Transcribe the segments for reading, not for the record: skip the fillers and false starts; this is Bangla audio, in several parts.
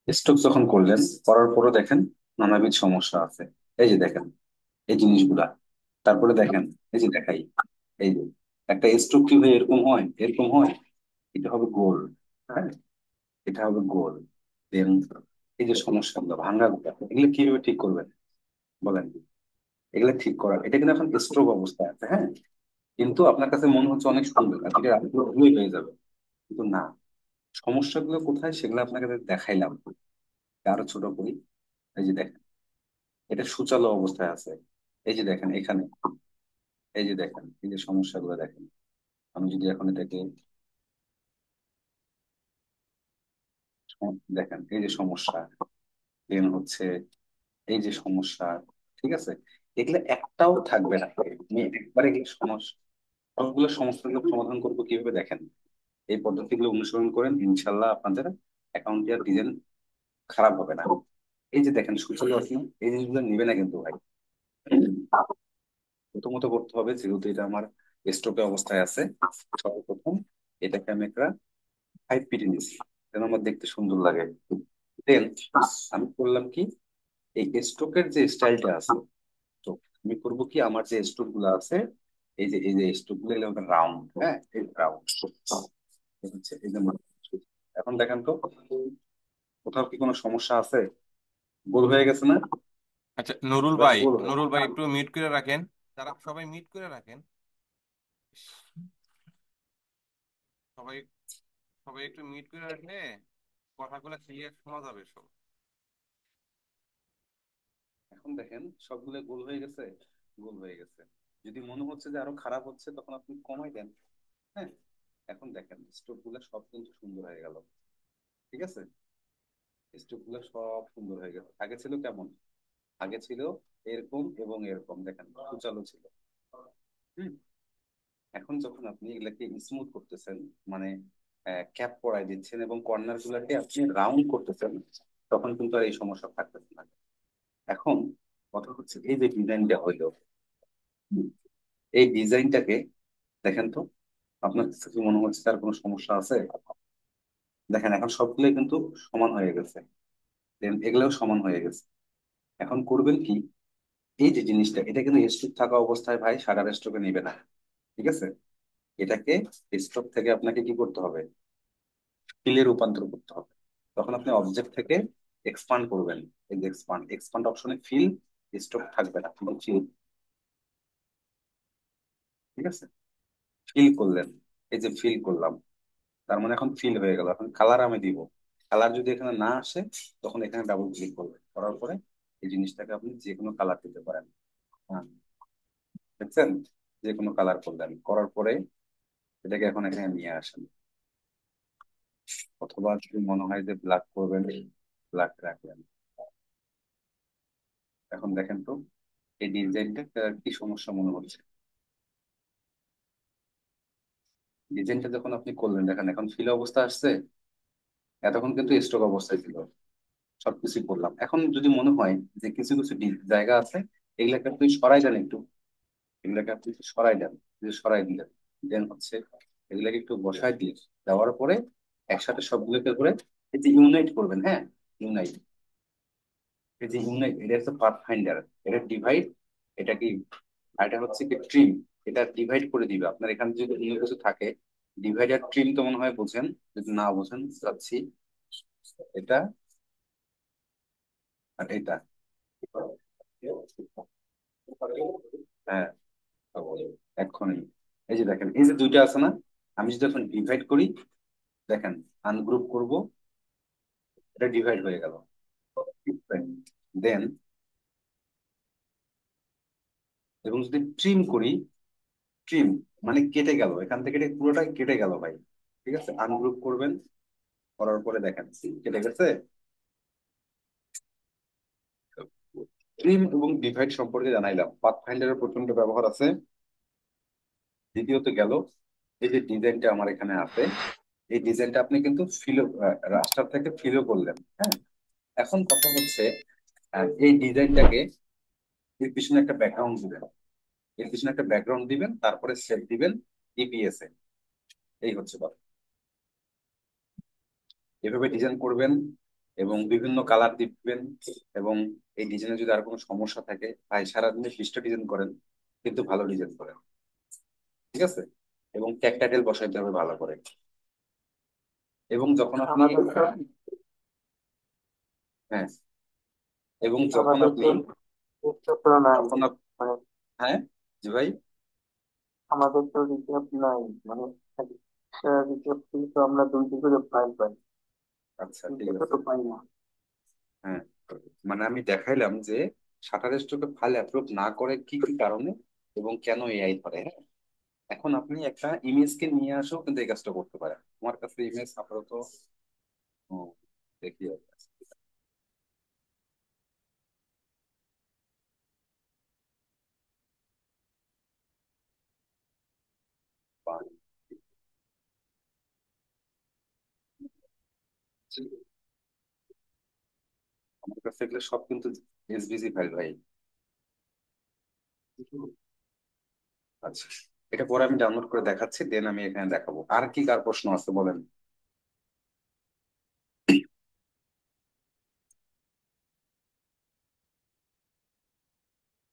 স্ট্রোক যখন করলেন, করার পরও দেখেন নানাবিধ সমস্যা আছে। এই যে দেখেন এই জিনিসগুলা। তারপরে দেখেন, এই যে দেখাই, এই যে একটা স্ট্রোক কি হয়, এরকম হয়, এরকম হয়। এটা হবে গোল। হ্যাঁ, এটা হবে গোল। দেন এই যে সমস্যাগুলো, ভাঙ্গাগুলো, এগুলো কিভাবে ঠিক করবেন বলেন? এগুলো ঠিক করার, এটা কিন্তু এখন স্ট্রোক অবস্থায় আছে। হ্যাঁ, কিন্তু আপনার কাছে মনে হচ্ছে অনেক সুন্দর, আর এটা রাতে ভুলে হয়ে যাবে। কিন্তু না, সমস্যাগুলো কোথায় সেগুলো আপনাকে দেখাইলাম। আরো ছোট করি। এই যে দেখেন, এটা সুচালো অবস্থায় আছে। এই যে দেখেন এখানে, এই যে দেখেন এই যে সমস্যাগুলো দেখেন। আমি যদি এখন এটাকে দেখেন, এই যে সমস্যা, দেন হচ্ছে এই যে সমস্যা, ঠিক আছে, এগুলো একটাও থাকবে না। আমি একবারে এগুলো সমস্যা, সবগুলো সমস্যাগুলো সমাধান করবো কিভাবে দেখেন। এই পদ্ধতিগুলো অনুসরণ করেন, ইনশাল্লাহ আপনাদের অ্যাকাউন্টে আর ডিজাইন খারাপ হবে না। এই যে দেখেন সুচালো আছে না? এই জিনিসগুলো নিবে না কিন্তু ভাই। প্রথমত করতে হবে, যেহেতু এটা আমার স্ট্রোকে অবস্থায় আছে, সর্বপ্রথম এটাকে আমি একটা 5 ফিট নিয়েছি যেন আমার দেখতে সুন্দর লাগে। দেন আমি করলাম কি, এই স্ট্রোকের যে স্টাইলটা আছে, তো আমি করবো কি, আমার যে স্ট্রোক গুলো আছে, এই যে স্ট্রোক গুলো এগুলো রাউন্ড। হ্যাঁ, এই রাউন্ড হচ্ছে এই যে এখন দেখেন তো, কোথাও কি কোনো সমস্যা আছে? গোল হয়ে গেছে না? আচ্ছা নুরুল এবার ভাই, গোল হয়ে নুরুল ভাই একটু মিউট করে রাখেন। তারা সবাই মিউট করে রাখেন। সবাই সবাই একটু মিউট করে রাখলে কথাগুলো ক্লিয়ার শোনা যাবে সব। এখন দেখেন সবগুলো গোল হয়ে গেছে। গোল হয়ে গেছে। যদি মনে হচ্ছে যে আরো খারাপ হচ্ছে, তখন আপনি কমাই দেন। হ্যাঁ, এখন দেখেন স্ট্রোক গুলো সব কিন্তু সুন্দর হয়ে গেল। ঠিক আছে, স্ট্রোক গুলো সব সুন্দর হয়ে গেল। আগে ছিল কেমন? আগে ছিল এরকম এবং এরকম, দেখেন সুচালো ছিল। হুম, এখন যখন আপনি এগুলাকে স্মুথ করতেছেন, মানে ক্যাপ পরাই দিচ্ছেন এবং কর্নার গুলাকে আপনি রাউন্ড করতেছেন, তখন কিন্তু আর এই সমস্যা থাকতেছে না। এখন কথা হচ্ছে, এই যে ডিজাইনটা হইলো, হুম, এই ডিজাইনটাকে দেখেন তো, আপনার কাছে কি মনে হচ্ছে তার কোনো সমস্যা আছে? দেখেন এখন সবগুলোই কিন্তু সমান হয়ে গেছে। দেন এগুলোও সমান হয়ে গেছে। এখন করবেন কি, এই যে জিনিসটা, এটা কিন্তু স্ট্রোক থাকা অবস্থায় ভাই সাদা স্ট্রোকে নিবে না। ঠিক আছে, এটাকে স্ট্রোক থেকে আপনাকে কি করতে হবে, ফিলে রূপান্তর করতে হবে। তখন আপনি অবজেক্ট থেকে এক্সপান্ড করবেন। এই যে এক্সপান্ড, এক্সপান্ড অপশনে ফিল, স্ট্রোক থাকবে না, কিন্তু ফিল। ঠিক আছে, ফিল করলেন, এই যে ফিল করলাম, তার মানে এখন ফিল হয়ে গেল। এখন কালার আমি দিব। কালার যদি এখানে না আসে, তখন এখানে ডাবল ক্লিক করবেন, করার পরে এই জিনিসটাকে আপনি যে কোনো কালার দিতে পারেন। হ্যাঁ, দেখছেন, যে কোনো কালার করলেন, করার পরে এটাকে এখন এখানে নিয়ে আসেন। অথবা যদি মনে হয় যে ব্ল্যাক করবেন, ব্ল্যাক রাখলেন। এখন দেখেন তো এই ডিজাইনটা কি সমস্যা মনে হচ্ছে? ডিজাইনটা যখন আপনি করলেন, দেখেন এখন ফিল অবস্থা আসছে। এতক্ষণ কিন্তু স্টক অবস্থায় ছিল। সবকিছু করলাম, এখন যদি মনে হয় যে কিছু কিছু জায়গা আছে, এগুলাকে আপনি সরাই দেন একটু, এগুলাকে আপনি একটু সরাই দেন। যে সরাই দিলেন, দেন হচ্ছে এগুলাকে একটু বসাই দিয়ে, দেওয়ার পরে একসাথে সবগুলোকে করে এই যে ইউনাইট করবেন। হ্যাঁ, ইউনাইট, এই যে ইউনাইট, এটা হচ্ছে পাথ ফাইন্ডার, এটা ডিভাইড, এটা কি, আর এটা হচ্ছে কি ট্রিম। এটা ডিভাইড করে দিবে। আপনার এখানে যদি অন্য কিছু থাকে, ডিভাইড আর ট্রিম তো মনে হয় বোঝেন। যদি না বোঝেন যাচ্ছি, এটা আর এটা। হ্যাঁ, এক্ষুনি। এই যে দেখেন এই যে দুইটা আছে না, আমি যদি এখন ডিভাইড করি, দেখেন আনগ্রুপ করব, এটা ডিভাইড হয়ে গেল। দেন এবং যদি ট্রিম করি, ট্রিম মানে কেটে গেল, এখান থেকে এটা পুরোটাই কেটে গেল ভাই। ঠিক আছে, আনগ্রুপ করবেন, করার পরে দেখেন কেটে গেছে। ট্রিম এবং ডিভাইড সম্পর্কে জানাইলাম, পাথ ফাইন্ডারের প্রচন্ড ব্যবহার আছে। দ্বিতীয়ত গেল, এই যে ডিজাইনটা আমার এখানে আছে, এই ডিজাইনটা আপনি কিন্তু ফিল, রাস্টার থেকে ফিলও করলেন। হ্যাঁ, এখন কথা হচ্ছে, এই ডিজাইনটাকে, এর পিছনে একটা ব্যাকগ্রাউন্ড দিবেন। এর পিছনে একটা ব্যাকগ্রাউন্ড দিবেন, তারপরে সেভ দিবেন ইপিএস এ। এই হচ্ছে কথা। এভাবে ডিজাইন করবেন এবং বিভিন্ন কালার দিবেন। এবং এই ডিজাইনে যদি আর কোনো সমস্যা থাকে, ভাই সারাদিনে 20টা ডিজাইন করেন, কিন্তু ভালো ডিজাইন করেন। ঠিক আছে? এবং ট্যাগ টাইটেল বসাইতে হবে ভালো করে। এবং যখন আপনি, আমাদের তো হ্যাঁ, এবং যখন আমাদের তো আপনি, রিসোর্ট নাই। যখন মানে হ্যাঁ, জি ভাই। আমাদের তো রিসোর্ট নাই, মানে রিসোর্ট কিন্তু আমরা দুইটি করে ফাইল পাই, আচ্ছা, ঠিক রিসোর্ট আছে। তো পাই না। হ্যাঁ, মানে আমি দেখাইলাম যে শাটার স্টকে ফাইল অ্যাপ্রুভ না করে কি কি কারণে এবং কেন এআই ধরে। হ্যাঁ, এখন আপনি একটা ইমেজকে নিয়ে আসেও কিন্তু এই কাজটা করতে পারেন। আমার কাছে ইমেজ আপাতত, ও, দেখি আর কি আছে। পাই। আমার কাছে এগুলো সব কিন্তু এসভিজি ফাইল ভাই। আচ্ছা, এটা পরে আমি ডাউনলোড করে দেখাচ্ছি, দেন আমি এখানে দেখাবো। আর কি কার প্রশ্ন আছে বলেন।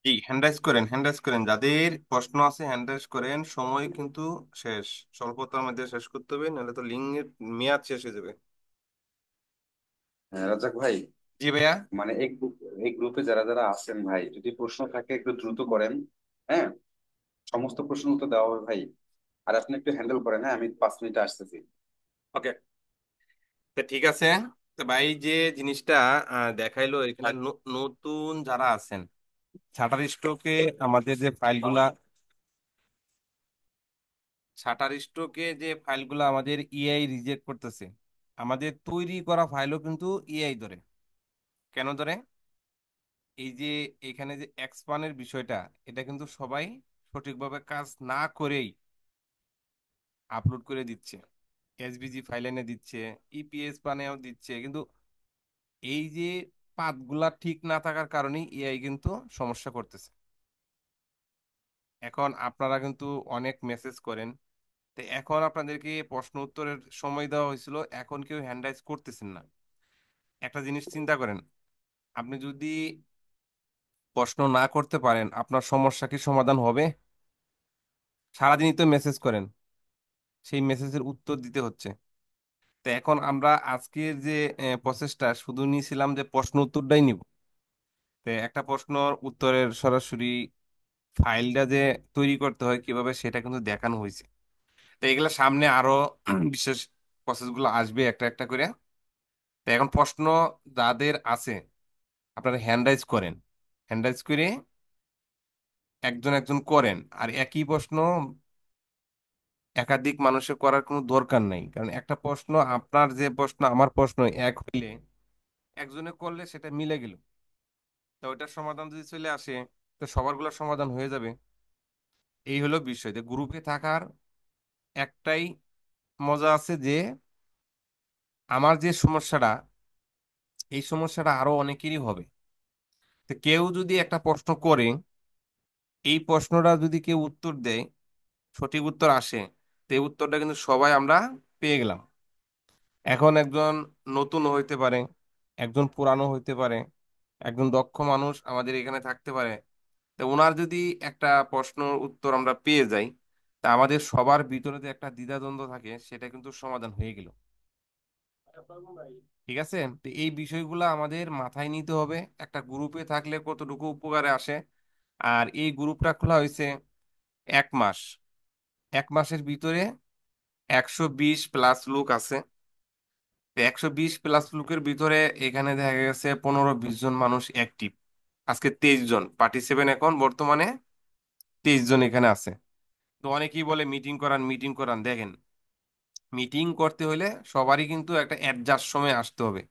জি, হ্যান্ড রাইজ করেন, হ্যান্ড রাইজ করেন, যাদের প্রশ্ন আছে হ্যান্ড রাইজ করেন, সময় কিন্তু শেষ, স্বল্পতার মধ্যে শেষ করতে হবে, নাহলে তো লিঙ্কের মেয়াদ শেষ হয়ে যাবে। হ্যাঁ, রাজাক ভাই, জি ভাইয়া। মানে এই গ্রুপে যারা যারা আছেন ভাই, যদি প্রশ্ন থাকে একটু দ্রুত করেন। হ্যাঁ, সমস্ত প্রশ্ন তো দেওয়া হবে ভাই। আর আপনি একটু হ্যান্ডেল করেন। হ্যাঁ, আমি 5 মিনিটে আসতেছি। ওকে, তো ঠিক আছে। তো ভাই যে জিনিসটা দেখাইলো এখানে, নতুন যারা আছেন শাটার স্টকে, আমাদের যে ফাইলগুলা, শাটার স্টকে যে ফাইলগুলো আমাদের ইআই রিজেক্ট করতেছে, আমাদের তৈরি করা ফাইলও কিন্তু ইআই ধরে। কেন ধরে? এই যে এখানে যে এক্সপানের বিষয়টা, এটা কিন্তু সবাই সঠিকভাবে কাজ না করেই আপলোড করে দিচ্ছে, এসভিজি ফাইল এনে দিচ্ছে, ইপিএস বানিয়েও দিচ্ছে, কিন্তু এই যে পাথগুলা ঠিক না থাকার কারণেই এআই কিন্তু সমস্যা করতেছে। এখন আপনারা কিন্তু অনেক মেসেজ করেন, তো এখন আপনাদেরকে প্রশ্ন উত্তরের সময় দেওয়া হয়েছিল, এখন কেউ হ্যান্ড রাইজ করতেছেন না। একটা জিনিস চিন্তা করেন, আপনি যদি প্রশ্ন না করতে পারেন, আপনার সমস্যা কি সমাধান হবে? সারাদিনই তো মেসেজ করেন, সেই মেসেজের উত্তর দিতে হচ্ছে। তো এখন আমরা আজকের যে প্রসেসটা শুধু নিয়েছিলাম যে প্রশ্ন উত্তরটাই নিব, তো একটা প্রশ্নর উত্তরের সরাসরি ফাইলটা যে তৈরি করতে হয় কিভাবে, সেটা কিন্তু দেখানো হয়েছে। তো এগুলো সামনে আরো বিশেষ প্রসেসগুলো আসবে একটা একটা করে। তো এখন প্রশ্ন যাদের আছে, আপনারা হ্যান্ড রাইজ করেন, হ্যান্ড রাইজ করে একজন একজন করেন। আর একই প্রশ্ন একাধিক মানুষের করার কোনো দরকার নাই, কারণ একটা প্রশ্ন, আপনার যে প্রশ্ন আমার প্রশ্ন এক হইলে একজনে করলে সেটা মিলে গেল, তো ওইটার সমাধান যদি চলে আসে, তো সবারগুলোর সমাধান হয়ে যাবে। এই হলো বিষয়, যে গ্রুপে থাকার একটাই মজা আছে, যে আমার যে সমস্যাটা, এই সমস্যাটা আরো অনেকেরই হবে। তো কেউ যদি একটা প্রশ্ন করে, এই প্রশ্নটা যদি কেউ উত্তর দেয়, সঠিক উত্তর আসে, তো এই উত্তরটা কিন্তু সবাই আমরা পেয়ে গেলাম। এখন একজন নতুন হইতে পারে, একজন পুরানো হইতে পারে, একজন দক্ষ মানুষ আমাদের এখানে থাকতে পারে। তো ওনার যদি একটা প্রশ্ন উত্তর আমরা পেয়ে যাই, তা আমাদের সবার ভিতরে যে একটা দ্বিধাদ্বন্দ্ব থাকে, সেটা কিন্তু সমাধান হয়ে গেল। ঠিক আছে, তো এই বিষয়গুলো আমাদের মাথায় নিতে হবে। একটা গ্রুপে থাকলে কতটুকু উপকারে আসে। আর এই গ্রুপটা খোলা হয়েছে 1 মাস, 1 মাসের ভিতরে 120 প্লাস লোক আছে। 120 প্লাস লোকের ভিতরে এখানে দেখা গেছে 15-20 জন মানুষ অ্যাক্টিভ। আজকে 23 জন পার্টিসিপেন্ট, এখন বর্তমানে 23 জন এখানে আছে। তো অনেকেই বলে মিটিং করান, মিটিং করান। দেখেন, মিটিং করতে হলে সবারই কিন্তু একটা অ্যাডজাস্ট সময় আসতে হবে।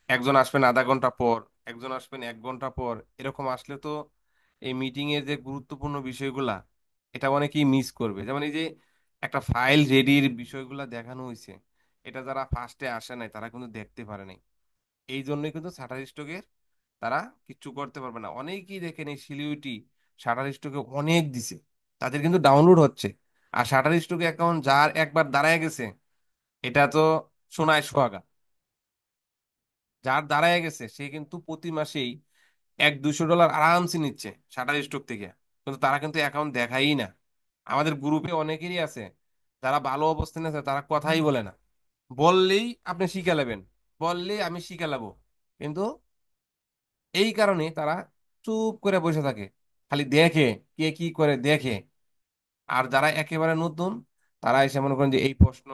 একজন আসবেন আধা ঘন্টা পর, একজন আসবেন 1 ঘন্টা পর, এরকম আসলে তো এই মিটিং এর যে গুরুত্বপূর্ণ বিষয়গুলা, এটা অনেকেই মিস করবে। যেমন এই যে একটা ফাইল রেডির বিষয়গুলা দেখানো হয়েছে, এটা যারা ফার্স্টে আসে নাই তারা কিন্তু দেখতে পারে নাই। এই জন্যই কিন্তু শাটার স্টকের তারা কিচ্ছু করতে পারবে না। অনেকেই দেখেন এই সিলিউটি শাটার স্টকে অনেক দিছে, তাদের কিন্তু ডাউনলোড হচ্ছে, আর শাটার স্টক অ্যাকাউন্ট যার একবার দাঁড়ায় গেছে, এটা তো সোনায় সোহাগা। যার দাঁড়ায় গেছে সে কিন্তু প্রতি মাসেই 100-200 ডলার আরামসে নিচ্ছে শাটার স্টক থেকে, কিন্তু তারা কিন্তু অ্যাকাউন্ট দেখায়ই না। আমাদের গ্রুপে অনেকেরই আছে যারা ভালো অবস্থানে আছে, তারা কথাই বলে না। বললেই আপনি শিখে নেবেন, বললেই আমি শিখে নেবো, কিন্তু এই কারণে তারা চুপ করে বসে থাকে, খালি দেখে কে কি করে দেখে। আর যারা একেবারে নতুন, তারা এসে মনে করেন যে এই প্রশ্ন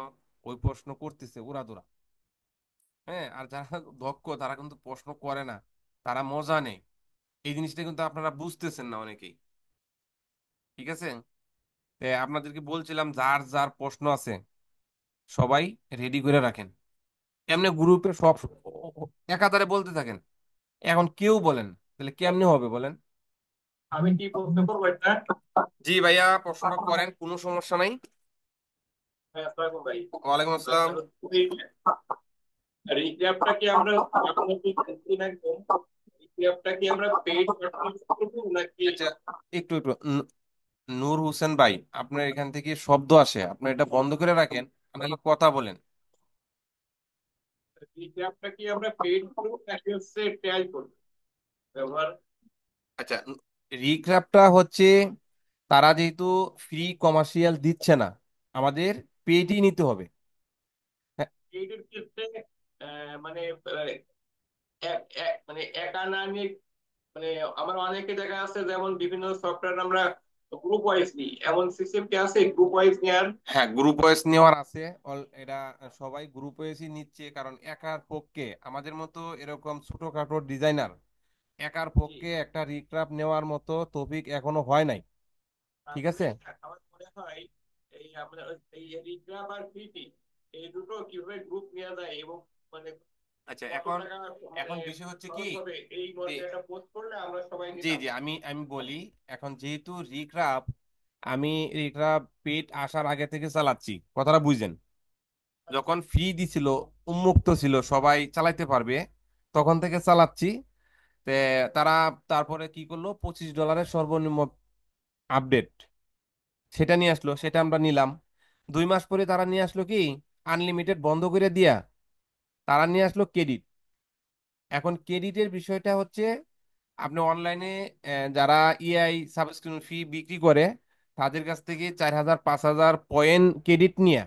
ওই প্রশ্ন করতেছে উড়াধুরা। হ্যাঁ, আর যারা দক্ষ তারা কিন্তু প্রশ্ন করে না, তারা মজা নেই। এই জিনিসটা কিন্তু আপনারা বুঝতেছেন না অনেকেই। ঠিক আছে, আপনাদেরকে বলছিলাম যার যার প্রশ্ন আছে সবাই রেডি করে রাখেন। এমনি গ্রুপে সব একাধারে বলতে থাকেন, এখন কেউ বলেন, তাহলে কেমনে হবে বলেন? আমি কি প্রশ্ন করবো এটা? জি ভাইয়া, প্রশ্নটা করেন, কোনো সমস্যা নাই। হ্যাঁ, আসসালামু ভাই। ওয়ালাইকুম আসসালাম। রিক্যাপটা কি আমরা আপনাদের দিন একদম রিক্যাপটা কি আমরা পেইড করবো নাকি? আচ্ছা, একটু একটু নূর হোসেন ভাই, আপনার এখান থেকে শব্দ আসে, আপনি এটা বন্ধ করে রাখেন, নাহলে কথা বলেন। রিক্যাপটা কি আমরা পেইড করবো নাকি হচ্ছে ট্রাই করবো ব্যবহার? আচ্ছা, রিক্রাফটটা হচ্ছে তারা যেহেতু ফ্রি কমার্শিয়াল দিচ্ছে না, আমাদের পেটি নিতে হবে। হ্যাঁ, পেইডের ক্ষেত্রে মানে মানে একা না নিয়ে মানে আমার অনেকে দেখা আছে যেমন বিভিন্ন সফটওয়্যার আমরা গ্রুপ ওয়াইজ নিই, এমন সিস্টেম কি আছে গ্রুপ ওয়াইজ নেওয়ার? হ্যাঁ, গ্রুপ ওয়াইজ নেওয়ার আছে। এটা সবাই গ্রুপ ওয়াইজই নিচ্ছে, কারণ একার পক্ষে আমাদের মতো এরকম ছোটখাটো ডিজাইনার একার জি। পক্ষে একটা রিক্রাফট নেওয়ার মতো তৌফিক এখনো হয় নাই। ঠিক তারপরে আছে। আমার মনে হয় এই আপনার এই রিগ্রাম আর ফিটি এই দুটো কিভাবে গ্রুপ নেওয়া যায় এবং মানে আচ্ছা, কত এখন টাকা মানে এখন বিষয় হচ্ছে কি, খরচ হবে এই যে মধ্যে একটা পোস্ট করলে আমরা সবাই জি নিতাম। জি, আমি আমি বলি, এখন যেহেতু রিক্রাফট, আমি রিক্রাফট পেট আসার আগে থেকে চালাচ্ছি, কথাটা বুঝেন। আচ্ছা। যখন ফ্রি দিছিল, উন্মুক্ত ছিল, সবাই চালাইতে পারবে, তখন থেকে চালাচ্ছি। তে তারা তারপরে কি করলো, $25 সর্বনিম্ন আপডেট, সেটা নিয়ে আসলো, সেটা আমরা নিলাম। 2 মাস পরে তারা নিয়ে আসলো কি, আনলিমিটেড বন্ধ করে দিয়া তারা নিয়ে আসলো ক্রেডিট। এখন ক্রেডিটের বিষয়টা হচ্ছে, আপনি অনলাইনে যারা ইআই সাবস্ক্রিপশন ফি বিক্রি করে, তাদের কাছ থেকে 4,000 5,000 পয়েন্ট ক্রেডিট নিয়ে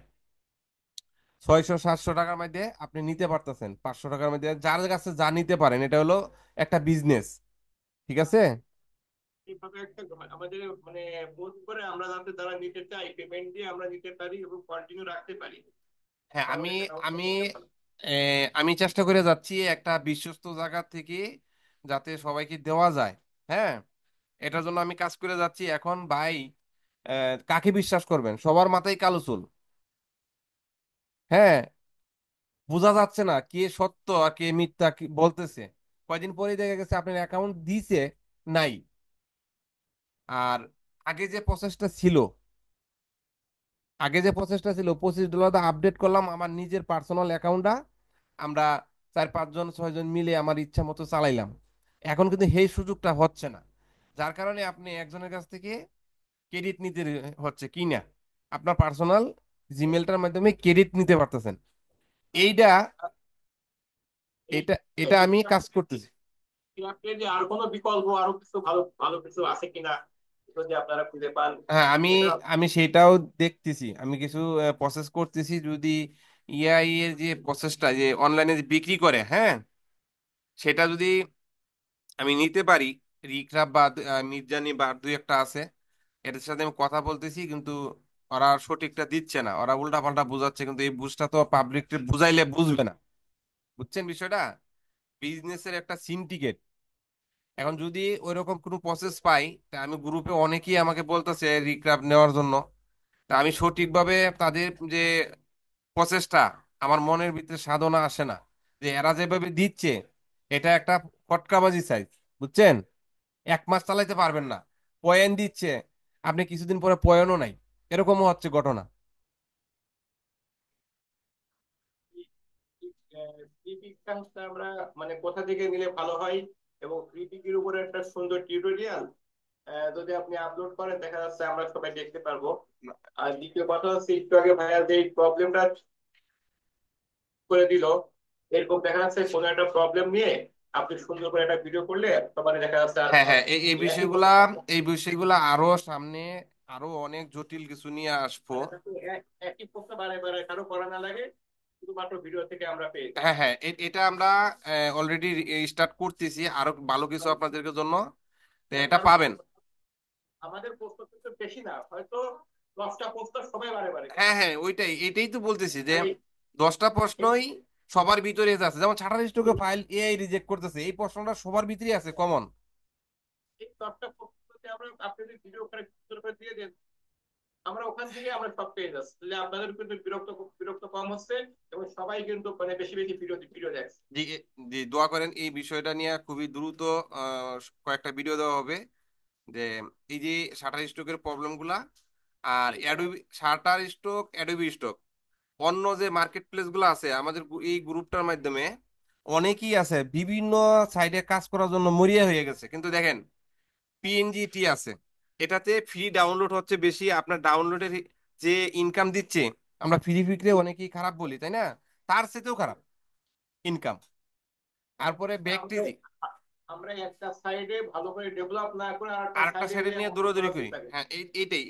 600 700 টাকার মধ্যে আপনি নিতে পারতেছেন, 500 টাকার মধ্যে যার কাছে যা নিতে পারেন, এটা হলো একটা বিজনেস। ঠিক আছে। এইভাবে একটা আমাদের মানে পোস্ট করে আমরা যাতে যারা নিতে চাই পেমেন্ট দিয়ে আমরা নিতে পারি এবং কন্টিনিউ রাখতে পারি, হ্যাঁ, তাহলে আমি একটা ব্যবস্থা আমি করলে ভালো। আমি চেষ্টা করে যাচ্ছি একটা বিশ্বস্ত জায়গা থেকে যাতে সবাইকে দেওয়া যায়। হ্যাঁ, এটার জন্য আমি কাজ করে যাচ্ছি। এখন ভাই, কাকে বিশ্বাস করবেন? সবার মাথায় কালো চুল। হ্যাঁ, বোঝা যাচ্ছে না কে সত্য আর কে মিথ্যা বলতেছে। কয়দিন পরেই দেখা গেছে আপনার অ্যাকাউন্ট দিছে নাই। আর আগে যে প্রসেসটা ছিল, আগে যে প্রসেসটা ছিল, $25 আপডেট করলাম আমার নিজের পার্সোনাল অ্যাকাউন্টটা, আমরা 4 5 জন 6 জন মিলে আমার ইচ্ছা মতো চালাইলাম। এখন কিন্তু সেই সুযোগটা হচ্ছে না, যার কারণে আপনি একজনের কাছ থেকে ক্রেডিট নিতে হচ্ছে কি না, আপনার পার্সোনাল জিমেলটার মাধ্যমে ক্রেডিট নিতে পারতেছেন। এইটা এই এটা এটা আমি কাজ করতেছি। রিক্যাপের যে আর কোনো বিকল্প আরো কিছু ভালো ভালো কিছু আছে কিনা যদি আপনারা খুঁজে পান হ্যাঁ, আমি সেটা। আমি সেটাও দেখতেছি, আমি কিছু প্রসেস করতেছি। যদি ইআই এর যে প্রসেসটা যে অনলাইনে বিক্রি করে, হ্যাঁ, সেটা যদি আমি নিতে পারি, রিক্রাফ বা মির্জানি বা আর দুই একটা আছে, এটার সাথে আমি কথা বলতেছি, কিন্তু ওরা সঠিকটা দিচ্ছে না, ওরা উল্টা পাল্টা বুঝাচ্ছে, কিন্তু এই বুঝটা তো পাবলিক বুঝাইলে বুঝবে না। বুঝছেন বিষয়টা? বিজনেসের একটা সিন্ডিকেট। এখন যদি ওইরকম কোনো প্রসেস পাই, তা আমি গ্রুপে অনেকেই আমাকে বলতেছে রিক্রাফ নেওয়ার জন্য, তা আমি সঠিকভাবে তাদের যে প্রচেষ্টা, আমার মনের ভিতরে সাধনা আসে না যে এরা যেভাবে দিচ্ছে, এটা একটা ফটকাবাজি সাইজ। বুঝছেন? 1 মাস চালাইতে পারবেন না, পয়েন্ট দিচ্ছে, আপনি কিছুদিন পরে পয়েন্টও নাই, এরকমও হচ্ছে ঘটনা। ক্রিটিকটা আমরা মানে কোথা থেকে নিলে ভালো হয় এবং ক্রিটিকের উপরে একটা সুন্দর টিউটোরিয়াল যদি আপনি আপলোড করেন দেখা যাচ্ছে আমরা সবাই দেখতে পারবো। আর দ্বিতীয় কথা হচ্ছে একটু আগে ভাইয়া যে প্রবলেমটা করে দিল, এরকম দেখা যাচ্ছে কোনো একটা প্রবলেম নিয়ে আপনি সুন্দর করে একটা ভিডিও করলে সবার দেখা যাচ্ছে আর হ্যাঁ হ্যাঁ, এই ওই একই বিষয়গুলা, কথা এই বিষয়গুলা আরো সামনে আরো অনেক জটিল কিছু নিয়ে আসবো। মানে যাতে একই প্রশ্ন বারে বারে কারো করা না লাগে, শুধুমাত্র ভিডিও থেকে আমরা পেয়ে যাই। হ্যাঁ হ্যাঁ, এটা আমরা অলরেডি স্টার্ট করতেছি আরো ভালো কিছু আপনাদের জন্য, তো এটা কারণ পাবেন। আমাদের প্রশ্ন কিন্তু বেশি না, হয়তো 10টা প্রশ্ন সবাই বারে বারে করে। হ্যাঁ হ্যাঁ, এটাই তো বলতেছি যে আর 10টা এই প্রশ্নই সবার ভিতরে আছে, যেমন ছাটার স্টকে ফাইল এআই রিজেক্ট করতেছে, এই প্রশ্নটা সবার ভিতরেই আছে কমন। এই 10টা প্রশ্ন যদি আমরা আপনি যদি ভিডিও করে সুন্দর করে দিয়ে দেন, আমরা ওখান থেকে আমরা সব পেয়ে যাচ্ছি, তাহলে আপনাদের কিন্তু বিরক্ত বিরক্ত কম হচ্ছে এবং সবাই কিন্তু মানে বেশি বেশি ভিডিও ভিডিও দেখছে। জি জি, দোয়া করেন এই বিষয়টা নিয়ে খুবই দ্রুত কয়েকটা ভিডিও দেওয়া হবে, যে এই যে শাটার স্টকের প্রবলেম গুলা, আর Adobe Shutterstock, Adobe stock, অন্য যে মার্কেট প্লেস গুলো আছে আমাদের এই গ্রুপটার মাধ্যমে অনেকেই আছে বিভিন্ন সাইডে কাজ করার জন্য মরিয়া হয়ে গেছে, কিন্তু দেখেন পিএনজিটি আছে, এটাতে ফ্রি ডাউনলোড হচ্ছে বেশি, আপনার ডাউনলোডের যে ইনকাম দিচ্ছে, আমরা ফ্রি ফ্রিতে অনেকেই খারাপ বলি তাই না, তার চেয়েও খারাপ ইনকাম। তারপরে আমরা ব্যক্তি আমরা একটা সাইডে ভালো করে ডেভেলপ না করে আর একটা আরেকটা সাইডে সাইডে নিয়ে নিয়ে অন্য দৌড়াদৌড়ি করার করি, চেষ্টা করি। হ্যাঁ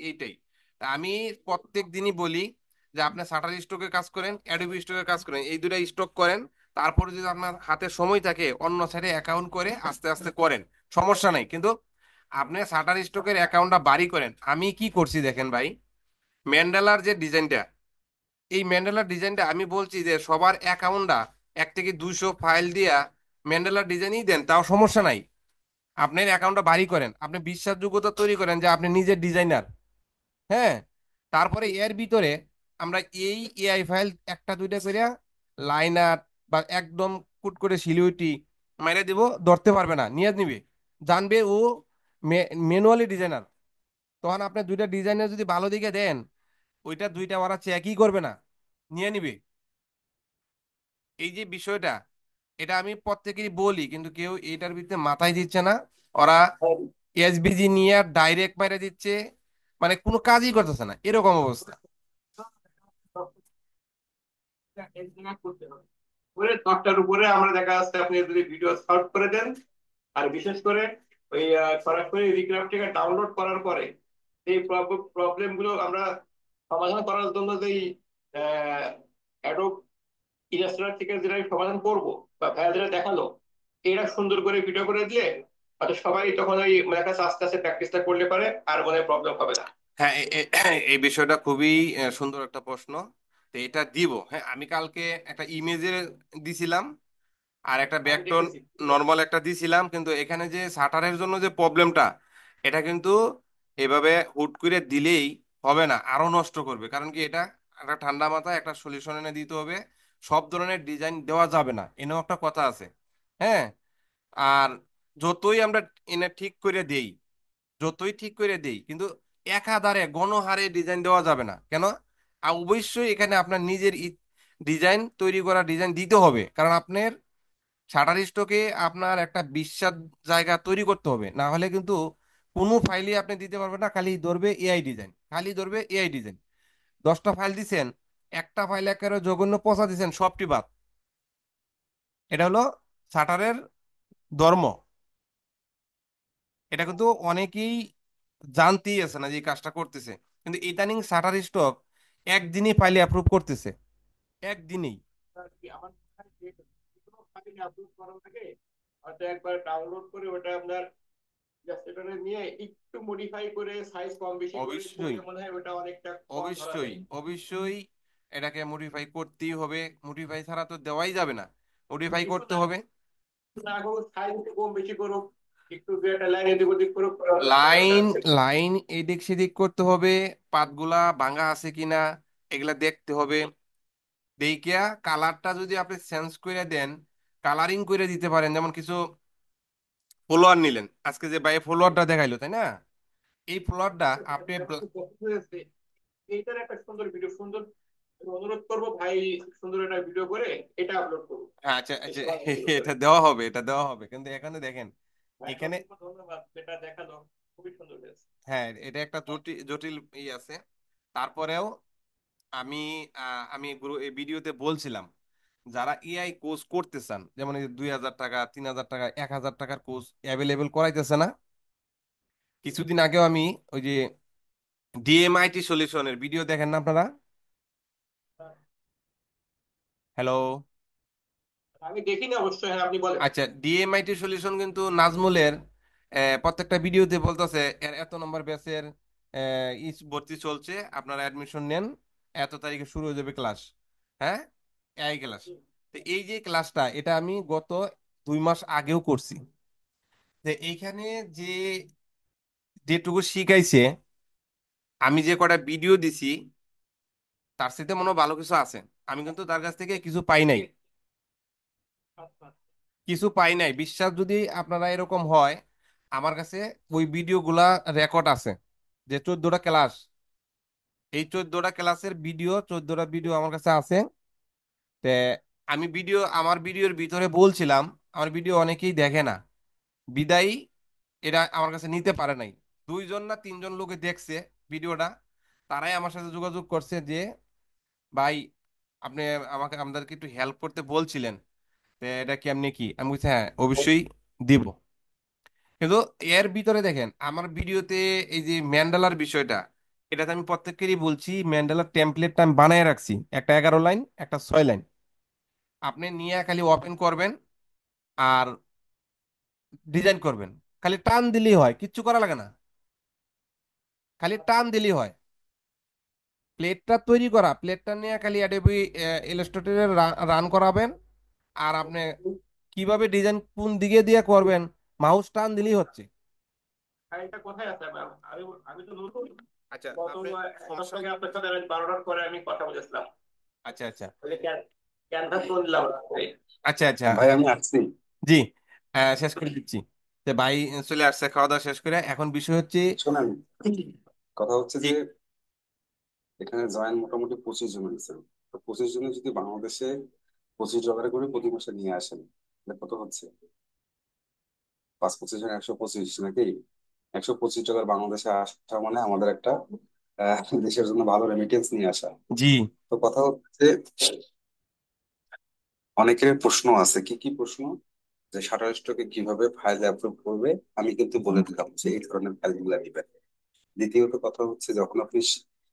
এইটাই। তা আমি প্রত্যেক দিনই বলি যে আপনি শাটার স্টকে কাজ করেন, অ্যাডোবি স্টকে কাজ করেন, এই দুটা স্টক করেন, তারপরে যদি আপনার হাতে সময় থাকে অন্য সাইডে অ্যাকাউন্ট করে আস্তে আস্তে করেন, সমস্যা নাই, কিন্তু আপনি শাটার স্টকের অ্যাকাউন্টটা বাড়ি করেন। আমি কি করছি দেখেন ভাই, ম্যান্ডেলার যে ডিজাইনটা, এই ম্যান্ডেলার ডিজাইনটা আমি বলছি যে সবার অ্যাকাউন্টটা 1 থেকে 200 ফাইল দিয়া ম্যান্ডেলার ডিজাইনই দেন, তাও সমস্যা নাই। আপনার অ্যাকাউন্টটা বাড়ি করেন, আপনি বিশ্বাসযোগ্যতা তৈরি করেন যে আপনি নিজের ডিজাইনার। হ্যাঁ, তারপরে এর ভিতরে আমরা এই এআই ফাইল একটা দুইটা করে লাইন আর্ট বা একদম কুট করে সিলিউটি মেরে দিব, ধরতে পারবে না, নিয়ে নিবে, জানবে ও ম্যানুয়ালি ডিজাইনার। তখন আপনি দুইটা ডিজাইনার যদি ভালো দিকে দেন, ওইটা দুইটা ওরা চেকই করবে না, নিয়ে নিবে। এই যে বিষয়টা, এটা আমি প্রত্যেকেরই বলি, কিন্তু কেউ এটার ভিতরে মাথায় দিচ্ছে না। ওরা এসবিজি নিয়ে ডাইরেক্ট মেরে দিচ্ছে, মানে কোনো কাজই করতেছে না, এরকম অবস্থা। করতে হবে করে 10টার উপরে আমরা দেখা যাচ্ছে আপনি যদি ভিডিও শর্ট করে দেন, আর বিশেষ করে ওই সরাসরি রিক্রাফট থেকে ডাউনলোড করার পরে এই প্রবলেম গুলো আমরা সমাধান করার জন্য যেই অ্যাডোব ইলাস্ট্রেটর থেকে যেটা আমি সমাধান করব বা ভাইয়া যেটা দেখালো, এটা সুন্দর করে ভিডিও করে দিলে হয়তো সবাই তখন ওই মানে কাছে আস্তে আস্তে প্র্যাকটিসটা করলে পারে আর মনে প্রবলেম হবে না। হ্যাঁ, এই বিষয়টা খুবই সুন্দর একটা প্রশ্ন। তো এটা দিব, হ্যাঁ, আমি কালকে একটা ইমেজে দিছিলাম, আর একটা আমি ব্যাকটোন দেখেছি। নর্মাল একটা দিছিলাম, কিন্তু এখানে যে শাটারের জন্য যে প্রবলেমটা, এটা কিন্তু এভাবে হুট করে দিলেই হবে না, আরো নষ্ট করবে। কারণ কি, এটা একটা ঠান্ডা মাথায় একটা সলিউশন এনে দিতে হবে, সব ধরনের ডিজাইন দেওয়া যাবে না, এনেও একটা কথা আছে। হ্যাঁ, আর যতই আমরা এনে ঠিক করে দেই, যতই ঠিক করে দেই, কিন্তু একাধারে গণহারে ডিজাইন দেওয়া যাবে না কেন? অবশ্যই এখানে আপনার নিজের ডিজাইন তৈরি করা ডিজাইন দিতে হবে, কারণ আপনার শাটার স্টকে আপনার একটা বিশ্বাস জায়গা তৈরি করতে হবে, না হলে কিন্তু কোনো ফাইলই আপনি দিতে পারবেন না, খালি ধরবে এআই ডিজাইন, খালি ধরবে এআই ডিজাইন। 10টা ফাইল দিছেন, একটা ফাইল একেবারে জঘন্য পচা দিছেন, সবটি বাদ। এটা হলো শাটারের ধর্ম। এটা কিন্তু অনেকেই জানতেই আছে না যে এই কাজটা করতেছে, কিন্তু ইদানিং শাটার স্টক একদিনই ফাইলে অ্যাপ্রুভ করতেছে, একদিনেই। আর কি আমার মনে হয় যে কোনো ফাইল আপলোড করার আগে হয়তো একবার ডাউনলোড করে ওটা আপনার ইলাস্ট্রেটরে নিয়ে একটু মডিফাই করে সাইজ কম বেশি করে অবশ্যই, করলে মনে হয় ওটা অনেকটা কম ধরা অবশ্যই, দেয়। অবশ্যই, এটাকে মডিফাই করতেই হবে, মডিফাই ছাড়া তো দেওয়াই যাবে না, মডিফাই কিছু করতে না, হবে। না করুক, সাইজ একটু কম বেশি করুক, একটু দু একটা লাইন এদিক ওদিক করুক, ওটা লাইন accept করা। লাইন এদিক সেদিক করতে হবে, পাতগুলা ভাঙা আছে কিনা এগুলা দেখতে হবে। দেখিয়া কালারটা যদি আপনি চেঞ্জ করে দেন, কালারিং করে দিতে পারেন, যেমন কিছু ফলোয়ার নিলেন, আজকে যে ভাই ফলোয়ারটা দেখাইলো তাই না, এই ফলোয়ারটা আপনি আমার খুব পছন্দ হয়েছে এইটার একটা সুন্দর ভিডিও, সুন্দর, আমি অনুরোধ করবো ভাই সুন্দর একটা ভিডিও করে এটা আপলোড করুন। হ্যাঁ, আচ্ছা এই আচ্ছা, সমাধানগুলো করে এটা দেওয়া হবে, এটা দেওয়া হবে, কিন্তু এখানে দেখেন, ভাইকে এখানে অসংখ্য ধন্যবাদ যেটা দেখালো, খুবই সুন্দর হয়েছে। হ্যাঁ, এটা একটা জটিল জটিল আছে। তারপরেও আমি আমি এই ভিডিওতে বলছিলাম, যারা এআই কোর্স করতে চান, যেমন এই যে 2,000 টাকা, 3,000 টাকা, 1,000 টাকার কোর্স অ্যাভেলেবেল করাইতেছে না? কিছুদিন আগেও আমি ওই যে ডিএমআইটি সলিউশনের ভিডিও দেখেন না আপনারা? হ্যালো? আমি দেখিনি অবশ্যই, হ্যাঁ আপনি বলেন। আচ্ছা, ডিএমআইটি সলিউশন কিন্তু নাজমুলের প্রত্যেকটা ভিডিওতে বলতেছে এর এত নম্বর ব্যাচের ভর্তি চলছে, আপনারা অ্যাডমিশন নেন, এত তারিখে শুরু হয়ে যাবে ক্লাস। হ্যাঁ, এই ক্লাস। তো এই যে ক্লাসটা, এটা আমি গত 2 মাস আগেও করছি। তো এইখানে যে যেটুকু শিখাইছে, আমি যে কটা ভিডিও দিছি, তার সাথে মনে হয় ভালো কিছু আছে। আমি কিন্তু তার কাছ থেকে কিছু পাই নাই, আচ্ছা। কিছু পাই নাই। বিশ্বাস যদি আপনারা এরকম হয়, আমার কাছে ওই ভিডিওগুলা রেকর্ড আছে, যে 14টা ক্লাস, এই 14টা ক্লাসের ভিডিও, 14টা ভিডিও আমার কাছে আছে। তে আমি আমার ভিডিওর ভিতরে বলছিলাম, আমার ভিডিও অনেকেই দেখে না, বিদায়ী এটা আমার কাছে নিতে পারে নাই। 2জন না 3জন লোকে দেখছে ভিডিওটা, তারাই আমার সাথে যোগাযোগ করছে যে ভাই, আপনি আমাদেরকে একটু হেল্প করতে বলছিলেন, তো এটা কেমনে কি? আমি বলছি হ্যাঁ অবশ্যই দিব। কিন্তু এর ভিতরে দেখেন আমার ভিডিওতে এই যে ম্যান্ডেলার বিষয়টা, এটাতে আমি প্রত্যেককেরই বলছি, ম্যান্ডেলার টেমপ্লেটটা আমি বানায় রাখছি, একটা 11 লাইন, একটা 6 লাইন। আপনি নিয়ে খালি ওপেন করবেন আর ডিজাইন করবেন, খালি টান দিলেই হয়, কিচ্ছু করা লাগে না, খালি টান দিলেই হয়। প্লেটটা তৈরি করা, প্লেটটা নিয়ে খালি অ্যাডোবি ইলাস্ট্রেটরে রান করাবেন, আর আপনি কিভাবে ডিজাইন কোন দিকে দিয়ে করবেন, মাউস টান দিলেই হচ্ছে। ফাইলটা কোথায় আছে ম্যাম? আমি আমি তো নতুন, আচ্ছা গত আপনি এক সমস্যা সপ্তাহ আগে আপনার সাথে 12টার পরে আমি কথা বলেছিলাম। আচ্ছা আচ্ছা ওই ক্যানভাস করে দিলাম। আচ্ছা আচ্ছা ভাই আমি আসছি। জি, শেষ করে দিচ্ছি। তো ভাই চলে আসছে খাওয়া দাওয়া শেষ করে, এখন বিষয় হচ্ছে শোনেন, কথা হচ্ছে জি। যে এখানে জয়েন মোটামুটি 25 জন হয়েছে। তো 25 জনে যদি বাংলাদেশে $25 করে প্রতি মাসে নিয়ে আসেন, তাহলে কত হচ্ছে? 5 25 জন 125 নাকি? $125 বাংলাদেশে আসা মানে আমাদের একটা দেশের জন্য ভালো রেমিটেন্স নিয়ে আসা। জি তো কথা হচ্ছে, অনেকের প্রশ্ন আছে, কি কি প্রশ্ন? যে শাটার স্টকে কিভাবে ফাইল অ্যাপ্রুভ করবে। আমি কিন্তু বলে দিলাম যে এই ধরনের ফাইলগুলো দিবেন। দ্বিতীয়ত কথা হচ্ছে, যখন আপনি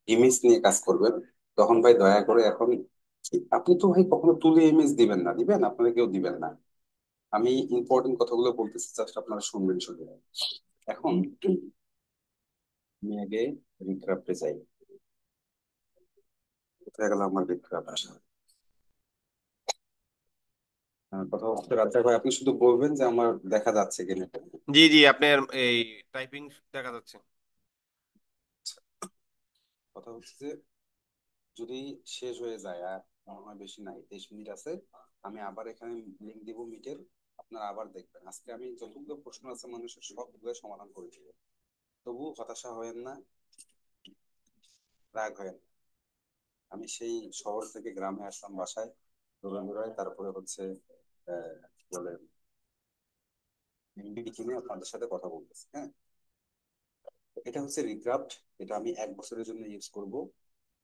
ইমেজ নিয়ে কাজ করবেন, তখন ভাই দয়া করে এখন, আপনি তো ভাই কখনো তুলে ইমেজ দিবেন না, দিবেন আপনারা কেউ দিবেন না। আমি ইম্পর্টেন্ট কথাগুলো বলতেছি, জাস্ট আপনারা শুনবেন শুধু। এখন আমি আগে রিক্রাফটে যাই। কোথায় গেল আমার রিক্রাফট? কথা হচ্ছে, রাজা ভাই আপনি শুধু বলবেন যে আমার দেখা যাচ্ছে কিনা। জি জি, আপনার এই টাইপিং দেখা যাচ্ছে। কথা হচ্ছে যে, যদি শেষ হয়ে যায়, আর মনে হয় বেশি নাই, 23 মিনিট আছে, আমি আবার এখানে লিঙ্ক দিব মিটের, আপনারা আবার দেখবেন। আজকে আমি যতগুলো প্রশ্ন আছে মানুষের সবগুলো সমাধান করে দিব। তবু হতাশা হয়েন না, রাগ হয়েন না। আমি সেই শহর থেকে গ্রামে আসলাম বাসায়, দৌড়াদৌড়ায়, তারপরে হচ্ছে কি বলে এমবি কিনে আপনাদের সাথে কথা বলতেছি। হ্যাঁ, এটা হচ্ছে রিক্রাফট। এটা আমি 1 বছরের জন্য ইউজ করব।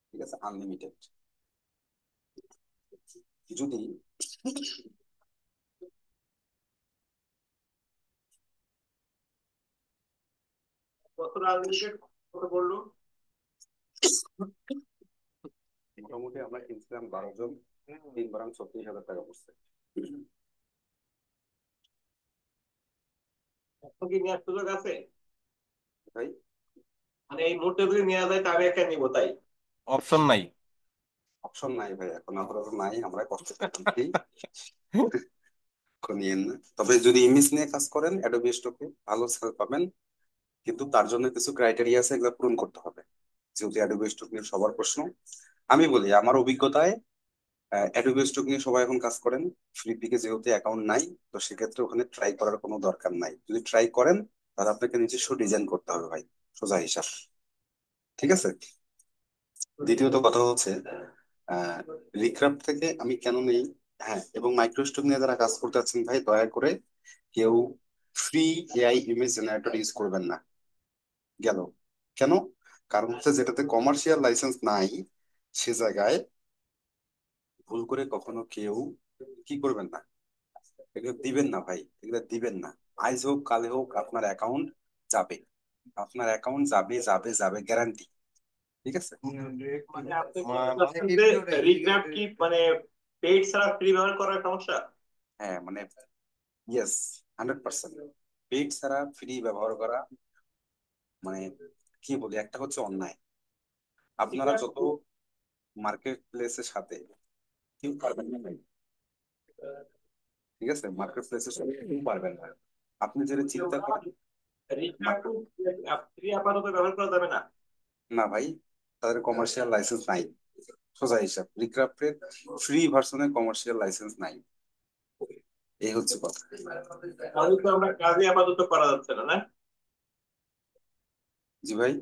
ঠিক আছে, আনলিমিটেড। যদি কত আনলিমিটেড কত বললো? মোটামুটি আমরা কিনছিলাম 12 জন, 3 বারাং 36,000 টাকা পড়ছে। এখন কি নেওয়ার সুযোগ আছে? ভাই, মানে এই মুহূর্তে যদি নেওয়া যায় তবে একটা নিবো তাই। অপশন নাই। অপশন নাই ভাই, এখন আপাতত নাই, আমরা কষ্ট করছি। এখন নিয়েন না। তবে যদি ইমেজ নিয়ে কাজ করেন অ্যাডোবি স্টকে ভালো সেল পাবেন, কিন্তু তার জন্য কিছু ক্রাইটেরিয়া আছে, এগুলো পূরণ করতে হবে। যেহেতু অ্যাডোবি স্টক নিয়ে সবার প্রশ্ন, আমি বলি আমার অভিজ্ঞতায়, অ্যাডোবি স্টক নিয়ে সবাই এখন কাজ করেন। ফ্লিপিকে যেহেতু অ্যাকাউন্ট নাই, তো সেক্ষেত্রে ওখানে ট্রাই করার কোনো দরকার নাই। যদি ট্রাই করেন, তাহলে আপনাকে নিজস্ব ডিজাইন করতে হবে ভাই, সোজা হিসাব। ঠিক আছে। দ্বিতীয়ত কথা হচ্ছে, আহ রিক্রাফট থেকে আমি কেন নেই? হ্যাঁ, এবং মাইক্রোস্টক নিয়ে যারা কাজ করতে যাচ্ছেন ভাই, দয়া করে কেউ free AI image generator use করবেন না। গেল। কেন? কারণ হচ্ছে যেটাতে কমার্শিয়াল লাইসেন্স নাই সে জায়গায় ভুল করে কখনো কেউ কি করবেন না, এগুলো দিবেন না ভাই, এগুলো দিবেন না। আজ হোক কালে হোক আপনার অ্যাকাউন্ট যাবে, আপনার অ্যাকাউন্ট যাবে যাবে যাবে, গ্যারান্টি। ঠিক আছে। মানে আপনি বলতে মানে চাচ্ছেন এই যে ভিডিওটা রিগ্রাফ কি মানে পেইড ছাড়া ফ্রি ব্যবহার করার সমস্যা? হ্যাঁ মানে ইয়েস, 100%। পেড ছাড়া ফ্রি ব্যবহার করা মানে কি বলি, একটা হচ্ছে অন্যায়। আপনারা যত মার্কেট প্লেসের সাথে কেউ পারবেন না ভাই, ঠিক আছে, মার্কেট প্লেসের সাথে কেউ পারবেন না। আপনি যেটা চিন্তা করেন রিগ্রাফ market- ফ্রি আপাতত ব্যবহার করা যাবে না? না ভাই, তাদের কমার্শিয়াল লাইসেন্স নাই। সোজা হিসাব, রিক্রাফটের ফ্রি ভার্সনে কমার্শিয়াল লাইসেন্স নাই, এই হচ্ছে কথা। তাহলে তো আমরা কাজই আপাতত করা যাচ্ছে না, না? জি ভাই।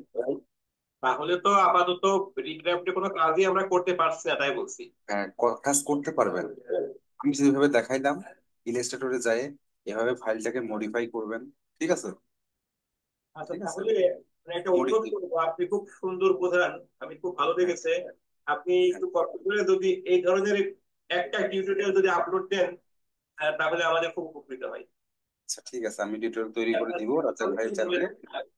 তাহলে তো আপাতত রিগ্রাফটে কোনো কাজই আমরা করতে পারছি না, তাই বলছি। হ্যাঁ, কাজ করতে পারবেন। আমি যেভাবে দেখাইলাম ইলাস্ট্রেটরে যায়, এভাবে ফাইলটাকে মডিফাই করবেন। ঠিক আছে। আচ্ছা, ঠিক আছে, তাহলে মানে একটা অনুরোধ মডিফাই। করবো, আপনি খুব সুন্দর বোঝান, আমি খুব ভালো লেগেছে। আপনি একটু কষ্ট করে যদি এই ধরনের একটা টিউটোরিয়াল যদি আপলোড দেন, তাহলে আমাদের খুব উপকৃত হয়। আচ্ছা ঠিক আছে, আমি টিউটোরিয়াল তৈরি করে দিব রাজা ভাইয়ের চ্যানেলে। মানে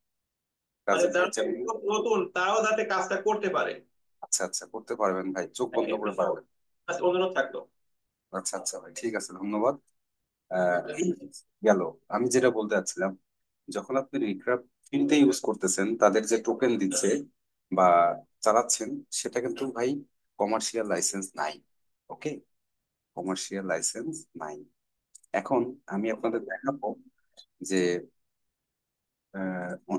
রাজা যারা ভাইয়ের চ্যানেলে। খুব নতুন তারাও যাতে কাজটা করতে পারে। আচ্ছা আচ্ছা, করতে পারবেন ভাই, চোখ হ্যাঁ, বন্ধ একটু করে পারবেন। আচ্ছা, অনুরোধ থাকলো। আচ্ছা আচ্ছা ভাই, ঠিক আছে, ধন্যবাদ। আহ, গেল। আমি যেটা বলতে চাচ্ছিলাম, যখন আপনি রিক্রাফট ফিল্ডে ইউজ করতেছেন, তাদের যে টোকেন দিচ্ছে বা চালাচ্ছেন, সেটা কিন্তু ভাই কমার্শিয়াল লাইসেন্স নাই। ওকে, কমার্শিয়াল লাইসেন্স নাই। এখন আমি আপনাদের দেখাবো যে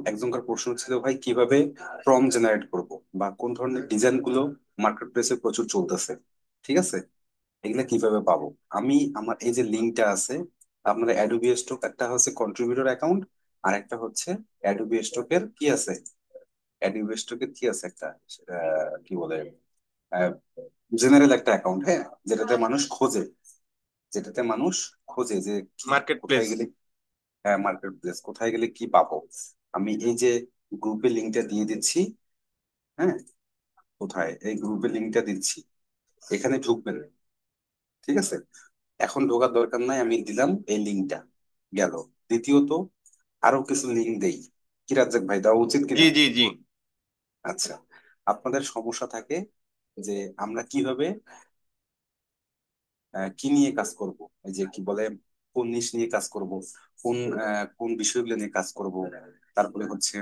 একজনকার প্রশ্ন ছিল ভাই কিভাবে প্রম জেনারেট করব বা কোন ধরনের ডিজাইন গুলো মার্কেট প্লেসে প্রচুর চলতেছে। ঠিক আছে, এগুলা কিভাবে পাবো। আমি আমার এই যে লিঙ্কটা আছে, আপনার অ্যাডোবি স্টক একটা হচ্ছে কন্ট্রিবিউটর অ্যাকাউন্ট, আর একটা হচ্ছে অ্যাডোবি স্টকের কি আছে, অ্যাডোবি স্টকের কি আছে একটা কি বলে জেনারেল একটা অ্যাকাউন্ট, হ্যাঁ, যেটাতে মানুষ খোঁজে, যেটাতে মানুষ খোঁজে যে কি মার্কেট কোথায় প্লেস। গেলে, হ্যাঁ মার্কেট প্লেস কোথায় গেলে কি পাবো। আমি এই যে গ্রুপে লিঙ্কটা দিয়ে দিচ্ছি, হ্যাঁ, কোথায় এই গ্রুপে লিঙ্কটা দিচ্ছি, এখানে ঢুকবেন। ঠিক আছে, এখন ঢোকার দরকার নাই, আমি দিলাম এই লিঙ্কটা। গেল। দ্বিতীয়ত আরো কিছু লিঙ্ক দেই, কি রাজ্জাক ভাই, দেওয়া উচিত জি কিনা? জি জি। আচ্ছা, আপনাদের সমস্যা থাকে যে আমরা কিভাবে কি নিয়ে কাজ করব, এই যে কি বলে কোন নিশ নিয়ে কাজ করব, কোন কোন বিষয়গুলো নিয়ে কাজ করব, তারপরে হচ্ছে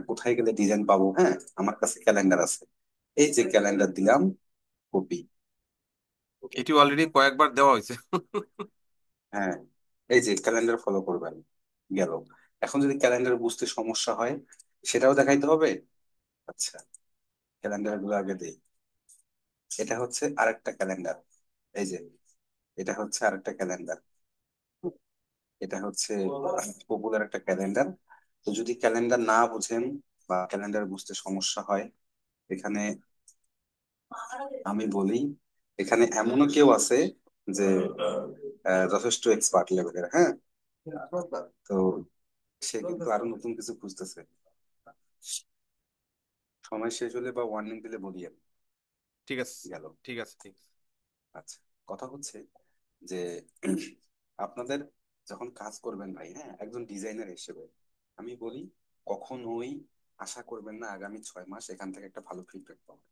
কোথায় গেলে ডিজাইন পাবো। হ্যাঁ, আমার কাছে ক্যালেন্ডার আছে, এই যে ক্যালেন্ডার দিলাম, কপি। এটি অলরেডি কয়েকবার দেওয়া হয়েছে। হ্যাঁ, এই যে ক্যালেন্ডার ফলো করবেন। গেল। এখন যদি ক্যালেন্ডার বুঝতে সমস্যা হয়, সেটাও দেখাইতে হবে। আচ্ছা, ক্যালেন্ডার গুলো আগে দেই। এটা হচ্ছে আরেকটা ক্যালেন্ডার, এই যে এটা হচ্ছে আরেকটা ক্যালেন্ডার, এটা হচ্ছে পপুলার একটা ক্যালেন্ডার। তো যদি ক্যালেন্ডার না বুঝেন বা ক্যালেন্ডার বুঝতে সমস্যা হয়, এখানে আমি বলি, এখানে এমনও কেউ আছে যে যথেষ্ট এক্সপার্ট লেভেলের, হ্যাঁ, তো সে কিন্তু আরো নতুন কিছু খুঁজতেছে। সময় শেষ হলে বা ওয়ার্নিং দিলে বলি আমি। ঠিক আছে, গেল। ঠিক আছে, ঠিক আছে। আচ্ছা, কথা হচ্ছে যে আপনাদের যখন কাজ করবেন ভাই, হ্যাঁ, একজন ডিজাইনার হিসেবে আমি বলি কখনোই আশা করবেন না আগামী 6 মাস এখান থেকে একটা ভালো ফিডব্যাক পাবেন।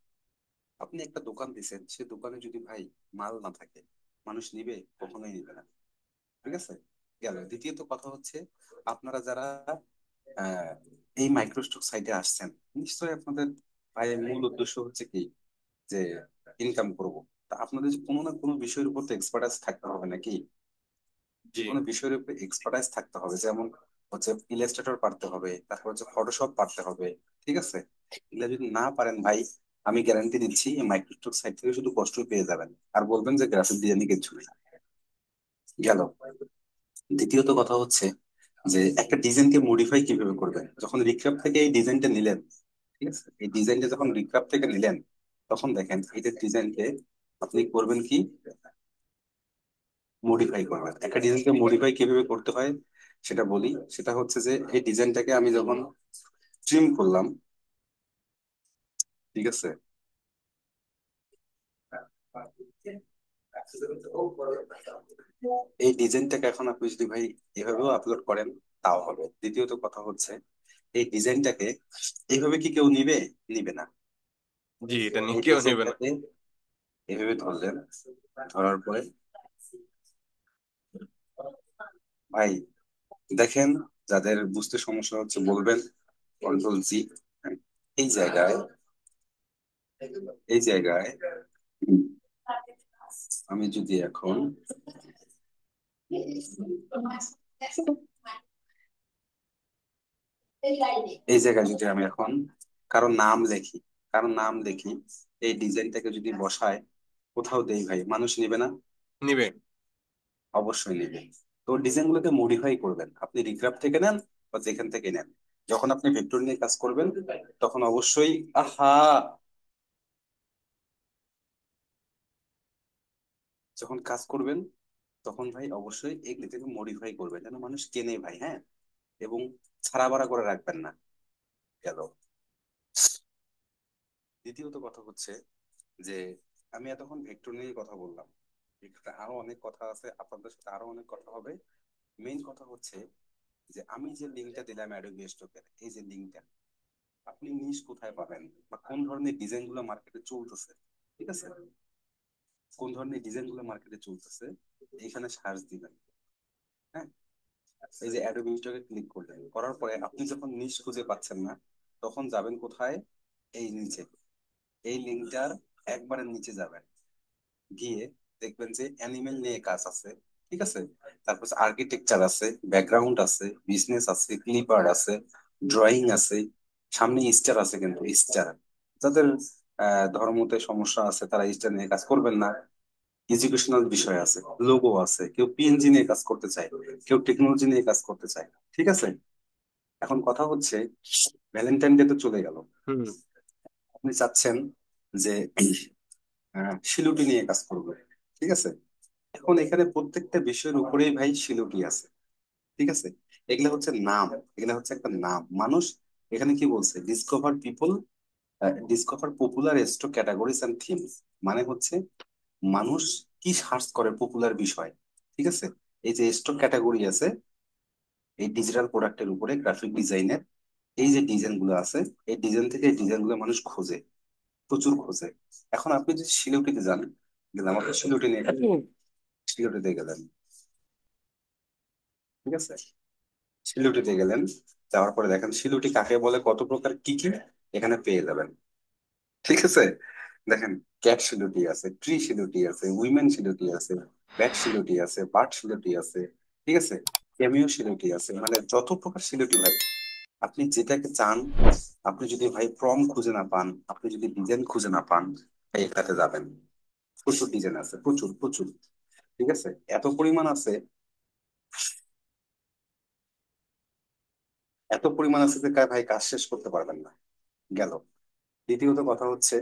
আপনি একটা দোকান দিচ্ছেন, সে দোকানে যদি ভাই মাল না থাকে, মানুষ নিবে? কখনোই নিবে না। ঠিক আছে। গেল। দ্বিতীয়ত কথা হচ্ছে, আপনারা যারা আহ, এই মাইক্রোস্টক সাইটে আসছেন, নিশ্চয়ই আপনাদের ভাই মূল উদ্দেশ্য হচ্ছে কি, যে ইনকাম করব। তা আপনাদের যে কোনো না কোনো বিষয়ের উপর তো এক্সপার্টাইজ থাকতে হবে নাকি, যে জি। কোনো বিষয়ের উপর এক্সপার্টাইজ থাকতে হবে। যেমন হচ্ছে ইলাস্ট্রেটর পারতে হবে, তারপর হচ্ছে ফটোশপ পারতে হবে। ঠিক আছে, এগুলা যদি না পারেন ভাই, আমি গ্যারান্টি দিচ্ছি এই মাইক্রোসফট সাইট থেকে শুধু কষ্টই পেয়ে যাবেন, আর বলবেন যে গ্রাফিক ডিজাইনিং কিছু নেই। গেল। দ্বিতীয়ত কথা হচ্ছে যে একটা ডিজাইনকে মডিফাই কিভাবে করবেন, যখন রিক্রাফ থেকে এই ডিজাইনটা নিলেন, ঠিক আছে, এই ডিজাইনটা যখন রিক্রাফ থেকে নিলেন, তখন দেখেন এই যে ডিজাইনকে আপনি করবেন কি, মডিফাই করবেন। একটা ডিজাইনকে মডিফাই কিভাবে করতে হয় সেটা বলি। সেটা হচ্ছে যে এই ডিজাইনটাকে আমি যখন ট্রিম করলাম, ঠিক আছে। এই ডিজাইনটাকে এখন আপনি যদি ভাই এভাবেও আপলোড করেন তাও হবে। দ্বিতীয়ত কথা হচ্ছে এই ডিজাইনটাকে এইভাবে কি কেউ নিবে? নিবে না। জি, এটা নিয়ে এই কেউ নেবে না। ডিজাইনটাকে এভাবে ধরলেন, ধরার পরে ভাই দেখেন, যাদের বুঝতে সমস্যা হচ্ছে বলবেন, কন্ট্রোল Z। এই জায়গায়, এই জায়গায় হুম, আমি যদি এখন এই জায়গায় যদি আমি এখন কারো নাম লিখি, কারো নাম লিখি, এই ডিজাইনটাকে যদি বসায় কোথাও দেই ভাই, মানুষ নিবে না? নিবে। অবশ্যই নিবে। তো ডিজাইন গুলোকে মডিফাই করবেন, আপনি রিগ্রাফ থেকে নেন বা যেখান থেকে নেন। যখন আপনি ভেক্টর নিয়ে কাজ করবেন তখন অবশ্যই আহা যখন কাজ করবেন তখন ভাই অবশ্যই এগুলিকে মডিফাই করবেন যেন মানুষ কেনে ভাই, হ্যাঁ। এবং ছাড়া বাড়া করে রাখবেন না। গেল। দ্বিতীয়ত কথা হচ্ছে যে আমি এতক্ষণ ভেক্টর নিয়ে কথা বললাম, এখানে আরো অনেক কথা আছে, আপনাদের সাথে আরো অনেক কথা হবে। মেইন কথা হচ্ছে যে আমি যে লিঙ্কটা দিলাম অ্যাডোবি স্টকের, এই যে লিঙ্কটা, আপনি নিশ কোথায় পাবেন বা কোন ধরনের ডিজাইন গুলো মার্কেটে চলতেছে, ঠিক আছে, কোন ধরনের ডিজাইন গুলো মার্কেটে চলতেছে এখানে সার্চ দিবেন। হ্যাঁ, এই যে অ্যাডোবি স্টকে ক্লিক করলেন, করার পরে আপনি যখন নিশ খুঁজে পাচ্ছেন না তখন যাবেন কোথায়? এই নিচে, এই লিঙ্কটার একবারে নিচে যাবেন, গিয়ে দেখবেন যে অ্যানিমেল নিয়ে কাজ আছে, ঠিক আছে। তারপর আর্কিটেকচার আছে, ব্যাকগ্রাউন্ড আছে, বিজনেস আছে, ক্লিপার আছে, ড্রয়িং আছে, সামনে স্টার আছে, কিন্তু স্টার যাদের ধর্মতে সমস্যা আছে তারা স্টার নিয়ে কাজ করবেন না। এডুকেশনাল বিষয় আছে, লোগো আছে, কেউ পিএনজি নিয়ে কাজ করতে চায়, কেউ টেকনোলজি নিয়ে কাজ করতে চায়, ঠিক আছে। এখন কথা হচ্ছে ভ্যালেন্টাইন ডে তো চলে গেল, হুম। আপনি চাচ্ছেন যে শিলুটি নিয়ে কাজ করবে, ঠিক আছে। এখন এখানে প্রত্যেকটা বিষয়ের উপরেই ভাই শিলুটি আছে, ঠিক আছে। এগুলা হচ্ছে নাম, এগুলা হচ্ছে একটা নাম। মানুষ এখানে কি বলছে? Discover people, discover popular stock categories and themes, মানে হচ্ছে মানুষ কি সার্চ করে পপুলার বিষয়, ঠিক আছে। এই যে স্টক ক্যাটাগরি আছে, এই ডিজিটাল প্রোডাক্টের উপরে গ্রাফিক ডিজাইনের এই যে ডিজাইন গুলো আছে, এই ডিজাইন থেকে এই ডিজাইন গুলো মানুষ খোঁজে, প্রচুর খোঁজে। এখন আপনি যদি শিলিগুড়িতে যান, গেলাম আপনার শিলিগুড়ি নিয়ে শিলিগুড়িতে গেলেন, ঠিক আছে, শিলুটিতে গেলেন, যাওয়ার পরে দেখেন শিলুটি কাকে বলে, কত প্রকার কি কি এখানে পেয়ে যাবেন, ঠিক আছে। দেখেন ক্যাট শিলুটি আছে, ট্রি শিলুটি আছে, উইমেন শিলুটি আছে, ব্যাট শিলুটি আছে, বার্ড শিলুটি আছে, ঠিক আছে, ক্যামিও শিলুটি আছে, মানে যত প্রকার শিলুটি ভাই আপনি যেটাকে চান। আপনি যদি ভাই প্রম খুঁজে না পান, আপনি যদি ডিজাইন খুঁজে না পান, ভাই এটাতে যাবেন। প্রচুর ডিজাইন আছে, প্রচুর প্রচুর, ঠিক আছে। এত পরিমাণ আছে, এত পরিমাণ আছে যে ভাই কাজ শেষ করতে পারবেন না। গেল। দ্বিতীয়ত কথা হচ্ছে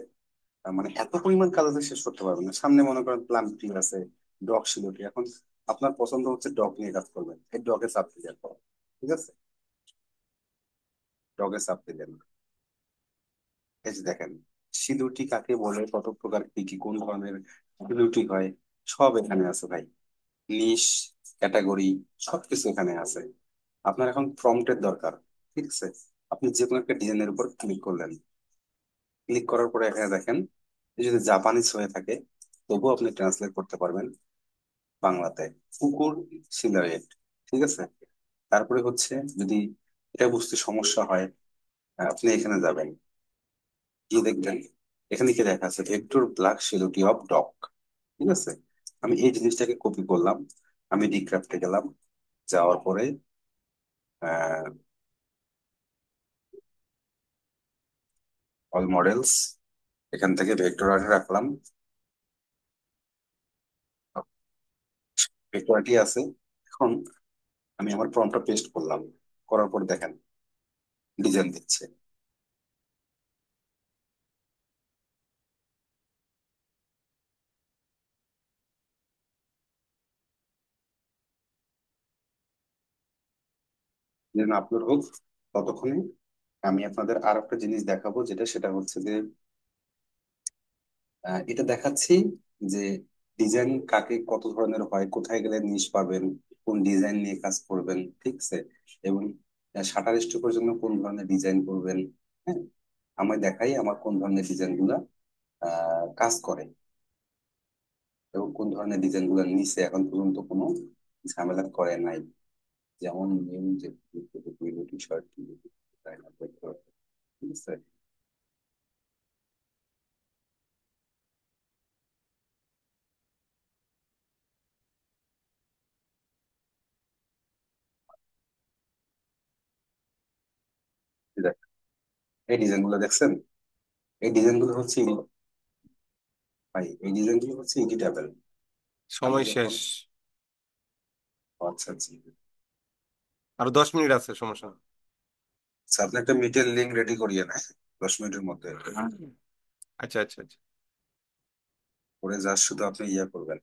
মানে এত পরিমাণ কাজ আছে শেষ করতে পারবেন না। সামনে মনে করেন প্লাম ট্রি আছে, ডগ শিলটি, এখন আপনার পছন্দ হচ্ছে ডগ নিয়ে কাজ করবেন, এই ডগে চাপ দিলেন, ঠিক আছে, ডগে চাপ দিলেন। এই যে দেখেন সিলুটি কাকে বলে, কত প্রকার কি কি, কোন ধরনের সিলুটি হয়, সব এখানে আছে ভাই। নিশ, ক্যাটাগরি, সবকিছু এখানে আছে। আপনার এখন প্রম্পটের দরকার, ঠিক আছে। আপনি যে কোনো একটা ডিজাইনের উপর ক্লিক করলেন, ক্লিক করার পরে এখানে দেখেন এই যদি জাপানিজ হয়ে থাকে তবুও আপনি ট্রান্সলেট করতে পারবেন বাংলাতে, কুকুর সিলারেট, ঠিক আছে। তারপরে হচ্ছে যদি এটা বুঝতে সমস্যা হয়, আপনি এখানে যাবেন, কি দেখবেন এখানে কি লেখা আছে, ভেক্টর ব্ল্যাক সিলুটি অফ ডগ, ঠিক আছে। আমি এই জিনিসটাকে কপি করলাম, আমি ডিক্রাফটে গেলাম, যাওয়ার পরে অল মডেলস, এখান থেকে ভেক্টর আর্ট রাখলাম, ভেক্টর আর্টই আছে। এখন আমি আমার প্রম্পটটা পেস্ট করলাম, করার পর দেখেন ডিজাইন দিচ্ছে। যেন আপলোড হোক ততক্ষণে আমি আপনাদের আর একটা জিনিস দেখাবো, সেটা হচ্ছে যে এটা দেখাচ্ছি যে ডিজাইন কাকে কত ধরনের হয়, কোথায় গেলে নিশ পাবেন, কোন ডিজাইন নিয়ে কাজ করবেন, ঠিক আছে? এবং শাটার স্ট্রোকের জন্য কোন ধরনের ডিজাইন করবেন। হ্যাঁ, আমি দেখাই আমার কোন ধরনের ডিজাইন গুলা কাজ করে, এবং কোন ধরনের ডিজাইন গুলা নিচে এখন পর্যন্ত কোনো ঝামেলা করে নাই। যেমন নিউ যে টি শার্ট, ঠিক আছে? এই দেখ, এই ডিজাইন গুলো দেখছেন? এই ডিজাইন গুলো হচ্ছে ভাই, এই ডিজাইন গুলো হচ্ছে এডিটেবল। আমি সময় যখন শেষ। আচ্ছা আচ্ছা আরো 10 মিনিট আছে, সমস্যা নেই। আচ্ছা, আপনি একটা মিটের লিঙ্ক রেডি করিয়ে নেন 10 মিনিটের মধ্যে, আচ্ছা আচ্ছা আচ্ছা। করে যা শুধু আপনি ইয়ে করবেন।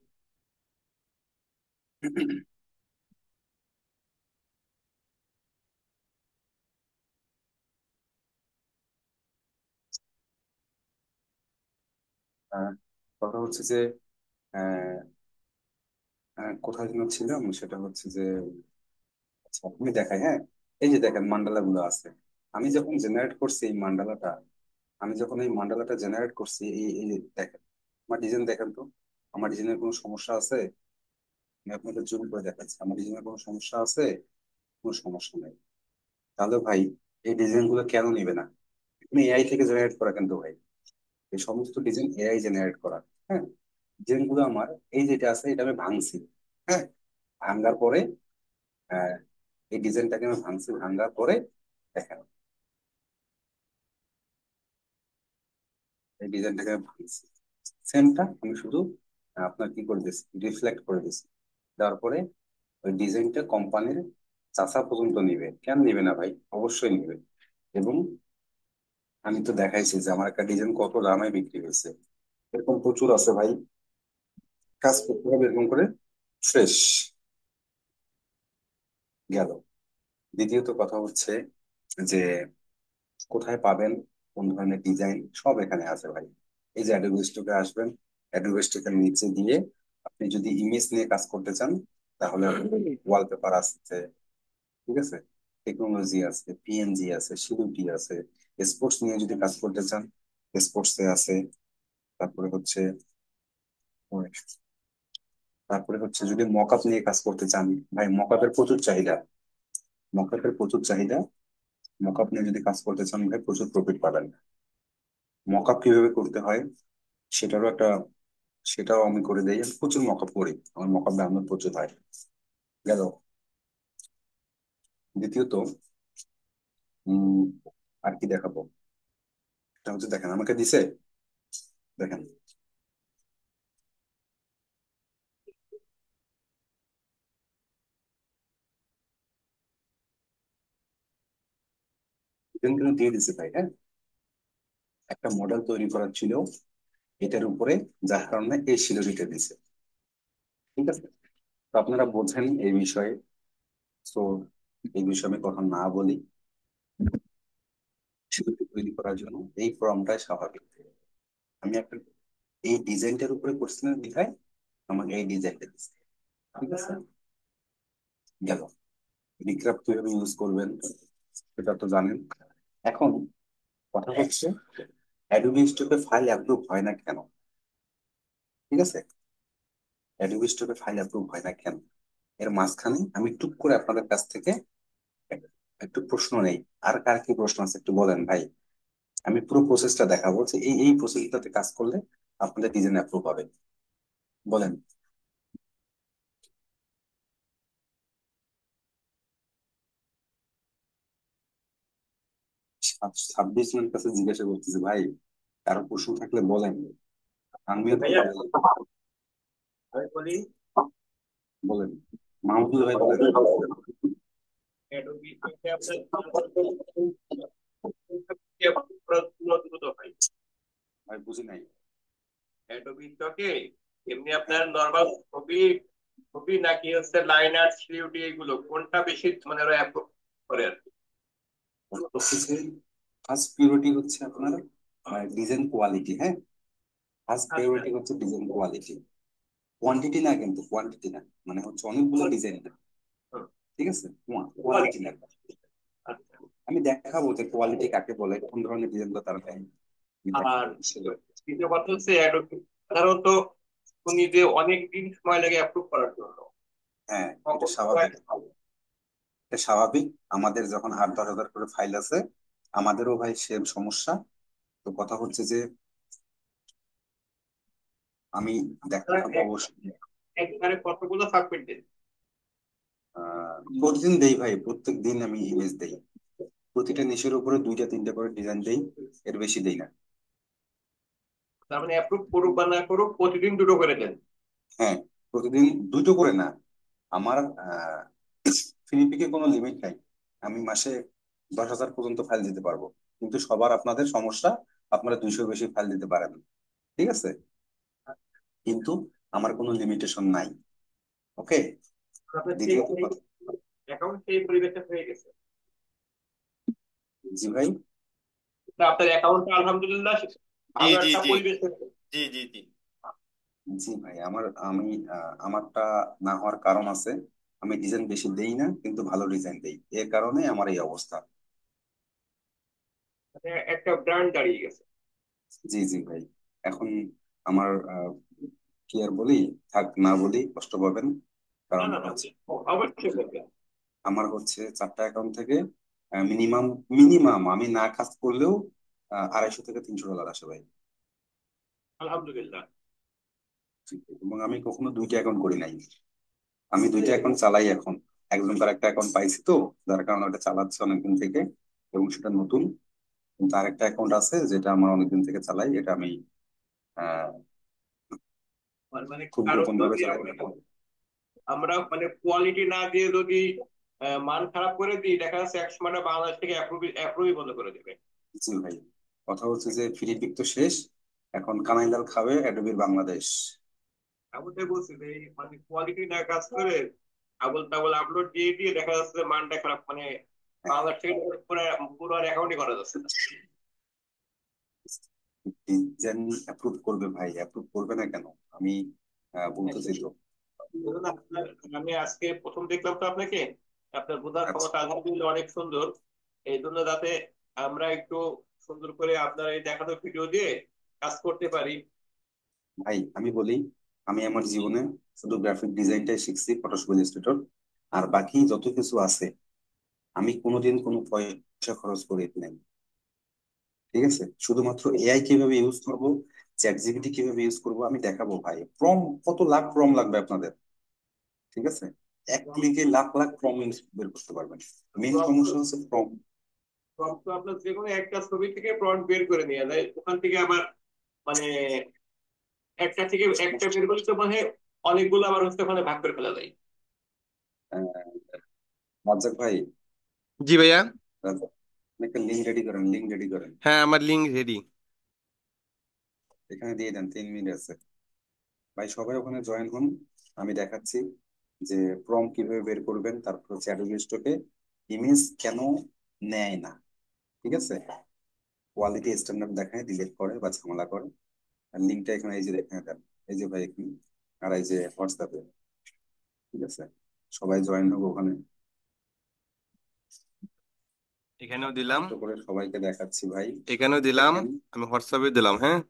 আহ, কথা হচ্ছে যে আহ, কোথায় যেন ছিলাম, সেটা হচ্ছে যে আচ্ছা, আপনি দেখাই, হ্যাঁ। এই যে দেখেন মান্ডালা গুলো আছে, আমি যখন জেনারেট করছি এই মান্ডালাটা, জেনারেট করছি, এই যে দেখেন আমার ডিজাইন দেখেন তো, আমার ডিজাইনের কোনো সমস্যা আছে? আমি আপনাদের জুম করে দেখাচ্ছি, আমার ডিজাইনের কোনো সমস্যা আছে? কোনো সমস্যা নেই। তাহলে ভাই এই ডিজাইন গুলো কেন নিবে না? তুমি এআই থেকে জেনারেট করা কিন্তু ভাই, এই সমস্ত ডিজাইন এআই জেনারেট করা। হ্যাঁ, ডিজাইন গুলো আমার এই যেটা আছে এটা আমি ভাঙছি। হ্যাঁ, ভাঙার পরে আহ, এই ডিজাইনটাকে আমি ভাঙছি, ভাঙার পরে দেখেন এই ডিজাইনটাকে আমি ভাঙছি, সেমটা আমি শুধু আপনার কি করে দিচ্ছি, রিফ্লেক্ট করে দিচ্ছি। তারপরে ওই ডিজাইনটা কোম্পানির চাচা পর্যন্ত নিবে, কেন নিবে না ভাই? অবশ্যই নিবে। এবং আমি তো দেখাইছি যে আমার একটা ডিজাইন কত দামে বিক্রি হয়েছে, এরকম প্রচুর আছে ভাই। কাজ করতে হবে এরকম করে, ফ্রেশ গেল। দ্বিতীয়ত কথা হচ্ছে যে কোথায় পাবেন, কোন ধরনের ডিজাইন, সব এখানে আছে ভাই। এই যে অ্যাডোবি স্টকে আসবেন, অ্যাডোবি স্টকের নিচে দিয়ে আপনি যদি ইমেজ নিয়ে কাজ করতে চান, তাহলে ওয়ালপেপার আছে, ঠিক আছে, টেকনোলজি আছে, পিএনজি আছে, সিডুটি আছে। স্পোর্টস নিয়ে যদি কাজ করতে চান, স্পোর্টস এ আছে। তারপরে হচ্ছে যদি মকআপ নিয়ে কাজ করতে চান, ভাই মকআপের প্রচুর চাহিদা, মকআপের প্রচুর চাহিদা। মকআপ নিয়ে যদি কাজ করতে চান ভাই, প্রচুর প্রফিট পাবেন। মকআপ কিভাবে করতে হয় সেটারও একটা, সেটাও আমি করে দিই, আমি প্রচুর মকআপ করি, আমার মকআপ ডাউনলোড প্রচুর হয়। গেল। দ্বিতীয়ত উম আর কি দেখাবো, এটা হচ্ছে দেখেন আমাকে দিছে, দেখেন কিন্তু দিয়ে দিছে ভাই, হ্যাঁ। একটা মডেল তৈরি করার ছিল এটার উপরে, যার কারণে এই সিলোরিটা দিছে, ঠিক আছে? তো আপনারা বোঝেন এই বিষয়ে, তো এই বিষয়ে আমি কথা না বলি। সিলোরি তৈরি করার জন্য এই ফর্মটাই স্বাভাবিক। আমি একটা এই ডিজাইনটার উপরে কোশ্চেন দিখাই, আমাকে এই ডিজাইনটা দিচ্ছে, ঠিক আছে? গেল। রিক্রাফট কিভাবে ইউজ করবেন সেটা তো জানেন। এখন কথা হচ্ছে অ্যাডোবি স্টকে ফাইল অ্যাপ্রুভ হয় না কেন, ঠিক আছে? অ্যাডোবি স্টকে ফাইল অ্যাপ্রুভ হয় না কেন, এর মাঝখানে আমি টুক করে আপনাদের কাছ থেকে একটু প্রশ্ন নেই। আর কার কি প্রশ্ন আছে একটু বলেন ভাই, আমি পুরো প্রসেসটা দেখাবো যে এই প্রসেসটাতে কাজ করলে আপনাদের ডিজাইন অ্যাপ্রুভ হবে। বলেন। 26 জনের কাছে জিজ্ঞাসা করতেছি ভাই, কারো প্রশ্ন থাকলে বলেন, আমিও তো ভাইয়া বলেন। আমি বলি, বলেন, মাহমুদুল ভাই বলেন। অ্যাডোবি থেকে আপনার দ্রুত হয়। ভাই বুঝি নাই। অ্যাডোবি থেকে এমনি আপনার নর্মাল ছবি ছবি নাকি হচ্ছে লাইন আর্ট সিউটি, এগুলো কোনটা বেশি মানে ওরা অ্যাপ্রুভ করে আর কি? প্রসেসে ফার্স্ট প্রিয়োরিটি হচ্ছে আপনার ডিজাইন কোয়ালিটি। হ্যাঁ, ফার্স্ট আচ্ছা প্রায়োরিটি হচ্ছে ডিজাইন কোয়ালিটি, কোয়ান্টিটি না, কিন্তু কোয়ান্টিটি না, মানে হচ্ছে অনেকগুলো ডিজাইন না, ঠিক আছে, কোয়ালিটি না। আচ্ছা। আমি দেখাবো যে কোয়ালিটি কাকে বলে, কোন ধরনের ডিজাইন তারা দেয়, আমি আর দেখাবো সেগুলো। দ্বিতীয় কথা হচ্ছে সাধারণত উনি যে অনেক দিন সময় লাগে অ্যাপ্রুভ করার জন্য। হ্যাঁ, এটা স্বাভাবিক, এটা স্বাভাবিক। আমাদের যখন 8-10 হাজার করে ফাইল আছে, আমাদেরও ভাই সেম সমস্যা। তো কথা হচ্ছে যে আমি দেখাবো অবশ্যই। একবারে কতগুলো সাবমিট দিন? প্রতিদিন দেই ভাই, প্রত্যেক দিন আমি ইমেজ দেই, প্রতিটা নিশের উপরে 2-3টা করে ডিজাইন দেই, এর বেশি দেই না। তার মানে অ্যাপ্রুভ করুক বা না করুক প্রতিদিন দুটো করে দেন? হ্যাঁ, প্রতিদিন দুটো করে না। আমার ফিলিপিকে কোনো লিমিট নাই, আমি মাসে 10 হাজার পর্যন্ত ফাইল দিতে পারবো। কিন্তু সবার আপনাদের সমস্যা, আপনারা 200 বেশি ফাইল দিতে পারেন, ঠিক আছে, কিন্তু আমার কোনো লিমিটেশন নাই। ওকে। আপনার সেই দ্বিতীয়ত কথা, অ্যাকাউন্ট সেই পরিবেশে হয়ে গেছে? জি ভাই। তা আপনার অ্যাকাউন্টটা আলহামদুলিল্লাহ জি ভালো জি একটা জি পরিবেশে জি জি জি। জি ভাই, আমি আমারটা না হওয়ার কারণ আছে। আমি ডিজাইন বেশি দেই না, কিন্তু ভালো ডিজাইন দেই, এর কারণে আমার এই অবস্থা। মানে একটা ব্র্যান্ড দাঁড়িয়ে গেছে। জি জি ভাই। এখন আমার কি আর বলি, থাক না বলি, কষ্ট পাবেন। না কারণ না না, হচ্ছে অবশ্যই বলবেন। আমার হচ্ছে 4টা অ্যাকাউন্ট থেকে মিনিমাম মিনিমাম আমি না কাজ করলেও 250 থেকে 300 ডলার আসে ভাই। আলহামদুলিল্লাহ। এবং আমি কখনো 2টা অ্যাকাউন্ট করি নাই, আমি 2টা অ্যাকাউন্ট চালাই এখন। একজন তার একটা অ্যাকাউন্ট পাইছি, তো যার কারণে ওটা চালাচ্ছে অনেকদিন থেকে, এবং সেটা নতুন। কিন্তু আরেকটা অ্যাকাউন্ট আছে যেটা আমার অনেকদিন থেকে চালাই, এটা আমি আহ মানে খুব কারো গোপন ভাবে যদি চালাই। আমরা মানে কোয়ালিটি না দিয়ে যদি মান খারাপ করে দিই, দেখা যাচ্ছে এক সময় না বাংলাদেশ থেকে অ্যাপ্রুভই বন্ধ করে দেবে। জি ভাই, কথা হচ্ছে যে ফ্রি পিক তো শেষ, এখন কানাইলাল খাবে অ্যাডোবির বাংলাদেশ। আমি তো বলছি যে এই মানে কোয়ালিটি না কাজ করে আবল তাবল আপলোড দিয়ে দিয়ে দেখা যাচ্ছে যে মানটা খারাপ, মানে বাংলাদেশ থেকে পুরো পুরো আর অ্যাকাউন্টই করা যাচ্ছে না। ডিজাইন অ্যাপ্রুভ করবে ভাই, অ্যাপ্রুভ করবে না কেন, আমি বলতেছি তো। ধরুন আমি আজকে প্রথম দেখলাম তো আপনাকে, আপনার বোঝার আচ্ছা ক্ষমতা আলহামদুলিল্লাহ অনেক সুন্দর। এই জন্য যাতে আমরা একটু সুন্দর করে আপনার এই দেখানো ভিডিও দিয়ে কাজ করতে পারি। ভাই, আমি বলি, আমি আমার জীবনে শুধু গ্রাফিক ডিজাইনটাই শিখছি, ফটোশপ ইলাস্ট্রেটর, আর বাকি যত কিছু আছে আমি কোনোদিন কোনো পয়সা খরচ করি নাই, ঠিক আছে। শুধুমাত্র এআই কিভাবে ইউজ করব, চ্যাট জিপিটি কিভাবে ইউজ করব আমি দেখাবো ভাই। প্রম কত লাখ প্রম লাগবে আপনাদের, ঠিক আছে, এক ক্লিকে লাখ লাখ প্রম বের করতে পারবেন। মেন প্রম্পট সমস্যা হচ্ছে প্রম। তো আপনার যে কোনো একটা ছবি থেকে প্রম্পট বের করে নিয়ে যায়, ওখান থেকে আবার মানে একটা থেকে একটা বের করলে তো মানে অনেকগুলো আবার হচ্ছে ওখানে ভাগ করে ফেলা যায়। রাজ্জাক ভাই, জি ভাইয়া। রাজ্জাক, একটা লিঙ্ক রেডি করেন, লিঙ্ক রেডি করেন, হ্যাঁ, আমার লিঙ্ক রেডি। এখানে দিয়ে দেন, 3 মিনিট আছে ভাই, সবাই ওখানে জয়েন হন। আমি দেখাচ্ছি যে প্রম কিভাবে বের করবেন, তারপর হচ্ছে অ্যাডোবি স্টকে ইমেজ কেন নেয় না, ঠিক আছে, কোয়ালিটি স্ট্যান্ডার্ড দেখায়, ডিলিট করে বা ঝামেলা করে। আর লিঙ্কটা এখানে এই যে এখানে দেন, এই যে ভাই এখানে, আর এই যে হোয়াটসঅ্যাপে, ঠিক আছে, সবাই জয়েন হবো ওখানে। এখানেও দিলাম। ছোট করে সবাইকে দেখাচ্ছি ভাই, এখানেও দিলাম। দেখেন। আমি হোয়াটসঅ্যাপে দিলাম, হ্যাঁ।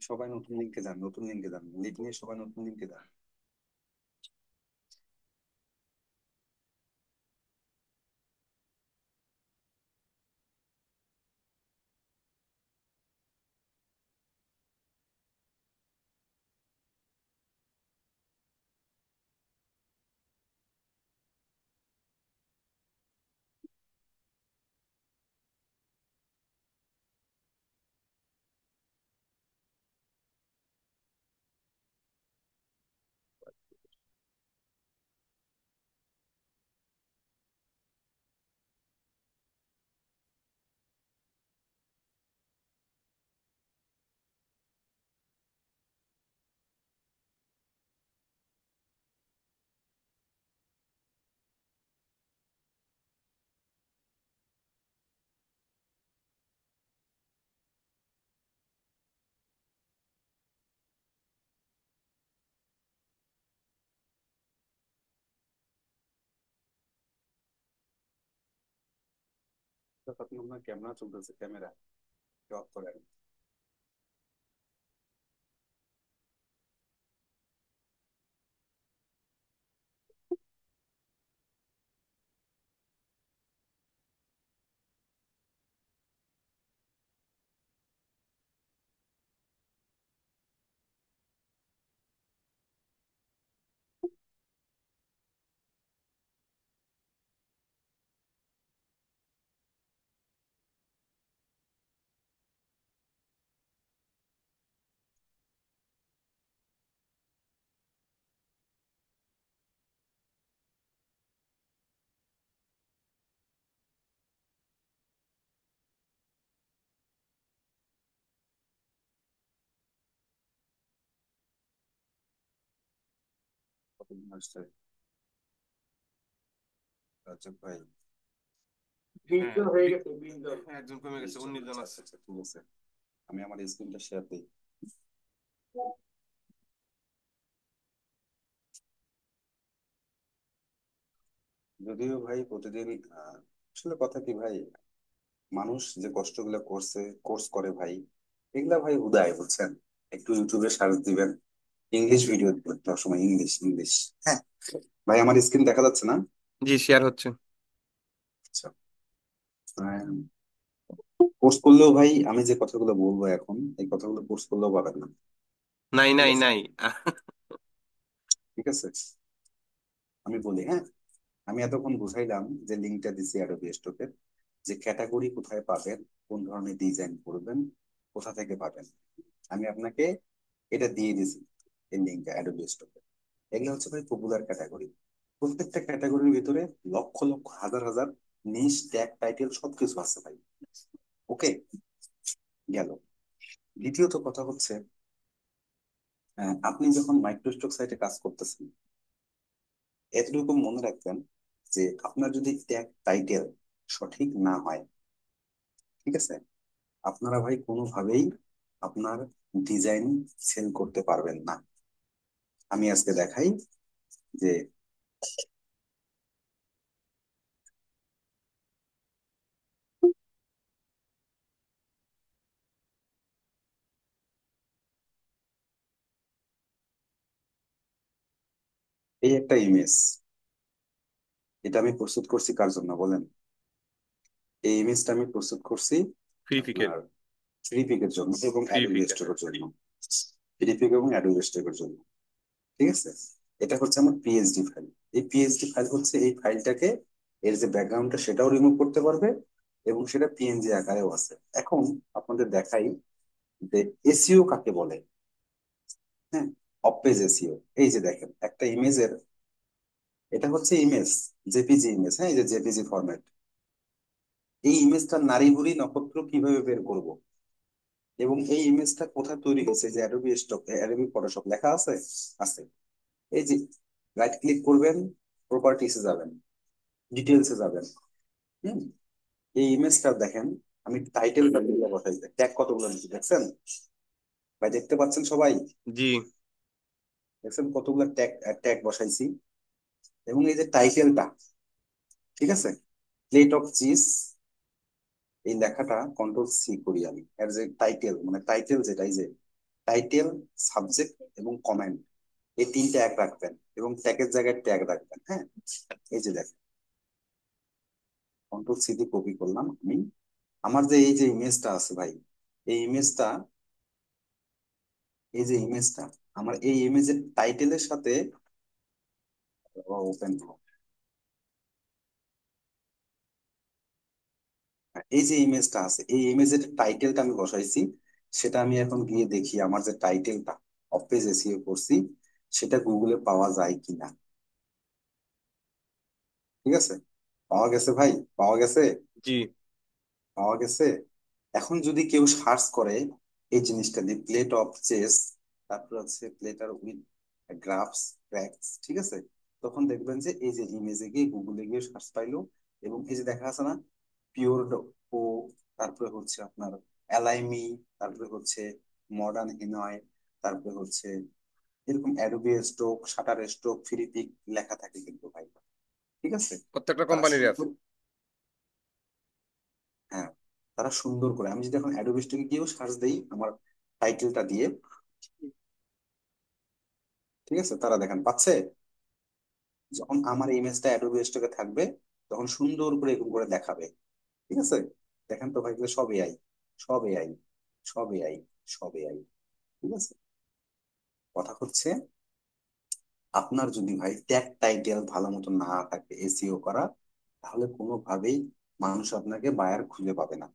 সবাই নতুন লিঙ্কে যান, নতুন লিঙ্কে যান, লিঙ্ক নিয়ে সবাই নতুন লিঙ্কে যান। আপনি আপনার ক্যামেরা চলতেছে, ক্যামেরা অফ করেন। কতদিন আসছে রাজব ভাই? বিশ হ্যাঁ জন হয়ে গেছে, 20 জন। হ্যাঁ, একজন কমে গেছে, 19 জন আচ্ছা আছে। আচ্ছা, ঠিক আছে। আমি আমার স্ক্রিনটা শেয়ার দিই। যদিও ভাই প্রতিদিন আসলে কথা কি ভাই, মানুষ যে কষ্টগুলো করছে, কোর্স করে ভাই, এগুলা ভাই হুদায়, বুঝছেন? একটু ইউটিউবে সার্চ দিবেন, ইংলিশ ভিডিও দিবেন সবসময়, ইংলিশ ইংলিশ। হ্যাঁ ভাই, আমার স্ক্রিন দেখা যাচ্ছে না? জি, শেয়ার হচ্ছে। আচ্ছা। কোর্স করলেও ভাই আমি যে কথাগুলো বলবো এখন, এই কথাগুলো কোর্স করলেও পাবেন না। নাই ঠিক নাই আছে, নাই। ঠিক আছে, আমি বলি, হ্যাঁ। আমি এতক্ষণ বুঝাইলাম যে লিঙ্কটা দিছি অ্যাডোবি স্টকের, যে ক্যাটাগরি কোথায় পাবেন, কোন ধরনের ডিজাইন করবেন, কোথা থেকে পাবেন। আমি আপনাকে এটা দিয়ে দিছি, এই লিঙ্কটা অ্যাডোবি স্টকের। এগুলো হচ্ছে ভাই পপুলার ক্যাটাগরি। প্রত্যেকটা ক্যাটাগরির ভিতরে লক্ষ লক্ষ হাজার হাজার নিশ ট্যাগ টাইটেল সবকিছু আছে ভাই। ওকে, গেল। দ্বিতীয়ত কথা হচ্ছে, আপনি যখন মাইক্রোস্টক সাইটে কাজ করতেছেন, এতটুকু মনে রাখবেন যে আপনার যদি ট্যাগ টাইটেল সঠিক না হয়, ঠিক আছে, আপনারা ভাই কোনোভাবেই আপনার ডিজাইন সেল করতে পারবেন না। আমি আজকে দেখাই যে এই একটা ইমেজ, এটা আমি প্রস্তুত করছি কার জন্য বলেন? এই ইমেজটা আমি প্রস্তুত করছি ফ্রি পিকের। আপনার ফ্রি পিকের জন্য এবং ফ্রি অ্যাডোবি পিকের। স্টকের জন্য। ফ্রি পিক এবং অ্যাডোবি স্টকের জন্য, ঠিক আছে। এটা হচ্ছে আমার পিএইচডি ফাইল। এই পিএইচডি ফাইল হচ্ছে, এই ফাইলটাকে, এর যে ব্যাকগ্রাউন্ডটা সেটাও রিমুভ করতে পারবে, এবং সেটা পিএনজি আকারেও আছে। এখন আপনাদের দেখাই যে এসইও কাকে বলে। হ্যাঁ, অফ পেজ এসইও। এই যে দেখেন একটা ইমেজের, এটা হচ্ছে ইমেজ, জেপিজি ইমেজ, হ্যাঁ, এই যে জেপিজি ফরম্যাট। এই ইমেজটা নারী ভুড়ি নক্ষত্র কিভাবে বের করব, এবং এই ইমেজটা কোথায় তৈরি হয়েছে, যে অ্যাডোবি স্টক, অ্যাডোবি ফটোশপ লেখা আছে, আছে। এই যে রাইট ক্লিক করবেন, প্রপার্টিসে যাবেন, ডিটেলসে যাবেন। হুম, এই ইমেজটা দেখেন, আমি টাইটেল বসাই, ট্যাগ কতগুলো নিচ্ছি দেখছেন ভাই? দেখতে পাচ্ছেন সবাই? জি। দেখছেন কতগুলো ট্যাগ, ট্যাগ বসাইছি। এবং এই যে টাইটেলটা, ঠিক আছে, প্লেট অফ চিজ, এই লেখাটা কন্ট্রোল সি করি আমি। এর যে টাইটেল, মানে টাইটেল যেটা, এই যে টাইটেল, সাবজেক্ট এবং কমেন্ট, এই তিনটা এক রাখবেন, এবং ট্যাগের জায়গায় ট্যাগ রাখবেন। হ্যাঁ, এই যে দেখেন, কন্ট্রোল সি দিয়ে কপি করলাম আমি। আমার যে এই যে ইমেজটা আছে ভাই, এই ইমেজটা, এই যে ইমেজটা, আমার এই ইমেজের টাইটেলের সাথে ওপেন, এই যে ইমেজটা আছে, এই ইমেজের টাইটেলটা আমি বসাইছি। সেটা আমি এখন গিয়ে দেখি আমার যে টাইটেলটা অফ পেজ এসইও করছি, সেটা গুগলে পাওয়া যায় কিনা। ঠিক আছে, পাওয়া গেছে ভাই, পাওয়া গেছে, জি। পাওয়া গেছে। এখন যদি কেউ সার্চ করে এই জিনিসটা দিয়ে, প্লেট অফ চেস, তারপর হচ্ছে প্লেটার উইথ গ্রাফস ক্র্যাকস, ঠিক আছে, তখন দেখবেন যে এই যে ইমেজে গিয়ে, গুগলে গিয়ে সার্চ পাইলো, এবং এই যে দেখা আছে না, পিওর ও, তারপরে হচ্ছে আপনার অ্যালাইমি, তারপরে হচ্ছে মডার্ন হিনয়, তারপরে হচ্ছে এরকম Adobe stroke, shutter stroke, Freepik লেখা থাকে কিন্তু ভাই। ঠিক আছে, প্রত্যেকটা তারা কোম্পানির আছে। সুন্দর, হ্যাঁ, তারা সুন্দর করে, আমি যদি এখন অ্যাডোবি স্টুডিও গিয়েও সার্চ দিই আমার টাইটেলটা দিয়ে, ঠিক আছে, তারা দেখেন পাচ্ছে, যখন আমার ইমেজটা অ্যাডোবি স্টকে থাকবে তখন সুন্দর করে এরকম করে দেখাবে। ঠিক আছে, দেখেন তো ভাই, এগুলো সব এআই, সব এআই, সব এআই, সব এআই। ঠিক আছে, কথা হচ্ছে আপনার যদি ভাই ট্যাগ টাইটেল ভালো মতো না থাকে এসইও করা, তাহলে কোনোভাবেই মানুষ আপনাকে বায়ার খুঁজে পাবে না,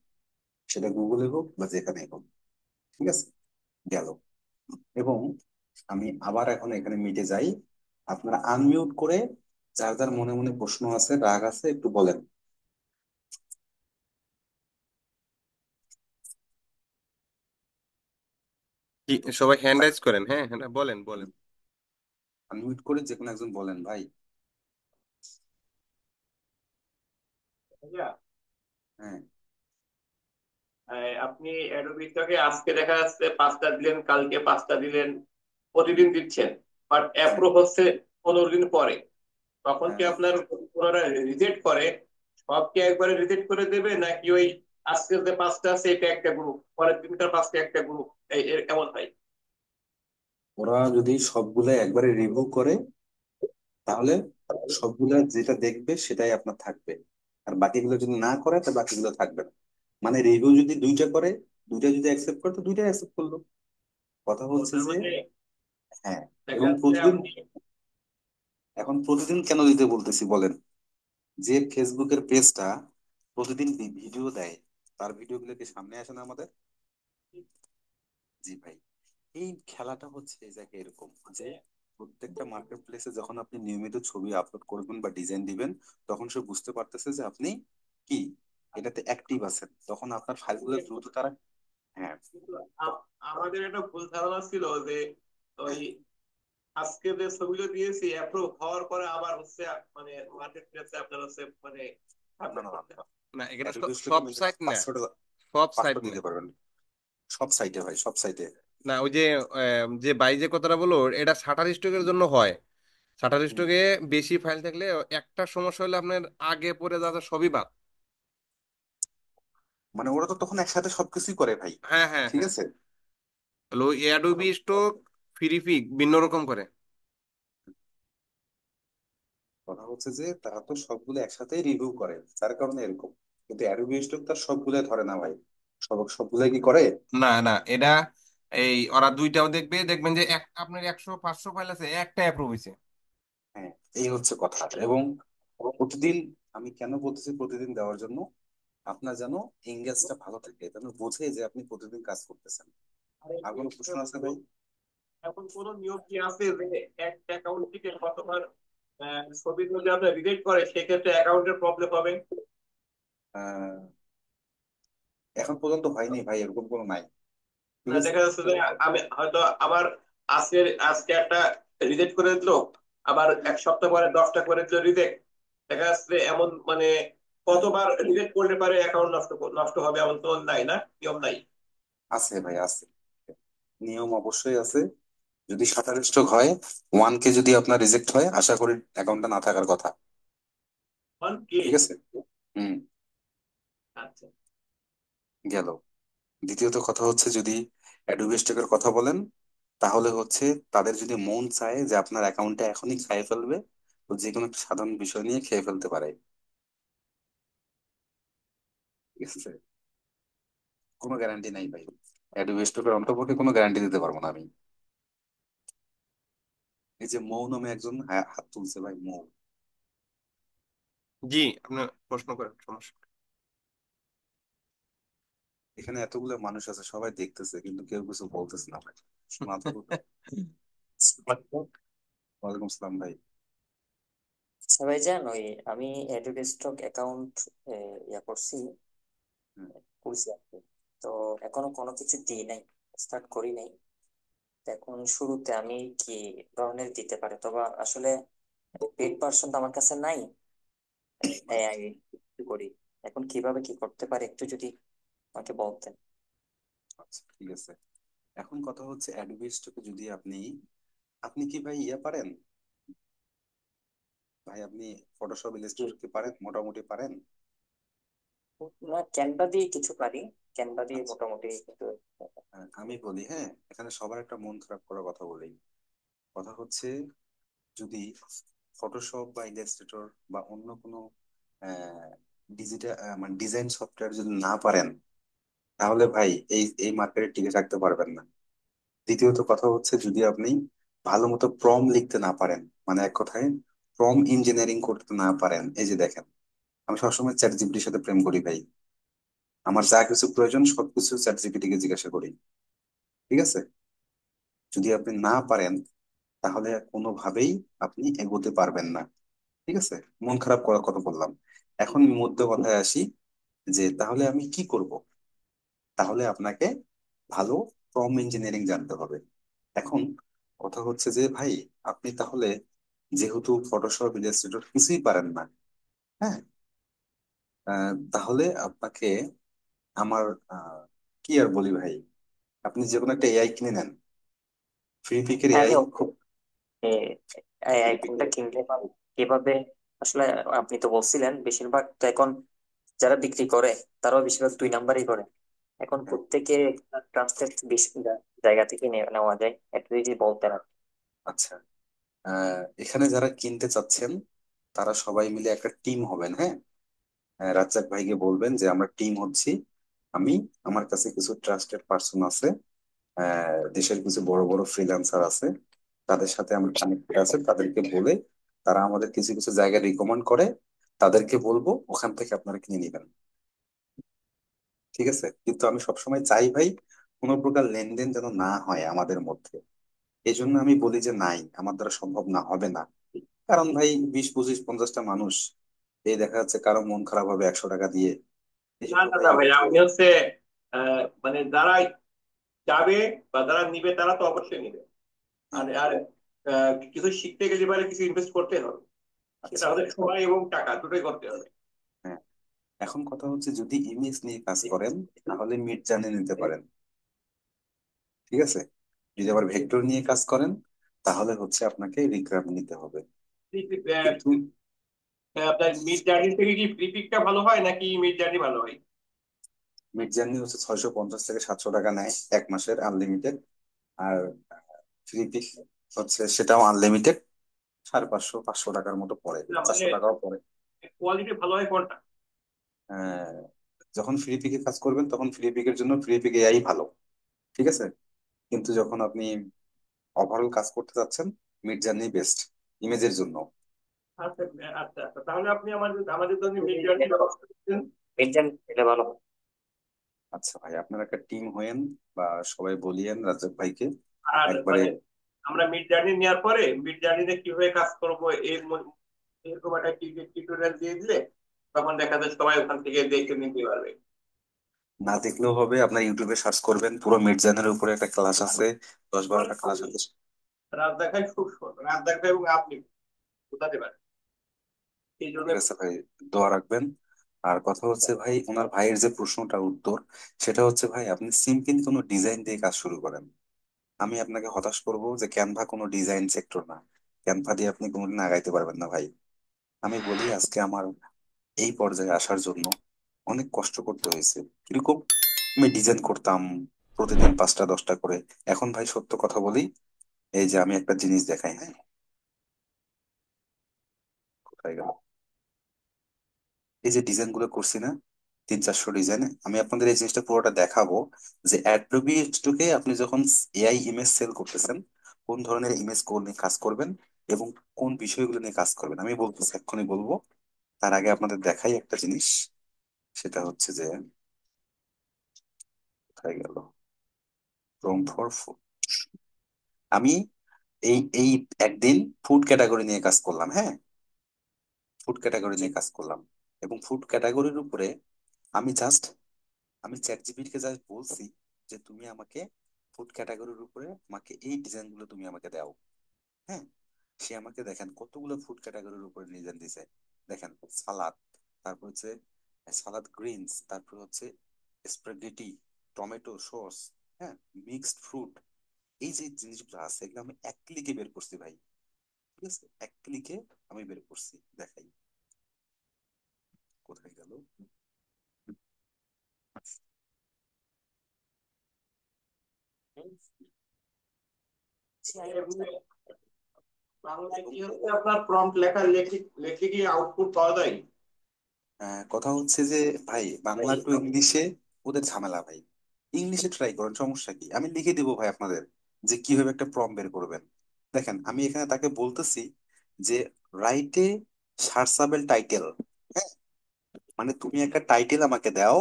সেটা গুগলে হোক বা যেখানে হোক। ঠিক আছে, গেল। এবং আমি আবার এখন এখানে মিটে যাই, আপনারা আনমিউট করে যার যার মনে মনে প্রশ্ন আছে, রাগ আছে, একটু বলেন। কি সবাই হ্যান্ড রাইজ করেন, হ্যাঁ হ্যাঁ বলেন বলেন। আনমিউট করে যে কোনো একজন বলেন ভাই। ভাইয়া, হ্যাঁ, আপনি অ্যাডোবি স্টকে আজকে দেখা যাচ্ছে 5টা দিলেন, কালকে 5টা দিলেন, প্রতিদিন দিচ্ছেন, বাট হ্যাঁ, অ্যাপ্রুভ হচ্ছে 15 দিন পরে। তখন কি হ্যাঁ। আপনার পুনরায় রিজেক্ট করে? সব কি একবারে রিজেক্ট করে দেবে, নাকি ওই আজকের যে 5টা আছে এটা একটা গ্রুপ, পরের দিনকার 5টা একটা গ্রুপ, এমন হয়? ওরা যদি সবগুলো একবারে রিভিউ করে, তাহলে সবগুলা যেটা দেখবে সেটাই আপনার থাকবে, আর বাকিগুলো যদি না করে তো বাকিগুলো থাকবে না। মানে রিভিউ যদি দুইটা করে, দুইটা যদি অ্যাকসেপ্ট করে তো দুইটাই অ্যাকসেপ্ট করলো। কথা ও, হচ্ছে তার যে, মানে হ্যাঁ, দেখা এবং যাচ্ছে প্রতিদিন, আপনি এখন প্রতিদিন কেন দিতে বলতেছি বলেন, যে ফেসবুকের পেজটা প্রতিদিন ভিডিও দেয়, তার ভিডিও গুলো কি সামনে আসে না আমাদের? জি ভাই, এই খেলাটা হচ্ছে এই জায়গায় এরকম যে প্রত্যেকটা মার্কেট প্লেসে যখন আপনি নিয়মিত ছবি আপলোড করবেন বা ডিজাইন দিবেন, তখন সে বুঝতে পারতেছে যে আপনি কি এটাতে অ্যাক্টিভ আছেন, তখন আপনার ফাইলগুলো দ্রুত তারা, হ্যাঁ, কিন্তু আমাদের একটা ভুল ধারণা ছিল যে ওই আজকে যে ছবিগুলো দিয়েছি অ্যাপ্রুভ হওয়ার পরে আবার হচ্ছে মানে মার্কেট প্লেসে আপনার হচ্ছে মানে না সাবমিট না না করতে না, হবে। না এখানে অ্যাডোবি স্টোরে সব মিনিমাম সাইট না, পাসওয়ার্ড, সব সাইট পাসওয়ার্ড না। দিতে পারবেন সব সাইটে ভাই, সব সাইটে। না ওই যে যে বাই যে কথাটা বলো, এটা শাটার স্টকের জন্য হয়। শাটার স্টকে বেশি ফাইল থাকলে একটা সমস্যা হলে আপনার আগে পরে যা সবই বাদ। মানে ওরা তো তখন একসাথে সবকিছুই করে ভাই। হ্যাঁ হ্যাঁ ঠিক হ্যাঁ, আছে, হলো অ্যাডোবি স্টক ফ্রি ফিক ভিন্ন রকম করে। কথা হচ্ছে যে তারা তো সবগুলো একসাথেই রিভিউ করে, যার কারণে এরকম। কিন্তু অ্যাডোবি স্টোক তার সবগুলো ধরে না ভাই, সবগুলাই কি করে? না না, এটা এই ওরা দুইটাও দেখবে, দেখবেন যে এক আপনার 100 500 ফাইল আছে, একটা অ্যাপ্রুভ হয়েছে। হ্যাঁ, এই হচ্ছে কথা। এবং প্রতিদিন, আমি কেন বলতেছি প্রতিদিন দেওয়ার জন্য, আপনার যেন এঙ্গেজটা ভালো থাকে, যেন বোঝে যে আপনি প্রতিদিন কাজ করতেছেন। আর আর কোনো প্রশ্ন আছে ভাই? এখন কোন নিয়ম কি আছে যে একটা অ্যাকাউন্ট থেকে কতবার ছবি যদি আপনার রিজেক্ট করে সেক্ষেত্রে অ্যাকাউন্টের প্রবলেম হবে? আহ এখন পর্যন্ত হয়নি ভাই, এরকম কোনো নাই। ঠিক না, আছে, দেখা যাচ্ছে যে আমি হয়তো আবার আজকে আজকে একটা রিজেক্ট করে দিল, আবার এক সপ্তাহ পরে 10টা করে দিল রিজেক্ট। দেখা যাচ্ছে এমন মানে কতবার রিজেক্ট করলে পারে অ্যাকাউন্ট নষ্ট নষ্ট হবে, এমন তো নাই, না নিয়ম নাই? আছে ভাই, আছে, নিয়ম অবশ্যই আছে। যদি শাটার স্ট্রোক হয়, 1K যদি আপনার রিজেক্ট হয়, আশা করি অ্যাকাউন্টটা না থাকার কথা। কে? ঠিক আছে, হুম, আচ্ছা। গেল। দ্বিতীয়ত কথা হচ্ছে, যদি অ্যাডোবি স্টকের কথা বলেন, তাহলে হচ্ছে তাদের যদি মন চায় যে আপনার অ্যাকাউন্টটা এখনই খেয়ে ফেলবে, তো যে কোনো একটা সাধারণ বিষয় নিয়ে খেয়ে ফেলতে পারে। ঠিক আছে, কোনো গ্যারান্টি নাই ভাই, অ্যাডোবি স্টকের অন্তর্পক্ষে কোনো গ্যারান্টি দিতে পারবো না আমি। এই যে মৌ নামে একজন হাত তুলছে ভাই, মৌ। জি, আপনি প্রশ্ন করেন, সমস্যা নেই। এখানে এতগুলো মানুষ আছে, সবাই দেখতেছে কিন্তু কেউ কিছু বলতেছে না ভাই, শোনা তো। ওয়ালাইকুম আসসালাম ভাই। আচ্ছা ভাইজান, ওই আমি অ্যাডোবি স্টক অ্যাকাউন্ট ইয়া করছি, হুম, করছি আর কি। তো এখনো কোনো কিছু দিই নাই, স্টার্ট করি নাই। তো এখন শুরুতে আমি কি ধরনের দিতে পারে, তবে আসলে পেড পার্সন তো আমার কাছে নাই, তাই আমি একটু করি। এখন কিভাবে কি করতে পারে একটু যদি আমাকে বলতেন। আচ্ছা ঠিক আছে। এখন কথা হচ্ছে অ্যাডোবি স্টকে যদি আপনি, আপনি কি ভাই ইয়ে পারেন ভাই, আপনি ফটোশপ ইলাস্ট্রেটর কি পারেন, মোটামুটি পারেন? না, ক্যানভা দিয়ে কিছু পারি, ক্যানভা দিয়ে আচ্ছা, মোটামুটি কিন্তু। আমি বলি, হ্যাঁ, এখানে সবার একটা মন খারাপ করার কথা বলি। কথা হচ্ছে, যদি ফটোশপ বা ইলাস্ট্রেটর বা অন্য কোনো ডিজিটাল মানে ডিজাইন সফটওয়্যার যদি না পারেন, তাহলে ভাই এই এই মার্কেটে টিকে থাকতে পারবেন না। দ্বিতীয়ত কথা হচ্ছে, যদি আপনি ভালো মতো প্রম লিখতে না পারেন, মানে এক কথায় প্রম ইঞ্জিনিয়ারিং করতে না পারেন, এই যে দেখেন, আমি সবসময় চ্যাট জিপিটির সাথে প্রেম করি ভাই। আমার যা কিছু প্রয়োজন সবকিছু চ্যাট জিপিটি কে জিজ্ঞাসা করি। ঠিক আছে? যদি আপনি না পারেন, তাহলে কোনোভাবেই আপনি এগোতে পারবেন না। ঠিক আছে? মন খারাপ করার কথা বললাম। এখন মধ্য কথায় আসি, যে তাহলে আমি কি করব? তাহলে আপনাকে ভালো প্রম ইঞ্জিনিয়ারিং জানতে হবে। এখন কথা হচ্ছে যে ভাই, আপনি তাহলে যেহেতু ফটোশপ ইলাস্ট্রেটর কিছুই পারেন না, হ্যাঁ, তাহলে আপনাকে আমার কি আর বলি ভাই, আপনি যে কোনো একটা এআই কিনে নেন। ফ্রি পিকের হ্যাঁ, এআই আমি খুব ফ্রি আইফোনটা পিকের কিনলে কিভাবে আসলে, আপনি তো বলছিলেন বেশিরভাগ তো এখন যারা বিক্রি করে তারাও বেশিরভাগ 2 নাম্বারই করে। এখন প্রত্যেকে ট্রাস্টেড জায়গা থেকে নেওয়া যায়, একটু যদি বলতেন আর কি। আচ্ছা, এখানে যারা কিনতে চাচ্ছেন তারা সবাই মিলে একটা টিম হবেন, হ্যাঁ। রাজ্জাক ভাইকে বলবেন যে আমরা টিম হচ্ছি। আমি, আমার কাছে কিছু ট্রাস্টেড পার্সন আছে, দেশের কিছু বড় বড় ফ্রিল্যান্সার আছে, তাদের সাথে আমরা কানেক্টেড আছে, তাদেরকে বলে তারা আমাদের কিছু কিছু জায়গা রিকমেন্ড করে, তাদেরকে বলবো ওখান থেকে আপনারা কিনে নেবেন। ঠিক আছে? কিন্তু আমি সবসময় চাই ভাই, কোনো প্রকার লেনদেন যেন না হয় আমাদের মধ্যে। এই জন্য আমি বলি যে নাই, আমার দ্বারা সম্ভব না, হবে না। কারণ ভাই 20 25 50টা মানুষ, এই দেখা যাচ্ছে কারো মন খারাপ হবে 100 টাকা দিয়ে। এই না জন্য না ভাই না ভাই, আমাকে, আমি হচ্ছে মানে যারা যাবে বা যারা নিবে তারা তো অবশ্যই নিবে। আর আর কিছু শিখতে গেলে পারে কিছু ইনভেস্ট করতে হবে, সেটা আচ্ছা, আমাদের সময় এবং টাকা দুটোই করতে হবে। হ্যাঁ, এখন কথা হচ্ছে, যদি ইমেজ নিয়ে কাজ করেন তাহলে মিড জার্নি নিতে পারেন। ঠিক আছে? যদি আবার ভেক্টর নিয়ে কাজ করেন, তাহলে হচ্ছে আপনাকে রিগ্রাম নিতে হবে। কিন্তু আপনার মিড জার্নি থেকে কি ফ্রি পিকটা ভালো হয় নাকি মিড জার্নি ভালো হয়? মিড জার্নি হচ্ছে 650 থেকে 700 টাকা নেয় 1 মাসের আনলিমিটেড। আর ফ্রি পিক হচ্ছে সেটাও আনলিমিটেড, 550 500 টাকার মতো পড়ে, না, মানে 400 টাকাও পড়ে। কোয়ালিটি ভালো হয় কোনটা? আহ, যখন ফ্রি পিকে কাজ করবেন তখন ফ্রি পিকের জন্য ফ্রি পিক এআই ভালো। ঠিক আছে? কিন্তু যখন আপনি ওভারঅল কাজ করতে যাচ্ছেন, মিড জার্নি বেস্ট ইমেজের জন্য। আচ্ছা আচ্ছা আচ্ছা, তাহলে আপনি আমাদের জন্য মিড জার্নি ব্যবস্থা করছেন। মিডজার্নি এটা ভালো হয়। আচ্ছা ভাই, আপনারা একটা টিম হয়েন, বা সবাই বলিয়েন রাজ্জাক ভাইকে আর একবারে। মানে আমরা মিড জার্নি নেওয়ার পরে মিড জার্নিতে কিভাবে কাজ করবো এরকম একটা টিউটোরিয়াল দিয়ে দিলে তখন দেখা যায় সবাই ওখান থেকে দেখে নিতে পারবে। না দেখলেও হবে, আপনার ইউটিউবে সার্চ করবেন, পুরো মিড জার্নির উপরে একটা ক্লাস আছে, 10 12টা ক্লাস আছে। রাত দেখায় খুব সুন্দর, রাত দেখায় এবং আপনি বোঝাতে পারেন এই জন্য। ঠিক আছে ভাই, দোয়া রাখবেন। আর কথা হচ্ছে ভাই, ওনার ভাইয়ের যে প্রশ্নটার উত্তর, সেটা হচ্ছে ভাই, আপনি সিম্পল কোনো ডিজাইন দিয়ে কাজ শুরু করেন। আমি আপনাকে হতাশ করব যে ক্যানভা কোনো ডিজাইন সেক্টর না, ক্যানভা দিয়ে আপনি কোনোদিন আগাইতে পারবেন না ভাই। আমি বলি, আজকে আমার এই পর্যায়ে আসার জন্য অনেক কষ্ট করতে হয়েছে। কিরকম? আমি ডিজাইন করতাম প্রতিদিন 5টা 10টা করে। এখন ভাই সত্য কথা বলি, এই যে আমি একটা জিনিস দেখাই, হ্যাঁ, কোথায় গেল, এই যে ডিজাইন গুলো করছি না, 300 400 ডিজাইন, আমি আপনাদের এই জিনিসটা পুরোটা দেখাবো, যে অ্যাডোবি স্টুকে আপনি যখন এআই ইমেজ সেল করতেছেন, কোন ধরনের ইমেজ নিয়ে কাজ করবেন এবং কোন বিষয়গুলো নিয়ে কাজ করবেন, আমি বলতেছি, এক্ষুনি বলবো। তার আগে আপনাদের দেখাই একটা জিনিস, সেটা হচ্ছে যে, কোথায় গেল, প্রম্পট ফর ফুড। আমি এই একদিন ফুড ক্যাটাগরি নিয়ে কাজ করলাম, হ্যাঁ, ফুড ক্যাটাগরি নিয়ে কাজ করলাম। এবং ফুড ক্যাটাগরির উপরে আমি জাস্ট, আমি চ্যাট জিপিটিকে জাস্ট বলছি যে তুমি আমাকে ফুড ক্যাটাগরির উপরে আমাকে এই ডিজাইন গুলো তুমি আমাকে দাও, হ্যাঁ। সে আমাকে দেখেন কতগুলো ফুড ক্যাটাগরির উপরে ডিজাইন দিছে। দেখেন, সালাদ, তারপর হচ্ছে সালাদ গ্রিনস, তারপর হচ্ছে স্প্রেগেটি, টমেটো সস, হ্যাঁ, মিক্সড ফ্রুট, এই যে জিনিসগুলো আছে এগুলো আমি এক ক্লিকে বের করছি ভাই। ঠিক আছে? এক ক্লিকে আমি বের করছি, দেখাই, কোথায় গেল, বাংলায় কি হচ্ছে আপনার প্রম্পট লেখা লেখি লেখে কি আউটপুট পাওয়া যায়? কথা হচ্ছে যে ভাই, বাংলা টু ইংলিশে ওদের ঝামেলা ভাই। ইংলিশে ট্রাই করেন, সমস্যা কি? আমি লিখে দিব ভাই আপনাদের যে কিভাবে একটা প্রম্পট বের করবেন। দেখেন, আমি এখানে তাকে বলতেছি যে রাইটে সার্চেবল টাইটেল। হ্যাঁ, মানে তুমি একটা টাইটেল আমাকে দাও,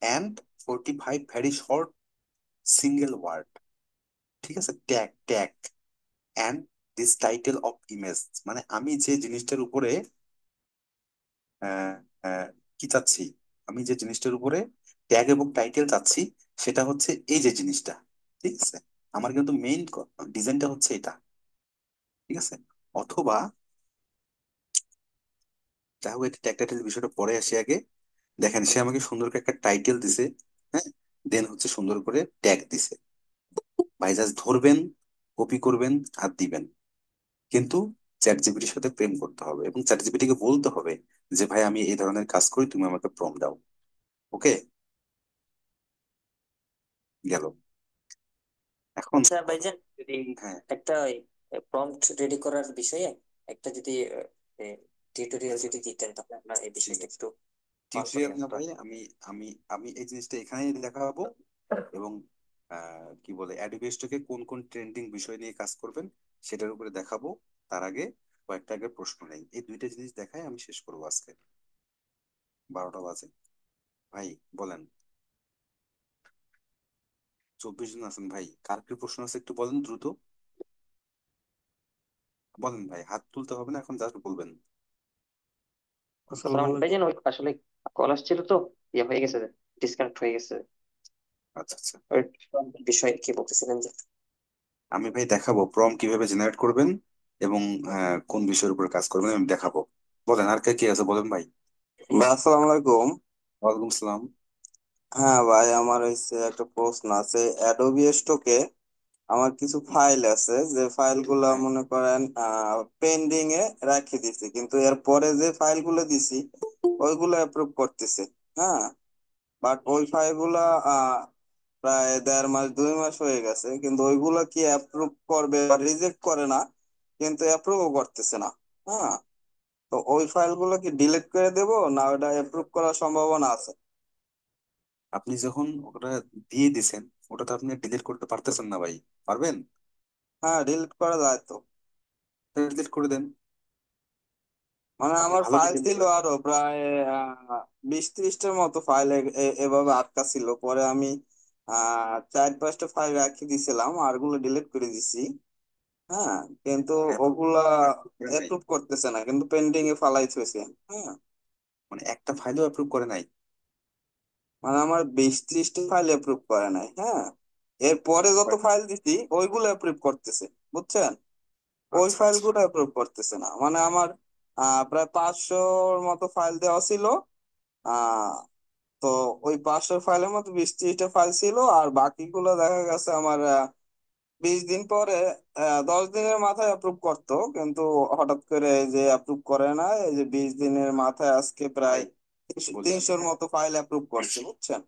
and 45 very short single word. ঠিক আছে, tag tag and this title of image. মানে আমি যে জিনিসটার উপরে আহ, আহ, কি চাচ্ছি, আমি যে জিনিসটার উপরে ট্যাগ এবং টাইটেল চাচ্ছি, সেটা হচ্ছে এই যে জিনিসটা। ঠিক আছে, আমার কিন্তু মেইন ডিজাইনটা হচ্ছে এটা। ঠিক আছে, অথবা যাই হোক, এটা ট্যাগ টাইটেল বিষয়টা পরে আসি আগে। দেখেন, সে আমাকে সুন্দর করে একটা টাইটেল দিছে। হ্যাঁ, দেন হচ্ছে সুন্দর করে ট্যাগ দিছে। ভাই জাস্ট ধরবেন, কপি করবেন আর দিবেন। কিন্তু চ্যাট জিপিটির সাথে প্রেম করতে হবে এবং চ্যাট জিপিটিকে বলতে হবে যে ভাই আমি এই ধরনের কাজ করি, তুমি আমাকে প্রম্পট দাও। ওকে, গেল। এখন আচ্ছা ভাইজান, যদি হ্যাঁ, একটা প্রম্পট রেডি করার বিষয়ে একটা যদি টিউটোরিয়াল যদি দিতেন, তাহলে আমরা এই ঠিক বিষয়টা আছে। একটু পারতাম টিউটোরিয়াল না জানতাম। ভাই, আমি আমি আমি এই জিনিসটা এখানেই দেখাবো। এবং কি বলে, অ্যাডোবি স্টকে কোন কোন ট্রেন্ডিং বিষয় নিয়ে কাজ করবেন সেটার উপরে দেখাবো। তার আগে কয়েকটা আগে প্রশ্ন নেই, এই দুইটা জিনিস দেখাই আমি শেষ করবো আজকে। 12টা বাজে। ভাই বলেন, 24 জন আছেন ভাই, কার কি প্রশ্ন আছে একটু বলেন দ্রুত। বলেন ভাই, হাত তুলতে হবে না এখন, জাস্ট বলবেন। আসসালামু আলাইকুম ভাইজান, ওই আসলে কল আসছিল তো, ইয়ে হয়ে গেছে, ডিসকানেক্ট হয়ে গেছে। আচ্ছা আচ্ছা। ওই বিষয়ে কি বলতেছিলেন যে? আমি ভাই দেখাবো প্রম্পট কিভাবে জেনারেট করবেন এবং কোন বিষয়ের উপর কাজ করবেন আমি দেখাবো। বলেন, আর কে কি আছে বলেন ভাই। ভাই আসসালামু আলাইকুম। ওয়ালাইকুম সালাম। হ্যাঁ ভাই, আমার হচ্ছে একটা প্রশ্ন আছে। অ্যাডোবি স্টকে আমার কিছু ফাইল আছে, যে ফাইলগুলো হ্যাঁ, মনে করেন পেন্ডিং এ রাখি দিছি, কিন্তু এর পরে যে ফাইলগুলো দিছি ওইগুলো অ্যাপ্রুভ করতেছে। হ্যাঁ, বাট ওই ফাইলগুলা প্রায় 1.5 মাস 2 মাস হয়ে গেছে, কিন্তু ওইগুলা কি অ্যাপ্রুভ করবে বা রিজেক্ট করে না, কিন্তু অ্যাপ্রুভও করতেছে না। হ্যাঁ, তো ওই ফাইলগুলো কি ডিলিট করে দেব, না ওটা অ্যাপ্রুভ করার সম্ভাবনা আছে? আপনি যখন ওটা দিয়ে দিছেন, ওটা তো আপনি ডিলিট করতে পারতেছেন না ভাই। পারবেন? হ্যাঁ, ডিলিট করা যায় তো। ডিলিট করে দেন। মানে আপনি আমার ভালো ফাইল ডিজাইন ছিল করেন। আরো প্রায় 20-30টার মতো ফাইল এভাবে আটকা ছিল। পরে আমি 4-5টা ফাইল রাখি দিছিলাম, আর গুলো ডিলিট করে দিছি। হ্যাঁ, কিন্তু ওগুলা করে নাই, অ্যাপ্রুভ করতেছে না, কিন্তু পেন্ডিং এ ফালাই থইছে। হ্যাঁ, মানে একটা ফাইলও অ্যাপ্রুভ করে নাই। মানে আমার 20-30টা ফাইল অ্যাপ্রুভ করে নাই। হ্যাঁ, এরপরে যত ফাইল দিছি ওইগুলো অ্যাপ্রুভ করতেছে, বুঝছেন? ওই আচ্ছা আচ্ছা। ফাইলগুলো অ্যাপ্রুভ করতেছে না। মানে আমার প্রায় 500-র মতো ফাইল দেওয়া ছিল। আহ তো ওই 500 ফাইলের মধ্যে 20-30টা ফাইল ছিল, আর বাকিগুলো দেখা গেছে আমার 20 দিন পরে, 10 দিনের মাথায় অ্যাপ্রুভ করতো, কিন্তু হঠাৎ করে এই যে অ্যাপ্রুভ করে না। এই যে 20 দিনের মাথায় আজকে প্রায় ভাই বলি, 300-র মতো ফাইল অ্যাপ্রুভ করছে, বুঝছেন?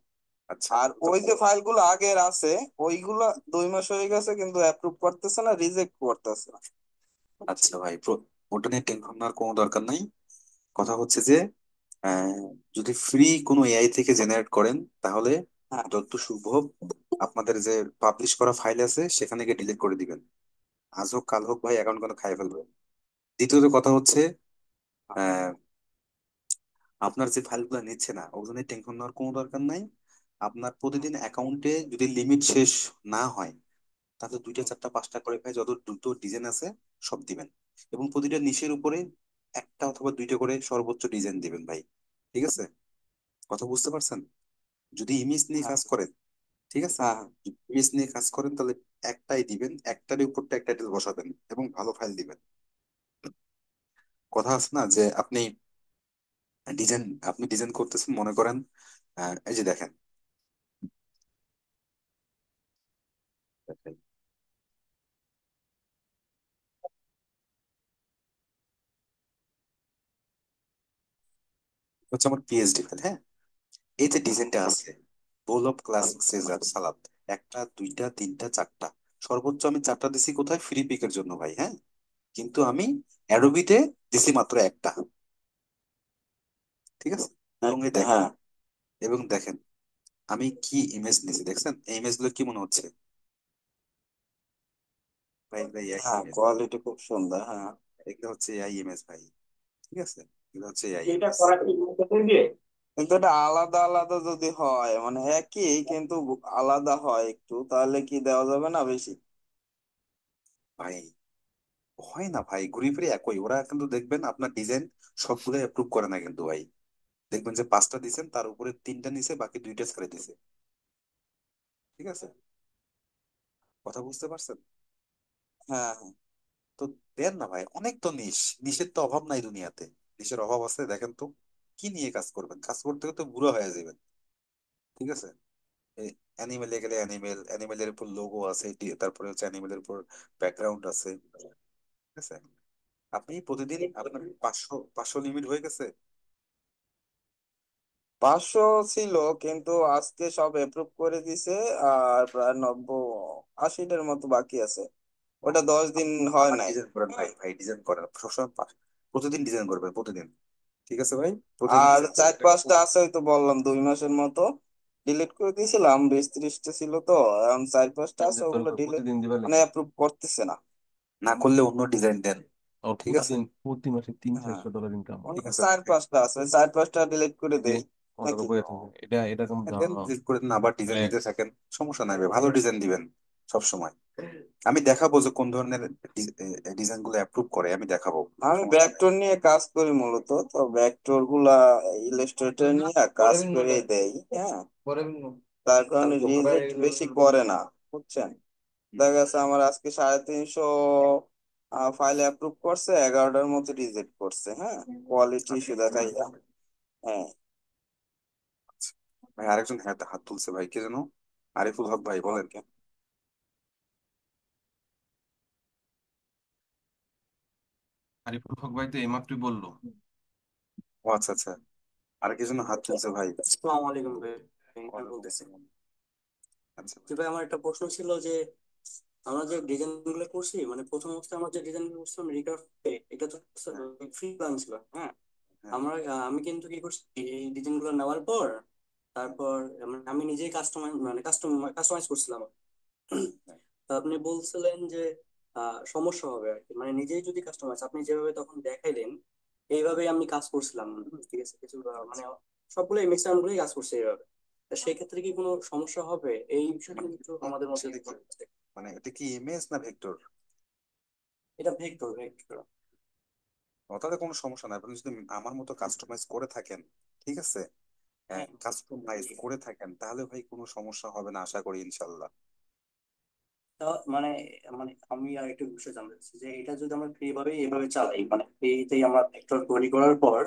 আচ্ছা আর তো ওই যে ফাইলগুলো আগের আছে ওইগুলা 2 মাস হয়ে গেছে, কিন্তু অ্যাপ্রুভ করতেছে না, রিজেক্ট করতেছে না। আচ্ছা ভাই, ওটা নিয়ে টেনশন নেওয়ার কোনো দরকার নাই। কথা হচ্ছে যে আহ, যদি ফ্রি কোনো এআই থেকে জেনারেট করেন, তাহলে হ্যাঁ, যত সম্ভব আপনাদের যে পাবলিশ করা ফাইল আছে সেখানে গিয়ে ডিলিট করে দিবেন। আজ হোক কাল হোক ভাই, অ্যাকাউন্ট কোনো খাই ফেলবে। দ্বিতীয়ত কথা হচ্ছে, আহ, আপনার যে ফাইলগুলো নিচ্ছে না, ওগুলো নিয়ে টেনশন নেওয়ার কোনো দরকার নাই। আপনার প্রতিদিন অ্যাকাউন্টে যদি লিমিট শেষ না হয়, তাহলে 2টা 4টা 5টা করে ভাই যত দ্রুত ডিজাইন আছে সব দিবেন। এবং প্রতিটা নিশের উপরে একটা অথবা 2টা করে সর্বোচ্চ ডিজাইন দিবেন ভাই। ঠিক আছে, কথা বুঝতে পারছেন? যদি ইমেজ নিয়ে হ্যাঁ, কাজ করেন, ঠিক আছে, হ্যাঁ, ইমেজ নিয়ে কাজ করেন তাহলে একটাই দিবেন, একটার উপরটা একটা টাইটেল বসাবেন এবং ভালো ফাইল দিবেন। কথা আছে না যে ডিজাইন আপনি ডিজাইন করতেছেন, মনে করেন এই যে দেখেন, দেখেন, হচ্ছে আমার পিএইচডি ফাইল। হ্যাঁ, এই যে ডিজাইনটা আছে, বোল অফ ক্লাসিক সিজার সালাদ, একটা, দুইটা, তিনটা, চারটা, সর্বোচ্চ আমি চারটা দিছি কোথায়, ফ্রি পিকের জন্য ভাই, হ্যাঁ। কিন্তু আমি অ্যাডোবিতে দিছি মাত্র একটা। ঠিক আছে। এবং এই দেখেন, হ্যাঁ এবং দেখেন আমি কি ইমেজ নিছি দেখছেন, এই ইমেজ গুলো কি মনে হচ্ছে ভাই? ভাই একই হ্যাঁ, ইমেজ, কোয়ালিটি খুব সুন্দর, হ্যাঁ। এগুলো হচ্ছে এআই ইমেজ ভাই। ঠিক আছে, এগুলো হচ্ছে এআই এটা ইমেজ। করা কি মনে দিয়ে? কিন্তু এটা আলাদা আলাদা যদি হয়, মানে একই কিন্তু আলাদা হয় একটু, তাহলে কি দেওয়া যাবে না বেশি? ভাই হয় না ভাই, ঘুরি ফিরে একই, ওরা কিন্তু দেখবেন আপনার ডিজাইন সবগুলো অ্যাপ্রুভ করে না কিন্তু ভাই। দেখবেন যে পাঁচটা দিছেন তার উপরে তিনটা নিছে, বাকি দুইটা ছেড়ে দিছে। ঠিক আছে, কথা বুঝতে পারছেন? হ্যাঁ হ্যাঁ। তো দেন না ভাই, অনেক তো নিশের তো অভাব নাই দুনিয়াতে। নিশের অভাব আছে দেখেন তো, কি নিয়ে কাজ করবেন? কাজ করতে করতে বুড়ো হয়ে যাবেন। ঠিক আছে, অ্যানিমেলে গেলে অ্যানিমেল, অ্যানিমেলের উপর লোগো আছে, তারপরে হচ্ছে অ্যানিমেলের উপর ব্যাকগ্রাউন্ড আছে। ঠিক আছে, আপনি প্রতিদিন আপনার 500 লিমিট হয়ে গেছে। 500 ছিল, কিন্তু আজকে সব অ্যাপ্রুভ করে দিছে। আর প্রায় 90-80টার মতো বাকি আছে। ওটা 10 দিন হয় আবার নাই। ডিজাইন করেন ভাই, হ্যাঁ। ভাই ডিজাইন করেন সবসময়, প্রতিদিন ডিজাইন করবেন প্রতিদিন। ঠিক আছে ভাই, প্রতিদিন আর ডিজাইন চার করবেন। পাঁচটা আছে, ওই তো বললাম 2 মাসের মতো ডিলিট করে দিয়েছিলাম, 20-30টা ছিল তো। এখন 4-5টা আছে, ওগুলো ডিলিট প্রতিদিন দিবা মানে লাগে। অ্যাপ্রুভ করতেছে না। না করলে অন্য ডিজাইন দেন। ওর ঠিক আছে। প্রতিদিন প্রতি মাসে তিন হ্যাঁ, চারশো ডলার ইনকাম হয়। ঠিক আছে ভাই, 4-5টা আছে, 4-5টা ডিলিট করে এই যে দেই ওটার নাকি? উপরে থাকে এটা কোন দেন ধারণা? ডিলিট করে দিন, আবার ডিজাইন তাহলে দিতে থাকেন। সমস্যা নাই ভাই, ভালো ডিজাইন দিবেন সব সময়। আমি দেখাবো যে কোন ধরনের ডিজাইন গুলো অ্যাপ্রুভ করে, আমি দেখাবো। আমি সমস্যা নেই। ভেক্টর নিয়ে কাজ করি মূলত, তো ভেক্টর গুলা ইলাস্ট্রেটর নিয়ে কাজ করে দেই। হ্যাঁ, তার কারণে রিজেক্ট বেশি করে না, বুঝছেন? দেখা গেছে আমার আজকে 350 ফাইল অ্যাপ্রুভ করছে, 11টার মতো রিজেক্ট করছে। হ্যাঁ, কোয়ালিটি ইস্যু দেখাই যায়। হ্যাঁ। ভাই আরেকজন হাত হাত তুলছে ভাই, কে যেন? আরিফুল হক ভাই, বলেন। ওকে। আরিফুল হক ভাই তো এইমাত্রই বললো। ও আচ্ছা আচ্ছা, আর কি যেন হাত তুলছে ভাই। আসসালামু আলাইকুম ভাই, আমি ওয়ালাইকুম বলতেছি। আসসালাম। আচ্ছা যে ভাই। ভাই, আমার একটা প্রশ্ন ছিল যে আমরা যে ডিজাইন গুলো করছি, মানে প্রথম অবস্থায় আমরা যে ডিজাইন করছিলাম রিকার্ভে, এটা তো হ্যাঁ ফ্রি প্ল্যান ছিল। হ্যাঁ, হ্যাঁ আমি কিন্তু কি করছি, এই ডিজাইন গুলো নেওয়ার পর হ্যাঁ তারপর মানে আমি নিজেই কাস্টমাইজ করছিলাম। হ্যাঁ। তা আপনি বলছিলেন যে সমস্যা হবে আর কি, মানে নিজেই যদি কাস্টমাইজ আপনি যেভাবে তখন দেখাইলেন এইভাবেই আমি কাজ করছিলাম। ঠিক আছে, কিছু মানে আচ্ছা, সবগুলো মিক্সার গুলোই কাজ করছে এইভাবে। তা সেই ক্ষেত্রে কি কোনো সমস্যা হবে? এই বিষয়টা মানে কিন্তু আমাদের মধ্যে সেটা কি, একটু- মানে এটা কি ইমেজ না ভেক্টর? এটা ভেক্টর ভেক্টর। তাহলে কোনো সমস্যা নাই, আপনি যদি আমার মতো কাস্টমাইজ করে থাকেন, ঠিক আছে, হ্যাঁ হ্যাঁ, কাস্টমাইজ করে থাকেন, তাহলে ভাই কোনো সমস্যা হবে না আশা করি ইনশাল্লাহ। তা মানে মানে আমি আর একটু বিষয় জানতে চাচ্ছি যে এটা যদি আমরা ফ্রি ভাবে এভাবে চালাই, মানে ফ্রিতেই আমরা ভেক্টর তৈরি করার পর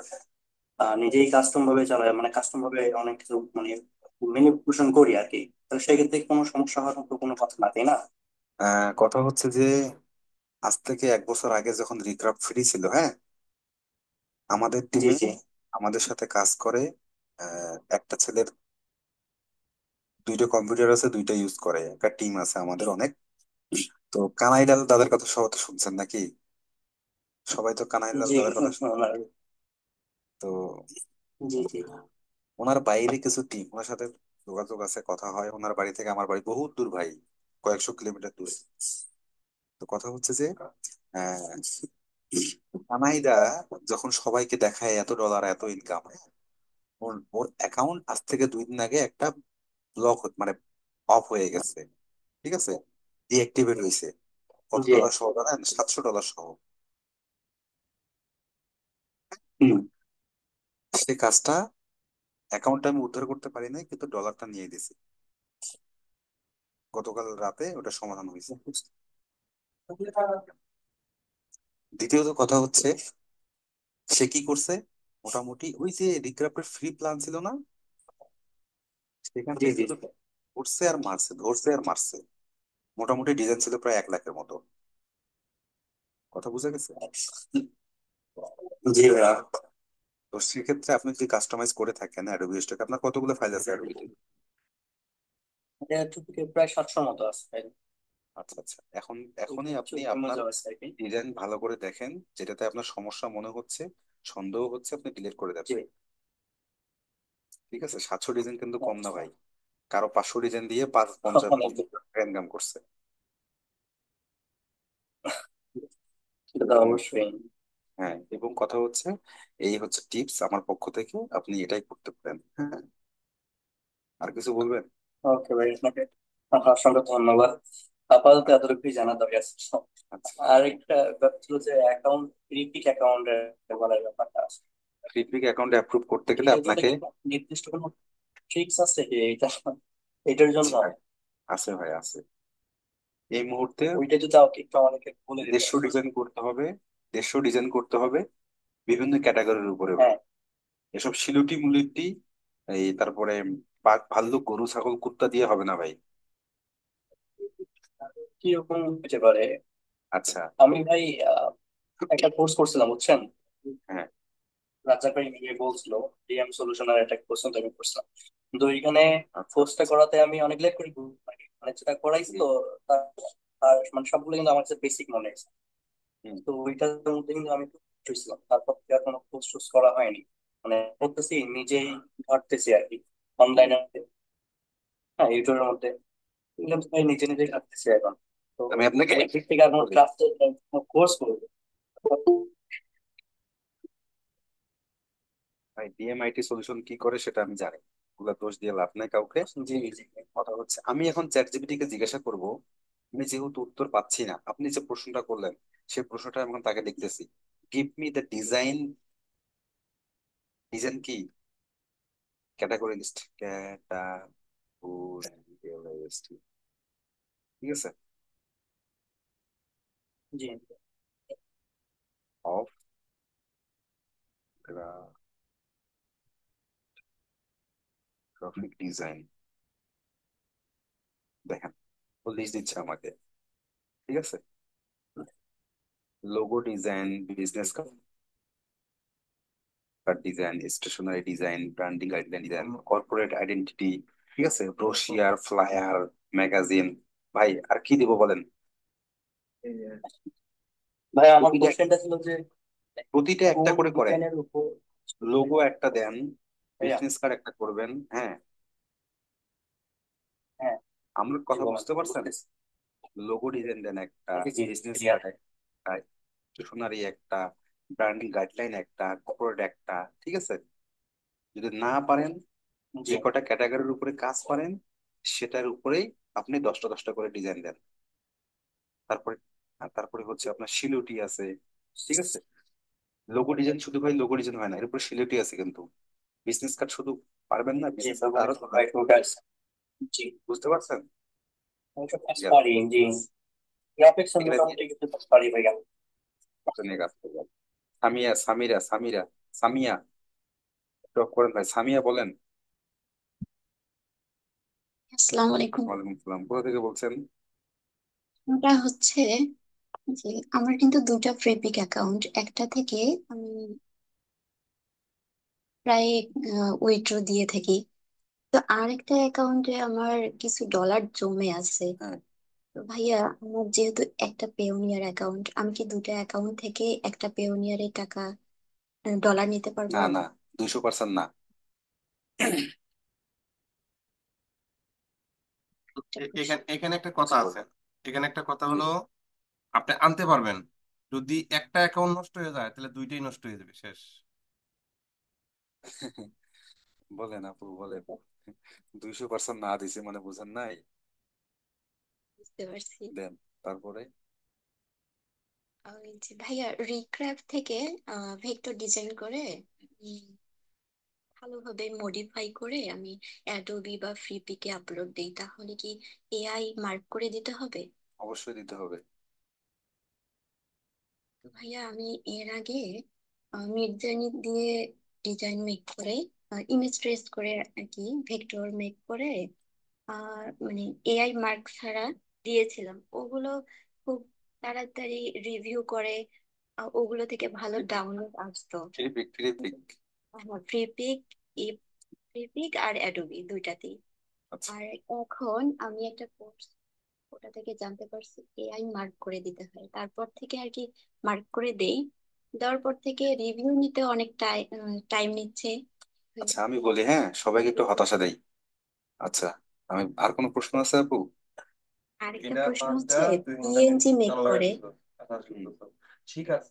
নিজেই কাস্টম ভাবে চালাই, মানে কাস্টম ভাবে অনেক কিছু মানে ম্যানিপুলেশন করি আর কি, তাহলে সেক্ষেত্রে কোনো সমস্যা হওয়ার মতো কোনো কথা না, তাই না? কথা হচ্ছে যে আজ থেকে 1 বছর আগে যখন রিক্রাফট ফ্রি ছিল, হ্যাঁ, আমাদের জি টিমে জি আমাদের সাথে কাজ করে একটা ছেলের দুইটা কম্পিউটার আছে, দুইটা ইউজ করে, একটা টিম আছে আমাদের অনেক। তো কানাইলাল দাদার কথা সবাই তো শুনছেন নাকি? সবাই তো কানাইলাল জি দাদার কথা শুনছেন। তো জি জি ওনার বাইরে কিছু টিম, ওনার সাথে যোগাযোগ আছে, কথা হয়। ওনার বাড়ি থেকে আমার বাড়ি বহুত দূর ভাই, কয়েকশো কিলোমিটার দূরে। তো কথা হচ্ছে যে আহ, কানাইদা যখন সবাইকে দেখায় এত ডলার এত ইনকাম, ওর ওর অ্যাকাউন্ট আজ থেকে 2 দিন আগে একটা ব্লক মানে অফ হয়ে গেছে। ঠিক আছে, ডিঅ্যাক্টিভেট হয়েছে। কত জি। ডলার সহ জানেন? $700 সহ। হুম। সে কাজটা, অ্যাকাউন্টটা আমি উদ্ধার করতে পারি নাই, কিন্তু ডলারটা নিয়ে দিছি। গতকাল রাতে ওটা সমাধান হয়েছে। দ্বিতীয়ত কথা হচ্ছে, সে কি করছে, মোটামুটি ওই যে রিক্রাফটের ফ্রি প্ল্যান ছিল না, সেখান জি থেকে জি কিন্তু ধরছে আর মারছে, ধরছে আর মারছে। মোটামুটি ডিজাইন ছিল প্রায় 1 লাখের মতো। কথা বুঝে গেছে? জি ভাইয়া। তো সেক্ষেত্রে আপনি যদি কাস্টমাইজ করে থাকেন অ্যাডোবি স্টক, আপনার কতগুলো ফাইল আছে অ্যাডোবিতে? এটা থেকে প্রায় 700 মতো আছে তাই না? আচ্ছা আচ্ছা, এখনই আপনি চোখের আপনার মজা আছে আর কি। ডিজাইন ভালো করে দেখেন, যেটাতে আপনার সমস্যা মনে হচ্ছে, সন্দেহ হচ্ছে, আপনি ডিলিট করে দেন জি। ভাই। ঠিক আছে, 700 ডিজাইন কিন্তু কম না আচ্ছা। ভাই। কারো 500 ডিজাইন দিয়ে 50 অনেক টাকা ইনকাম করছে। সেটা তো অবশ্যই। হ্যাঁ, এবং কথা হচ্ছে, এই হচ্ছে টিপস আমার পক্ষ থেকে, আপনি এটাই করতে পারেন। হ্যাঁ, আর কিছু বলবেন? ওকে ভাই, আপনাকে অসংখ্য ধন্যবাদ। আপাতত এতটুকুই জানা দরকার ছিল। আচ্ছা, আর একটা ব্যাপার ছিল যে অ্যাকাউন্ট, রিপিট অ্যাকাউন্টের বলার ব্যাপারটা আছে। ফিডব্যাক অ্যাকাউন্ট অ্যাপ্রুভ করতে গেলে এটাতে আপনাকে, কোনো নির্দিষ্ট কোনো ট্রিক্স আছে যে এটার আছে জন্য? ভাই, আছে ভাই, আছে। এই মুহূর্তে ওইটা যদি একটু আমাকে বলে দিতে। 150 ডিজাইন করতে হবে, 150 ডিজাইন করতে হবে বিভিন্ন ক্যাটাগরির উপরে ভাই। হ্যাঁ। এসব শিলুটি মুলিটি, এই তারপরে বাঘ ভাল্লুক গরু ছাগল কুত্তা দিয়ে হবে না ভাই। কিরকম হতে পারে? আচ্ছা। আমি ভাই একটা কোর্স করছিলাম বুঝছেন, হ্যাঁ। রাজ্জাক ভাই নিয়ে বলছিল ডিএম সলিউশনের একটা কোর্স আমি করছিলাম। কিন্তু ওইখানে আচ্ছা কোর্সটা করাতে আমি অনেক লেট করি, মানে যেটা করাইছিল তার তার মানে সবগুলো কিন্তু আমার কাছে বেসিক মনে আছে। হুম। তো ওইটার মধ্যে কিন্তু আমি ছিলাম, তারপর থেকে আর কোনো কোর্স টোর্স করা হয়নি। মানে করতেছি নিজেই, ঘাটতেছি আর কি অনলাইনে। হ্যাঁ, ইউটিউবের মধ্যে এগুলো তো ভাই নিজে নিজে ঘাটতেছি এখন। তো আমি আপনাকে ওই দিক থেকে আর কোনো বলি, ক্লাস কোর্স করবো। ভাই ডিএমআইটি সলিউশন কি করে সেটা আমি জানি, ওগুলা দোষ দিয়ে লাভ নাই কাউকে। জি জি। কথা হচ্ছে, আমি এখন চ্যাট জিপিটি কে জিজ্ঞাসা করব, আমি যেহেতু উত্তর পাচ্ছি না, আপনি যে প্রশ্নটা করলেন সেই প্রশ্নটা আমি এখন তাকে লিখতেছি, give me the design, design কি, ক্যাটাগরি লিস্ট, ক্যাটাগরি লিস্ট, ঠিক আছে, জি। Of graphic design. দেখেন, ও লিস্ট দিচ্ছে আমাকে, ঠিক আছে, logo design, business card design, stationery design, branding guideline design, corporate identity, ঠিক আছে, ব্রোশিয়ার, ফ্লায়ার, ম্যাগাজিন। ভাই আর কি দিব বলেন? ভাই আমার প্রতিটা কোশ্চেনটা ছিল যে প্রতিটা একটা কোন করে করেন, ডিজাইনের উপর। লোগো একটা দেন, ভাইয়া। বিজনেস কার্ড একটা করবেন। হ্যাঁ, হ্যাঁ। আমার জি কথা বলেন, বুঝতে পারছেন? বলতেছি। লোগো ডিজাইন দেন একটা, জি জি বিজনেস ক্লিয়ার। কার্ড একটা, স্টেশনারি একটা, ব্র্যান্ডিং গাইডলাইন একটা, কর্পোরেট একটা, ঠিক আছে। যদি না পারেন, জি। যে কটা ক্যাটাগরির উপরে কাজ পারেন সেটার উপরেই আপনি 10টা 10টা করে ডিজাইন দেন। তারপরে, তারপরে হচ্ছে আপনার শিলুটি আছে, ঠিক আছে। লোগো ডিজাইন শুধু ভাই লোগো ডিজাইন হয় না, এর উপরে শিলুটি আছে কিন্তু। বিজনেস কার্ড শুধু পারবেন না, জি বিজনেস কার্ড ব্যবহার আরো ভাই টোটাল। জি। বুঝতে পারছেন? আমি সব কাজ ঠিক আছে, পারি। জি। গ্রাফিক্স এখানে দিয়ে মোটামুটি কিছু কাজ পারি ভাইয়া। নিয়ে কাজ করবেন। সামিয়া, সামিরা, সামিয়া, টক করেন ভাই, সামিয়া বলেন। আসসালামু আলাইকুম। ওয়ালাইকুম আসসালাম, কোথা থেকে বলছেন? ওটা হচ্ছে যে আমার কিন্তু দুটা ফ্রিপিক অ্যাকাউন্ট, একটা থেকে আমি প্রায় উইথড্র দিয়ে থাকি। তো আর একটা অ্যাকাউন্টে আমার কিছু ডলার জমে আছে। হ্যাঁ, তো ভাইয়া, আমার যেহেতু একটা পেওনিয়ার অ্যাকাউন্ট, আমি কি দুটা অ্যাকাউন্ট থেকে একটা পেওনিয়ারে টাকা, ডলার নিতে পারবো? না না, 200% না। একটা এখানে প্রশ্ন। এখানে একটা কথা আছে, এখানে একটা কথা হলো, আপনি আনতে পারবেন, যদি একটা অ্যাকাউন্ট নষ্ট হয়ে যায় তাহলে দুইটাই নষ্ট হয়ে যাবে, শেষ। বলেন আপু, বলেন। 200% না দিছে মানে বুঝেন নাই? বুঝতে পারছি। দেন, তারপরে। ওই যে ভাইয়া, রিক্রাফট থেকে ভেক্টর ডিজাইন করে ভালোভাবে মডিফাই করে আমি অ্যাডোবি বা ফ্লিপিকে আপলোড দিই, তাহলে কি এআই মার্ক করে দিতে হবে? অবশ্যই দিতে হবে। তো ভাইয়া, আমি এর আগে মিড জার্নি দিয়ে ডিজাইন মেক করে, ইমেজ ট্রেস করে আর কি, ভেক্টর মেক করে মানে এআই মার্ক ছাড়া দিয়েছিলাম। ওগুলো খুব তাড়াতাড়ি রিভিউ করে, ওগুলো থেকে ভালো ডাউনলোড আসতো। Freepik. ফ্লিপিক, ফ্লিপিক আর অ্যাডোবি দুইটাতেই। আচ্ছা আর এখন আমি একটা কোর্স ওটা থেকে জানতে পারছি এআই মার্ক করে দিতে হয়, তারপর থেকে আর কি মার্ক করে দেই। দেওয়ার পর থেকে রিভিউ নিতে অনেক টাইম নিচ্ছে। আচ্ছা, আমি বলি হ্যাঁ, সবাইকে একটু হতাশা দেই। আচ্ছা, আমি আর কোনো প্রশ্ন আছে আপু? আরেকটা এটা প্রশ্ন পাঁচটা হচ্ছে তুই মনে করেন পিএনজি মেক চার লাগাই করে দিল। আচ্ছা, শুনতেছো? ঠিক আছে,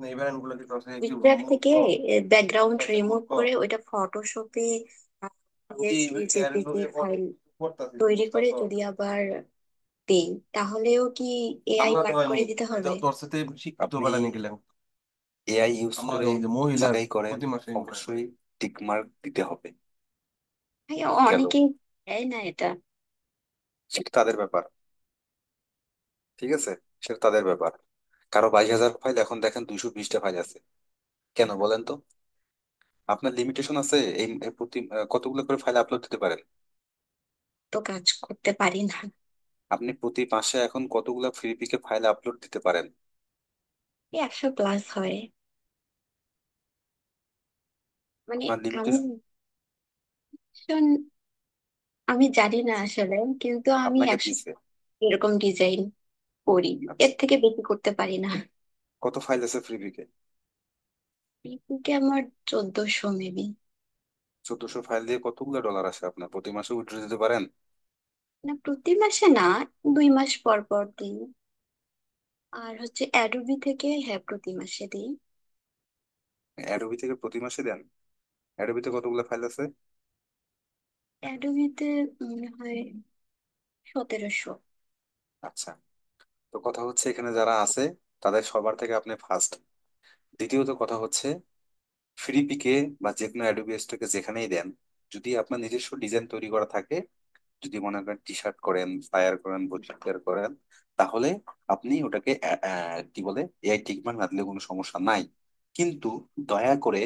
এই ব্যান্ড গুলো কি তোর সাথে একটু ফিল্টার মুভ থেকে কর, ব্যাকগ্রাউন্ড কথা মুভ রিমুভ কর। করে ওইটা ফটোশপে ওই পিএসডি এয়ারের জেপিজি লগে ফাইল করতাছিস, তৈরি করে বুঝতেছো? যদি আবার দেই, তাহলেও কি এআই আমরা তো মার্ক করে দিতে হবে? তোর সাথে শিক্ষিত আপনি বেলা নিয়ে গেলাম। এআই ইউজ আমরা করে যেমন যে মহিলার যেটাই করেন, প্রতি মাসে ইনকাম করে। অবশ্যই টিক মার্ক দিতে হবে। ভাই কেন? অনেকেই দেয় না এটা। সেটা তাদের ব্যাপার, ঠিক আছে? সেটা তাদের ব্যাপার। কারো 22,000 ফাইল, এখন দেখেন 220টা ফাইল আছে। কেন বলেন তো? আপনার লিমিটেশন আছে, এই প্রতি কতগুলো করে ফাইল আপলোড দিতে পারেন? তো কাজ করতে পারি না। আপনি প্রতি মাসে এখন কতগুলো ফ্রি পিকে ফাইল আপলোড দিতে পারেন? 100+ হয়। মানে আপনার আমি লিমিটেশন ভীষণ- আমি জানি না আসলে, কিন্তু আমি আপনাকে 100 দিছে। এরকম ডিজাইন করি, আচ্ছা, এর থেকে বেশি করতে পারি না। কত ফাইল আছে ফ্রি পিকে? ফেসবুকে আমার 1400 মেবি। 1400 ফাইল দিয়ে কতগুলো ডলার আসে আপনার? প্রতি মাসে উইথড্র দিতে পারেন? না, প্রতি মাসে না, 2 মাস পর পর দিই। আর হচ্ছে অ্যাডোবি থেকে হ্যাঁ প্রতি মাসে দিই। অ্যাডোবি থেকে প্রতি মাসে দেন? অ্যাডোবিতে কতগুলো ফাইল আছে? অ্যাডোবিতে মনে হয় 1700। আচ্ছা, তো কথা হচ্ছে এখানে যারা আছে তাদের সবার থেকে আপনি ফার্স্ট। দ্বিতীয়ত কথা হচ্ছে, ফ্রি পিকে বা যে কোনো অ্যাডোবি স্টকে যেখানেই দেন, যদি আপনার নিজস্ব ডিজাইন তৈরি করা থাকে, যদি মনে করেন টি শার্ট করেন, ফ্লায়ার করেন, বোঝার করেন, তাহলে আপনি ওটাকে কি বলে এআই টিকমার্ক না দিলে কোনো সমস্যা নাই। কিন্তু দয়া করে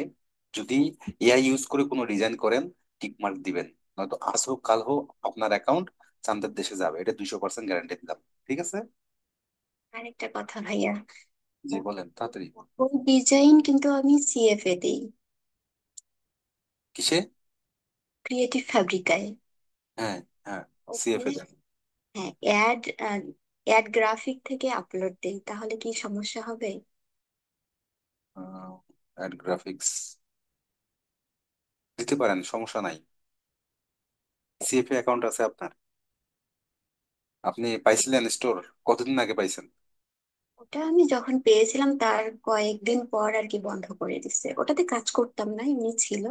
যদি এআই ইউজ করে কোনো ডিজাইন করেন, টিকমার্ক দিবেন। নয়তো আজ হোক কাল হোক আপনার অ্যাকাউন্ট চান্দের দেশে যাবে, এটা 200% গ্যারান্টি দিলাম। ঠিক আছে? আরেকটা কথা ভাইয়া, জি বলেন তাড়াতাড়ি। ওই ডিজাইন কিন্তু আমি সিএফ এ দিই, কিসে? ক্রিয়েটিভ ফ্যাব্রিকায়। হ্যাঁ, হ্যাঁ, সিএফ ওখানে এ দেন। হ্যাঁ অ্যাড অ্যাড গ্রাফিক থেকে আপলোড দেই, তাহলে কি সমস্যা হবে? অ্যাড গ্রাফিক্স দিতে পারেন, সমস্যা নাই। সিএফএ অ্যাকাউন্ট আছে আপনার? আপনি পাইছিলেন স্টোর? কতদিন আগে পাইছেন? ওটা আমি যখন পেয়েছিলাম তার কয়েকদিন পর আর কি বন্ধ করে দিচ্ছে, ওটাতে কাজ করতাম না, এমনি ছিল।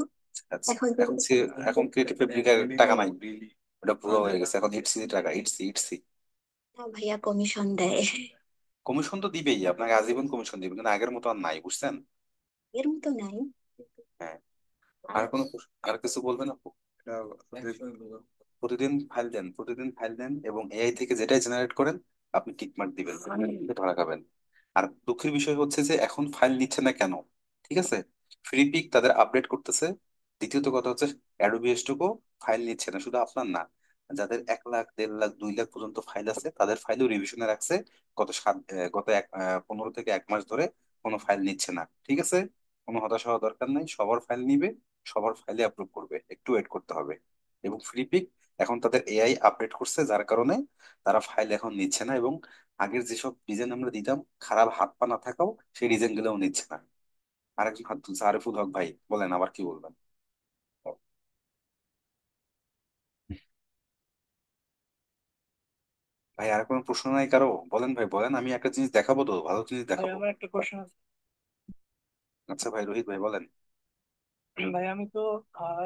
আচ্ছা, এখন এখন যদি এখন ক্রিয়েটিভ ফেব্রিকের টাকা নাই, ওটা পুরো হয়ে গেছে। এখন ইটসি টাকা, ইটসি ইটসি। না ভাইয়া কমিশন দেয়। কমিশন তো দিবেই, আপনাকে আজীবন কমিশন দিবে, কিন্তু আগের মতো আর নাই, বুঝছেন? এর মতো নাই। হ্যাঁ। আর আর কিছু বলবেন আপু? এটা প্রতিদিন ফাইল দেন, প্রতিদিন ফাইল দেন, এবং এআই থেকে যেটাই জেনারেট করেন আপনি টিকমার্ক দিবেন, ধরা খাবেন। আর দুঃখের বিষয় হচ্ছে যে এখন ফাইল নিচ্ছে না কেন? ঠিক আছে, ফ্রি পিক তাদের আপডেট করতেছে। দ্বিতীয়ত কথা হচ্ছে, অ্যাডোবি স্টকও ফাইল নিচ্ছে না, শুধু আপনার না, যাদের 1 লাখ 1.5 লাখ 2 লাখ পর্যন্ত ফাইল আছে তাদের ফাইলও রিভিশনে রাখছে। গত 15 থেকে 1 মাস ধরে কোনো ফাইল নিচ্ছে না। ঠিক আছে, কোনো হতাশা হওয়ার দরকার নাই, সবার ফাইল নিবে, সবার ফাইলে অ্যাপ্রুভ করবে, একটু ওয়েট করতে হবে। এবং ফ্লিপিক এখন তাদের এআই আপডেট করছে, যার কারণে তারা ফাইল এখন নিচ্ছে না, এবং আগের যেসব ডিজাইন আমরা দিতাম, খারাপ হাত পা না থাকাও, সেই ডিজাইন গুলোও নিচ্ছে না। আরেকজন হাত তুলছে, আরিফুল হক ভাই, বলেন আবার কি বলবেন? ভাই আর কোনো প্রশ্ন নাই কারো? বলেন ভাই বলেন, আমি একটা জিনিস দেখাবো, তো ভালো জিনিস ভাই দেখাবো। আমার একটা কোশ্চেন আছে। আচ্ছা ভাই, রোহিত ভাই বলেন। ভাই আমি তো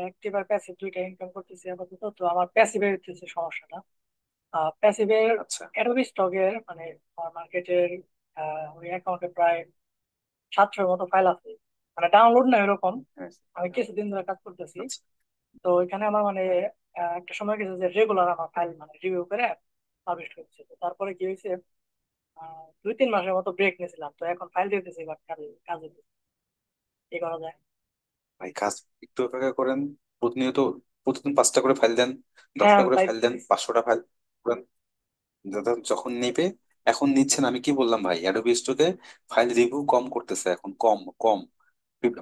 অ্যাক্টিভ আর প্যাসিভ দুইটা ইনকাম করতেছি আপাতত, তো আমার প্যাসিভের হচ্ছে সমস্যাটা। প্যাসিভের আচ্ছা, অ্যাডোবি স্টকের মানে আমার মার্কেটের ওই অ্যাকাউন্টে প্রায় 700-এর মতো ফাইল আছে, মানে ডাউনলোড না এরকম। হ্যাঁ, আমি কিছুদিন ধরে কাজ করতেছি। আচ্ছা। তো এখানে আমার মানে একটা সময় গেছে যে রেগুলার আমার ফাইল মানে রিভিউ করে পাবলিশ করছে। তো তারপরে কি হয়েছে, 2-3 মাসের মতো ব্রেক নিয়েছিলাম, তো এখন ফাইল দিতেছি বাট কাজে কি করা যায়? ভাই কাজ একটু অপেক্ষা করেন, প্রতিনিয়ত, প্রতিদিন 5টা করে ফাইল দেন, হ্যাঁ 10টা আমি করে ফাইল ফাইল দেন, দিতেছি। 500টা ফাইল দাদা যখন নিবে। এখন নিচ্ছে না, আমি কি বললাম ভাই, অ্যাডোবি স্টোকে ফাইল রিভিউ কম করতেছে, এখন কম কম।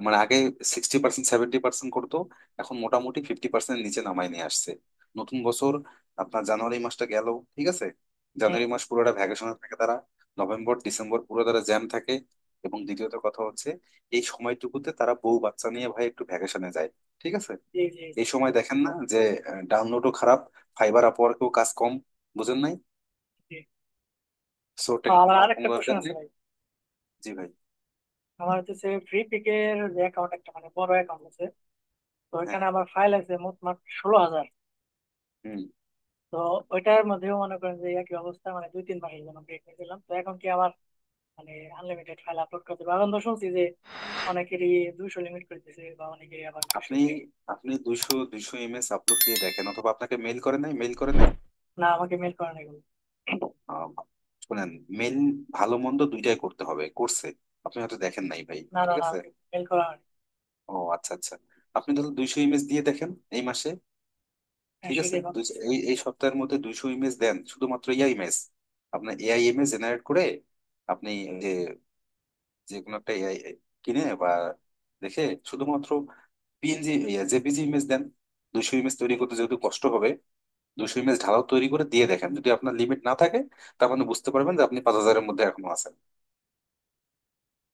মানে আগে 60% 70% করতো, এখন মোটামুটি 50% নিচে নামাই নিয়ে আসছে। নতুন বছর, আপনার জানুয়ারি মাসটা গেল, ঠিক আছে, হুম। জানুয়ারি মাস পুরোটা ভ্যাকেশনে থাকে তারা, নভেম্বর ডিসেম্বর পুরো তারা জ্যাম থাকে। এবং দ্বিতীয়ত কথা হচ্ছে এই সময়টুকুতে তারা বউ বাচ্চা নিয়ে ভাই একটু ভ্যাকেশনে যায়, ঠিক আছে। জি জি জি। এই সময় দেখেন না যে ডাউনলোডও খারাপ, ফাইবার আপওয়ার্কেও কাজ কম, বুঝেন নাই? জি। সো আমার টেকনোলজি আরেকটা কোশ্চেন আছে কনভার্জেন্সে। ভাই। জি ভাই। আমার হচ্ছে ফ্রি পিকের যে অ্যাকাউন্ট, একটা মানে বড় অ্যাকাউন্ট আছে, তো হ্যাঁ। ওইখানে আমার ফাইল আছে মোট মাত্র 16,000। হুম। তো ওইটার মধ্যেও মনে করেন যে একই অবস্থা, মানে 2-3 মাসের জন্য ব্রেক নিয়েছিলাম। তো এখন কি আমার মানে আনলিমিটেড ফাইল আপলোড করতে পারবো? এখন তো শুনছি যে অনেকেরই 200 লিমিট করে দিয়েছে, বা অনেকেরই আবার 200 আপনি দিয়ে। আপনি 200 200 এমএস আপলোড দিয়ে দেখেন, অথবা আপনাকে মেল করে নাই, মেল করে নাই? না, আমাকে মেল করেন এগুলো। আহ, শোনেন, মেল ভালো মন্দ দুইটাই করতে হবে, করছে, আপনি হয়তো দেখেন নাই ভাই, না না ঠিক না, আছে। মেল করা হয়নি। ও আচ্ছা আচ্ছা। আপনি তাহলে 200 ইমেজ দিয়ে দেখেন এই মাসে, হ্যাঁ, ঠিক আছে। সেটাই ভাবছি। এই সপ্তাহের মধ্যে 200 ইমেজ দেন, শুধুমাত্র এআই ইমেজ। আপনার এআই ইমেজ জেনারেট করে আপনি যে যে কোনো একটা এআই কিনে বা দেখে শুধুমাত্র পিএনজি জেপিজি ইমেজ দেন। 200 ইমেজ তৈরি করতে যেহেতু কষ্ট হবে, 200 ইমেজ ঢালাও তৈরি করে দিয়ে দেখেন, যদি আপনার লিমিট না থাকে তার মানে বুঝতে পারবেন যে আপনি 5,000-এর মধ্যে এখনো আছেন।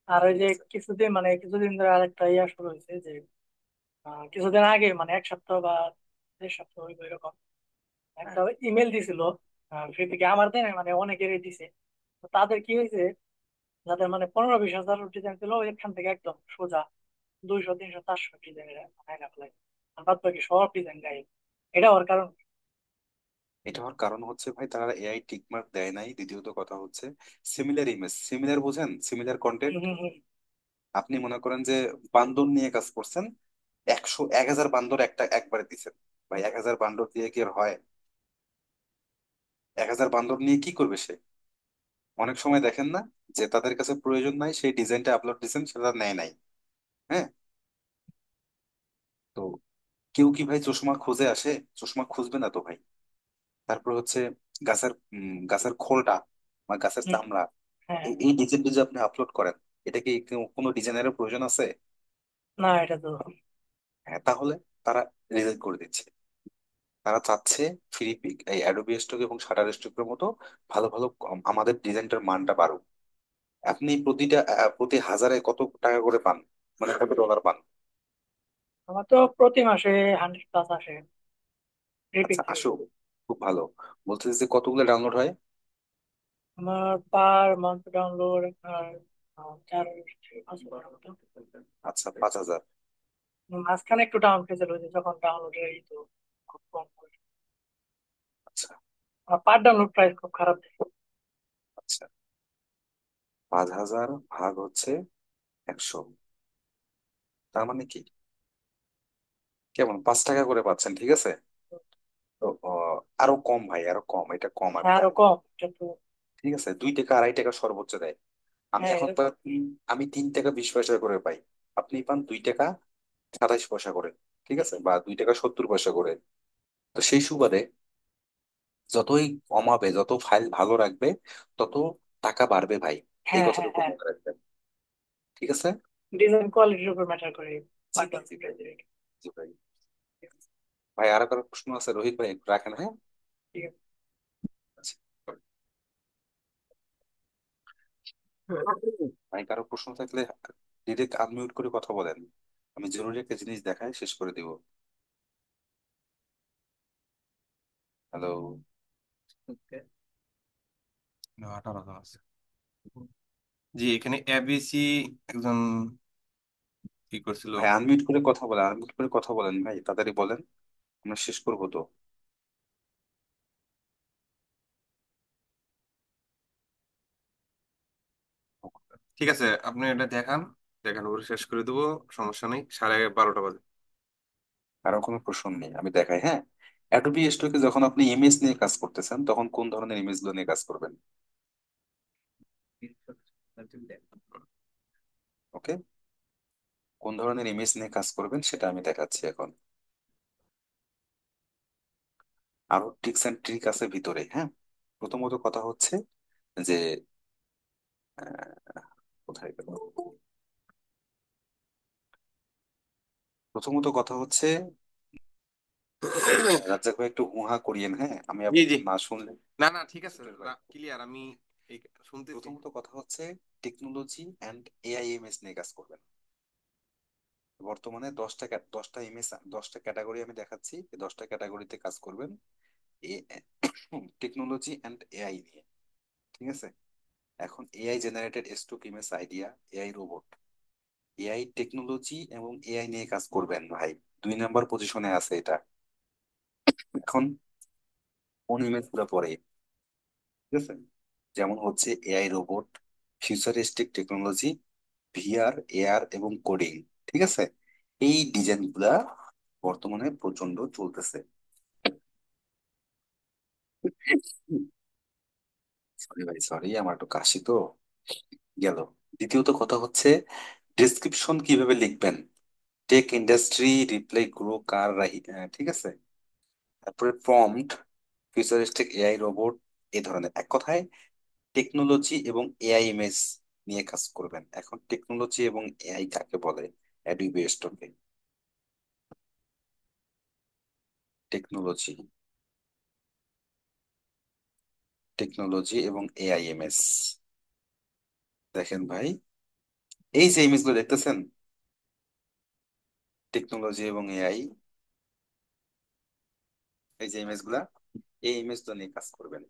আর ওই ঠিক যে আছে। কিছুদিন ধরে আরেকটা ইয়া শুরু হয়েছে যে কিছুদিন আগে, মানে 1 সপ্তাহ বা 1.5 সপ্তাহ হইব এরকম, হ্যাঁ। একটা ইমেল দিছিল ফ্রি থেকে। আমার দেয় নাই, মানে অনেকেরই দিছে। তো তাদের কি হয়েছে, যাদের মানে 15-20 হাজার ডিজাইন ছিল, এখান থেকে একদম সোজা 200-300-400 ডিজাইনের বানায় ফেলাই। আর বাদ বাকি সব ডিজাইন গায়ে। এটা ওর কারণ। এটা হওয়ার কারণ হচ্ছে ভাই তারা এআই টিক মার্ক দেয় নাই, দ্বিতীয়ত কথা হচ্ছে সিমিলার ইমেজ, সিমিলার বোঝেন, সিমিলার হুম কন্টেন্ট। হুম হুম। আপনি মনে করেন যে বান্দর নিয়ে কাজ করছেন, 1,000 একটা একবারে দিচ্ছেন, ভাই 1,000 বান্দর দিয়ে কি আর হয়? 1,000 বান্দর নিয়ে কি করবে সে? অনেক সময় দেখেন না যে তাদের কাছে প্রয়োজন নাই, সেই ডিজাইনটা আপলোড দিচ্ছেন, সেটা নেয় নাই। হ্যাঁ। তো কেউ কি ভাই চশমা খুঁজে আসে? চশমা খুঁজবে না তো ভাই। তারপর হচ্ছে গাছের খোলটা বা গাছের হুম, চামড়া, হ্যাঁ হ্যাঁ। এই ডিজাইনটা যে আপনি আপলোড করেন, এটা কি কোনো ডিজাইনারের প্রয়োজন আছে? না, এটা তো। হ্যাঁ, তাহলে তারা রিজেক্ট করে দিচ্ছে। তারা চাচ্ছে ফ্রি পিক এই অ্যাডোবি স্টক এবং শাটার স্টকের মতো ভালো ভালো আমাদের ডিজাইনটার মানটা বাড়ুক। আপনি প্রতি হাজারে কত টাকা করে পান, মানে কত ডলার পান? আমার তো প্রতি মাসে 100+ আসে রিপিট আচ্ছা, থেকে। আসো, খুব ভালো। বলতে যে কতগুলো ডাউনলোড হয়? আমার পার মান্থ ডাউনলোড আপনার 4 থেকে 5 হাজার মতো। আচ্ছা, 5,000। মাঝখানে একটু ডাউন ফেজের হয়েছে, যখন ডাউনলোডের এই তো খুব কম করে। আচ্ছা আমার পার ডাউনলোড প্রাইস খুব খারাপ দেখি। আচ্ছা। 5,000 ভাগ হচ্ছে 100, তার মানে কি, কেমন 5 টাকা করে পাচ্ছেন, ঠিক আছে। তো আরো কম ভাই, আরো কম, এটা কম আর হ্যাঁ, কি। আরো কম এটা তো। ঠিক আছে, 2 টাকা 2.5 টাকা সর্বোচ্চ দেয়। আমি হ্যাঁ, এখন এরকম। পাচ্ছি, আমি 3 টাকা 20 পয়সা করে পাই, আপনি পান 2 টাকা 27 পয়সা করে, ঠিক আছে, বা 2 টাকা 70 পয়সা করে। তো সেই সুবাদে যতই কমাবে, যত ফাইল ভালো রাখবে, তত টাকা বাড়বে ভাই। এই হ্যাঁ হ্যাঁ কথাটুকু হ্যাঁ। মনে রাখবেন, ঠিক আছে। ডিজাইন কোয়ালিটির উপর ম্যাটার করে জি পার ভাই, জি ডাউনলোড ভাই, প্রাইস। জি ভাই। ভাই আর কারো প্রশ্ন আছে? রোহিত ভাই একটু রাখেন, হ্যাঁ। ঠিক আছে। আচ্ছা। ভাই কারো প্রশ্ন থাকলে ডিরেক্ট আনমিউট করে কথা বলেন, আমি জরুরি একটা জিনিস দেখায় শেষ করে দিব। হ্যালো। 18 জন আছে। জি, এখানে এবিসি একজন কি করছিল। ভাই আনমিউট করে কথা বলেন, আনমিউট করে কথা বলেন ভাই, তাড়াতাড়ি বলেন, আমরা শেষ করবো তো। ঠিক আছে, আপনি এটা দেখান, দেখান ওর শেষ করে দেবো, সমস্যা নেই, 12:30 বাজে। কারো কোনো প্রশ্ন নেই, আমি দেখাই, হ্যাঁ। অ্যাডোবি স্টকে যখন আপনি ইমেজ নিয়ে কাজ করতেছেন, তখন কোন ধরনের ইমেজ গুলো নিয়ে কাজ করবেন? ওকে, কোন ধরনের ইমেজ নিয়ে কাজ করবেন সেটা আমি দেখাচ্ছি এখন। আরো টিপস এন্ড ট্রিক আছে ভিতরে, হ্যাঁ। প্রথমত কথা হচ্ছে যে কোথায় গেল, প্রথমত কথা হচ্ছে রাজ্জাক ভাই একটু উহা করিয়েন, হ্যাঁ, আমি জি জি, না শুনলে। না না ঠিক আছে, সুটল ভাই, ক্লিয়ার, আমি এই শুনতেছি। প্রথমত কথা হচ্ছে টেকনোলজি অ্যান্ড এআইএমএস নিয়ে কাজ করবেন। বর্তমানে 10টা ইমেজ, 10টা ক্যাটাগরি আমি দেখাচ্ছি, এই 10টা ক্যাটাগরিতে কাজ করবেন টেকনোলজি অ্যান্ড এআই নিয়ে। ঠিক আছে, এখন AI generated stock image idea, AI robot, AI technology এবং এআই নিয়ে কাজ করবেন ভাই। 2 নাম্বার পজিশনে আছে এটা। এখন কোন ইমেজ গুলো পড়ে, ঠিক আছে, যেমন হচ্ছে AI robot, futuristic technology, VR, AR এবং কোডিং। ঠিক আছে, এই ডিজাইন গুলা বর্তমানে প্রচন্ড চলতেছে। সরি ভাই, সরি, আমার একটু কাশি তো গেল। দ্বিতীয়ত কথা হচ্ছে ডেসক্রিপশন কিভাবে লিখবেন, টেক ইন্ডাস্ট্রি, রিপ্লাই গ্রো কার, ঠিক আছে, তারপরে প্রম্পট, ফিউচারিস্টিক এআই রোবট, এই ধরনের। এক কথায় টেকনোলজি এবং এআই ইমেজ নিয়ে কাজ করবেন। এখন টেকনোলজি এবং এআই কাকে বলে? অ্যাডোবি স্টকে টেকনোলজি, টেকনোলজি এবং এআইএমএস। দেখেন ভাই, এই যে ইমেজ গুলো দেখতেছেন, টেকনোলজি এবং এআই, এই যে ইমেজ গুলা, এই ইমেজ গুলো নিয়ে কাজ করবেন,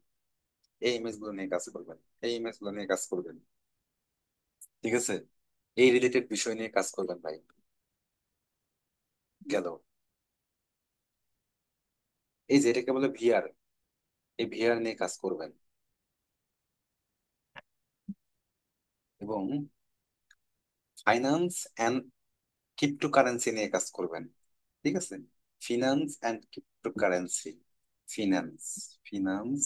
এই ইমেজ গুলো নিয়ে কাজ করবেন, এই ইমেজ গুলো নিয়ে কাজ করবেন। ঠিক আছে, এই রিলেটেড বিষয় নিয়ে কাজ করবেন ভাই। গেল, এই যে এটাকে বলে ভিআর, এই ভিআর নিয়ে কাজ করবেন। এবং ফাইন্যান্স অ্যান্ড ক্রিপ্টোকারেন্সি নিয়ে কাজ করবেন। ঠিক আছে, finance and cryptocurrency, finance, finance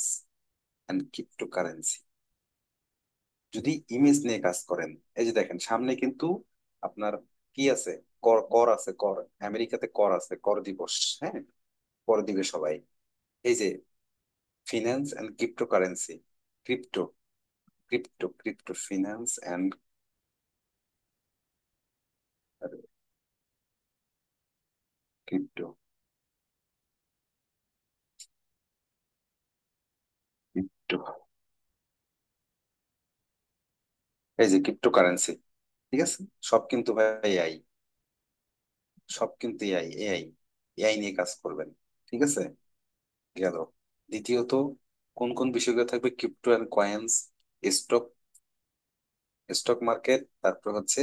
and cryptocurrency. যদি ইমেজ নিয়ে কাজ করেন, এই যে দেখেন সামনে কিন্তু আপনার কি আছে, কর, কর আছে, কর, আমেরিকাতে কর আছে, কর দিবস, হ্যাঁ, কর দিবে সবাই। এই যে finance and cryptocurrency, crypto, crypto finance and crypto, crypto, এই যে ক্রিপ্টোকারেন্সি। ঠিক আছে, সব কিন্তু ভাই এআই, সব কিন্তু এআই, এআই, এআই নিয়ে কাজ করবেন। ঠিক আছে, গেল। দ্বিতীয়ত কোন কোন বিষয়গুলো থাকবে, crypto and coins, stock, stock market, তারপর হচ্ছে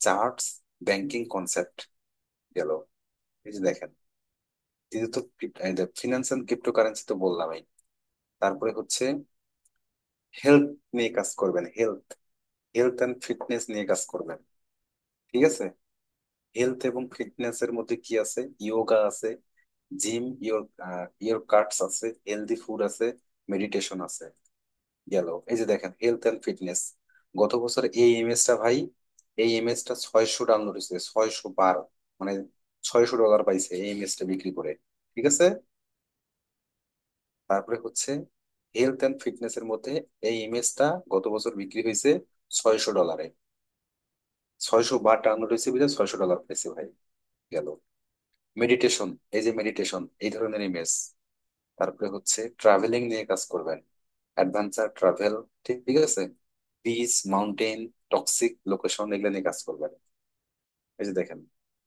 চার্টস, ব্যাংকিং কনসেপ্ট। গেল, এই যে দেখেন, দ্বিতীয়ত ফিনান্স অ্যান্ড ক্রিপ্টোকারেন্সি তো বললামই। তারপরে হচ্ছে হেলথ নিয়ে কাজ করবেন, হেলথ, হেলথ অ্যান্ড ফিটনেস নিয়ে কাজ করবেন। ঠিক আছে, হেলথ এবং ফিটনেস এর মধ্যে কি আছে, ইয়োগা আছে, জিম, ইয়োর কাটস আছে, হেলদি ফুড আছে, মেডিটেশন আছে। গেল, এই যে দেখেন হেলথ অ্যান্ড ফিটনেস, গত বছর এই ইমেজটা ভাই, এই ইমেজটা 600 ডাউনলোড হয়েছে, 600 বার, মানে $600 পাইছে এই ইমেজটা বিক্রি করে। ঠিক আছে, তারপরে হচ্ছে হেলথ অ্যান্ড ফিটনেস এর মধ্যে এই ইমেজটা গত বছর বিক্রি হয়েছে $600। 600 বার ডাউনলোড হয়েছে বুঝে $600 পাইছে ভাই। গেল, মেডিটেশন, এই যে মেডিটেশন, এই ধরনের ইমেজ। তারপরে হচ্ছে ট্রাভেলিং নিয়ে কাজ করবেন, অ্যাডভেঞ্চার ট্রাভেল, ঠিক ঠিক আছে, বিচ, মাউন্টেন, টক্সিক লোকেশন, এগুলো নিয়ে কাজ করবেন। এই যে দেখেন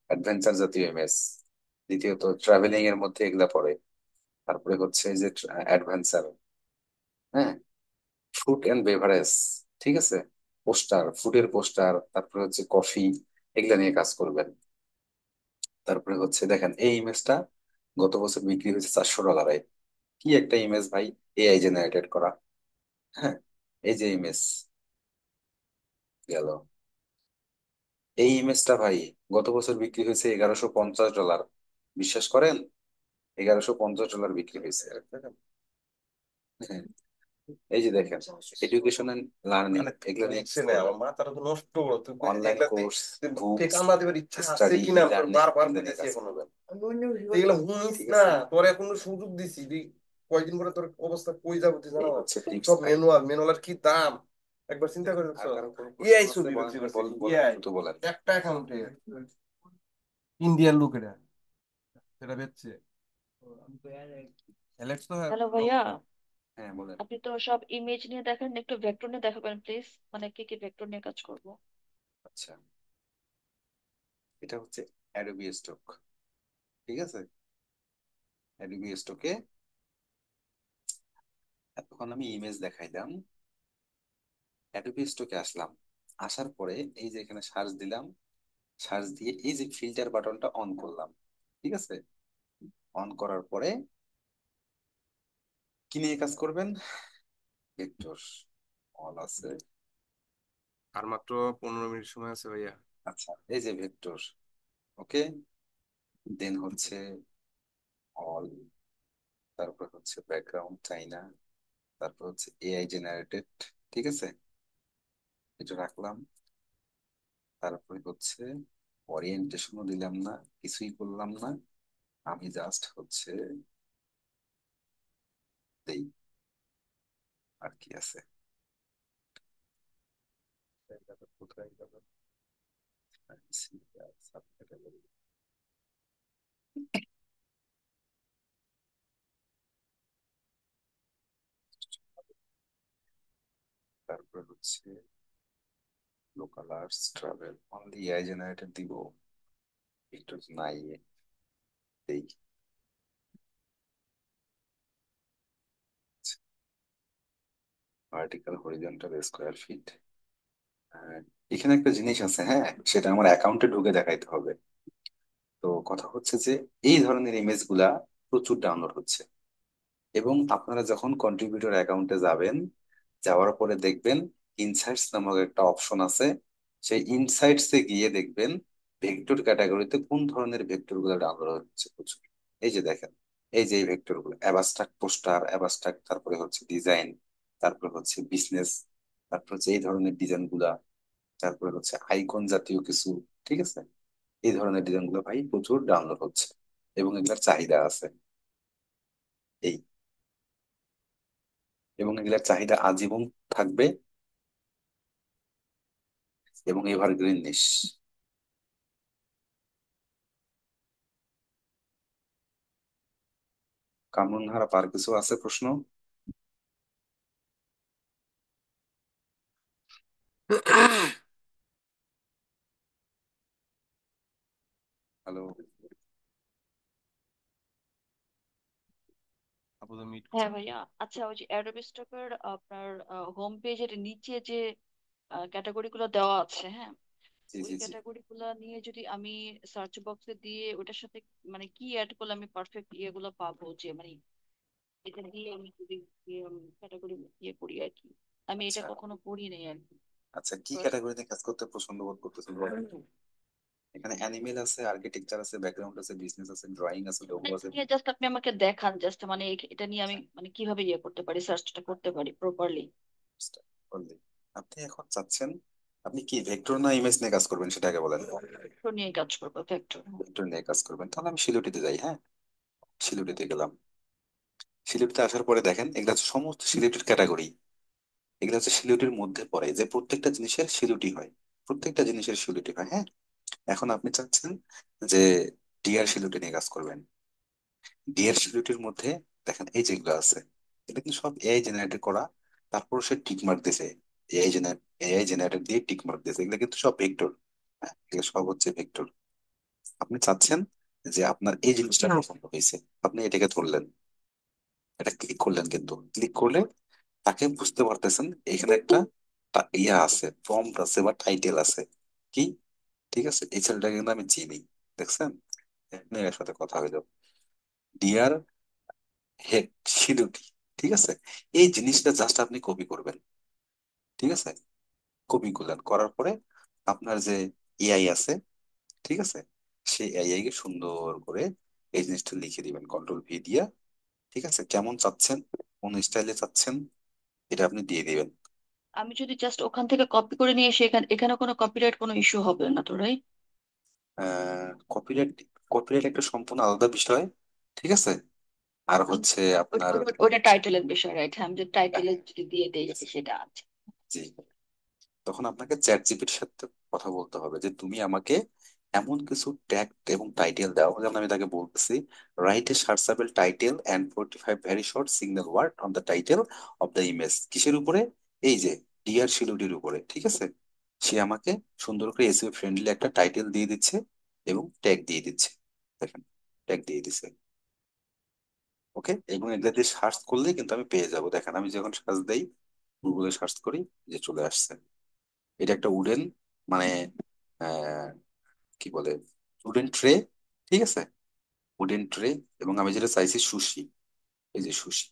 অ্যাডভেঞ্চার জাতীয় ইমেজ। দ্বিতীয়ত ট্রাভেলিং এর মধ্যে এগুলা পড়ে। তারপরে হচ্ছে এই যে অ্যাডভেঞ্চার, হ্যাঁ, ফুড এন্ড বেভারেজ, ঠিক আছে, পোস্টার, ফুডের পোস্টার, তারপরে হচ্ছে কফি, এগুলা নিয়ে কাজ করবেন। তারপরে হচ্ছে দেখেন এই ইমেজটা গত বছর বিক্রি হয়েছে $400। কি একটা ইমেজ ভাই, এআই জেনারেটেড করা। হ্যাঁ, এই যে ইমেজ। গেল, এই ইমেজটা ভাই গত বছর বিক্রি হয়েছে $1150। বিশ্বাস করেন, $1150 বিক্রি হয়েছে। হ্যাঁ, এই যে দেখেন এডুকেশন এন্ড লার্নিং, এগুলো নিয়ে আমার মাথাটা তো নষ্ট করো তুই, অনলাইন এগুলাতে কোর্স, ঠিক বুকস, আমার দেবার ইচ্ছা আছে স্টাডি, কিনা লার্নিং, বারবার এগুলো নিয়ে দিতেছি কাজ এখনো। করবেন। এগুলো হুনিস ঠিক না, আছে, তোর এখন সুযোগ দিছি কয়েকদিন পরে তোর অবস্থা কই যাবো তুই এই জানো? হচ্ছে টিপস সব ভাই। ম্যানুয়াল, ম্যানুয়ালের কি দাম একবার চিন্তা করে আর দেখছো? কারো কোনো প্রশ্ন এআই আছে ছবি বলেন, বিক্রি করছে, বলেন, এআই দ্রুত বলেন। একটা অ্যাকাউন্টে ইন্ডিয়ান লোকেরা সেটা বেচছে। অ্যালেক্স তো হ্যালো ভাইয়া, হ্যাঁ বলেন। আপনি তো সব ইমেজ নিয়ে দেখেন, একটু ভেক্টর নিয়ে দেখাবেন প্লিজ। মানে কি কি ভেক্টর নিয়ে কাজ করব? আচ্ছা, এটা হচ্ছে অ্যাডোবি স্টক, ঠিক আছে। অ্যাডোবি স্টকে এতক্ষণ আমি ইমেজ দেখাইলাম, অ্যাডোবি স্টকে আসলাম, আসার পরে এই যে এখানে সার্চ দিলাম, সার্চ দিয়ে এই যে ফিল্টার বাটনটা অন করলাম, ঠিক আছে। অন করার পরে কি নিয়ে কাজ করবেন? ভেক্টর অল আছে। আর মাত্র 15 মিনিট সময় আছে ভাইয়া। আচ্ছা, এই যে ভেক্টর, ওকে, দেন হচ্ছে অল, তারপর হচ্ছে ব্যাকগ্রাউন্ড চাই না, তারপর হচ্ছে এআই জেনারেটেড, ঠিক আছে, এটা রাখলাম। তারপরে হচ্ছে ওরিয়েন্টেশনও দিলাম না, কিছুই করলাম না, আমি জাস্ট হচ্ছে দেই। আর কি আছে? কোথায় গেল? সাবক্যাটাগরি। তারপরে হচ্ছে local arts travel, only AI generated দিব, একটু নাই দেই। Vertical horizontal square feet. এখানে একটা জিনিস আছে, হ্যাঁ, সেটা আমার অ্যাকাউন্টে ঢুকে দেখাইতে হবে। তো কথা হচ্ছে যে এই ধরনের ইমেজ গুলা প্রচুর ডাউনলোড হচ্ছে, এবং আপনারা যখন কন্ট্রিবিউটর অ্যাকাউন্টে যাবেন, যাওয়ার পরে দেখবেন ইনসাইটস নামক একটা অপশন আছে। সেই ইনসাইটস এ গিয়ে দেখবেন ভেক্টর ক্যাটাগরিতে কোন ধরনের ভেক্টর গুলো ডাউনলোড হচ্ছে প্রচুর। এই যে দেখেন, এই যে ভেক্টর গুলো অ্যাবাস্ট্রাক্ট পোস্টার, অ্যাবাস্ট্রাক্ট, তারপরে হচ্ছে ডিজাইন, তারপরে হচ্ছে বিজনেস, তারপর হচ্ছে এই ধরনের ডিজাইন গুলা, তারপরে হচ্ছে আইকন জাতীয় কিছু, ঠিক আছে। এই ধরনের ডিজাইন গুলো ভাই প্রচুর ডাউনলোড হচ্ছে, এবং এগুলোর চাহিদা আছে। এই, এবং এগুলোর চাহিদা আজীবন থাকবে, এবং এভারগ্রিন নিশ। কামরুন হারা পার কিছু আছে প্রশ্ন? হ্যালো? আপাতত মিট হ্যাঁ ভাইয়া, আচ্ছা, ওই যে অ্যাডোবি স্টকের আপনার হোম পেজের নিচে যে ক্যাটাগরি গুলো দেওয়া আছে, হ্যাঁ, জি ওই জি জি। ক্যাটাগরি গুলা নিয়ে যদি আমি সার্চ বক্সে দিয়ে ওটার সাথে মানে কি অ্যাড করলে আমি পারফেক্ট ইয়েগুলো পাবো, যে মানে এটা দিয়ে আমি যদি ক্যাটাগরি ইয়ে করি আর কি। আমি এটা আচ্ছা কখনো করি নাই আর কি। আচ্ছা, কি First, ক্যাটাগরিতে কাজ করতে পছন্দ বোধ করতেছেন বলেন? এখানে অ্যানিমেল আছে, আর্কিটেকচার আছে, ব্যাকগ্রাউন্ড আছে, বিজনেস আছে, ড্রয়িং আছে, লোগো এটা আছে। নিয়ে জাস্ট আপনি আমাকে দেখান, জাস্ট মানে এটা নিয়ে আমি মানে কিভাবে ইয়ে করতে পারি, সার্চটা করতে পারি প্রপারলি। বললি, আপনি এখন চাচ্ছেন আপনি কি ভেক্টর না ইমেজ নিয়ে কাজ করবেন সেটা আগে বলেন। ভেক্টর নিয়ে কাজ করবো, ভেক্টর। ভেক্টর নিয়ে কাজ করবেন, তাহলে আমি শিলুটিতে যাই, হ্যাঁ। শিলুটিতে গেলাম, শিলুটিতে আসার পরে দেখেন এগুলো হচ্ছে সমস্ত শিলুটির ক্যাটাগরি। এগুলো হচ্ছে শিলুটির মধ্যে পড়ে, যে প্রত্যেকটা জিনিসের শিলুটি হয়, প্রত্যেকটা জিনিসের শিলুটি হয়, হ্যাঁ। এখন আপনি চাচ্ছেন যে ডিআর শিলুটি নিয়ে কাজ করবেন। ডিআর শিলুটির মধ্যে দেখেন এই যেগুলো আছে, এটা কিন্তু সব এআই জেনারেটেড করা। তারপর সে টিক মার্ক দিছে, এআই জেনারেটেড দিয়ে টিক মার্ক দিয়েছে, এগুলো কিন্তু সব ভেক্টর। হ্যাঁ, এগুলো সব হচ্ছে ভেক্টর। আপনি চাচ্ছেন যে আপনার এই জিনিসটা পছন্দ হয়েছে, আপনি এটাকে ধরলেন, এটা ক্লিক করলেন, কিন্তু ক্লিক করলে তাকে বুঝতে পারতেছেন এখানে একটা ইয়া আছে, প্রম্পট আছে বা টাইটেল আছে, কি, ঠিক আছে। এই ছেলেটাকে কিন্তু আমি চিনি, দেখছেন, এখনই এর সাথে কথা হইলো, ডিয়ার হেড শিলুটি, ঠিক আছে। এই জিনিসটা জাস্ট আপনি কপি করবেন, ঠিক আছে। কপি করলেন, করার পরে আপনার যে এআই আছে, ঠিক আছে, সেই এআই কে সুন্দর করে এই জিনিসটা লিখে দিবেন কন্ট্রোল ভি দিয়া, ঠিক আছে। কেমন চাচ্ছেন, কোন স্টাইলে চাচ্ছেন, এটা আপনি দিয়ে দিবেন। আমি যদি জাস্ট ওখান থেকে কপি করে নিয়ে এসে এখানে এখানে কোনো কপিরাইট কোনো ইস্যু হবে না তো, রাইট? কপিরাইট, কপিরাইট একটা সম্পূর্ণ আলাদা বিষয়, ঠিক আছে। আর হচ্ছে আপনার, ওটা টাইটেলের বিষয়, রাইট? হ্যাঁ, আমি যদি টাইটেলে যদি দিয়ে দিই সেটা আছে। জি, তখন আপনাকে চ্যাট জিপিটির সাথে কথা বলতে হবে যে তুমি আমাকে এমন কিছু ট্যাগ এবং টাইটেল দাও, যেমন আমি তাকে বলতেছি write a searchable title and 45 very short single word on the title of the image. কিসের উপরে? এই যে ডিয়ার শিলুডির উপরে, ঠিক আছে। সে আমাকে সুন্দর করে এসইও ফ্রেন্ডলি একটা টাইটেল দিয়ে দিচ্ছে এবং ট্যাগ দিয়ে দিচ্ছে। দেখেন, ট্যাগ দিয়ে দিচ্ছে। ওকে, এবং এগুলো দিয়ে সার্চ করলেই কিন্তু আমি পেয়ে যাব। দেখেন, আমি যখন সার্চ দেই, গুগলে সার্চ করি, যে চলে আসছে। এটা একটা উডেন, মানে কি বলে, উডেন ট্রে, ঠিক আছে, উডেন ট্রে। এবং আমি যেটা চাইছি সুশি, এই যে সুশি,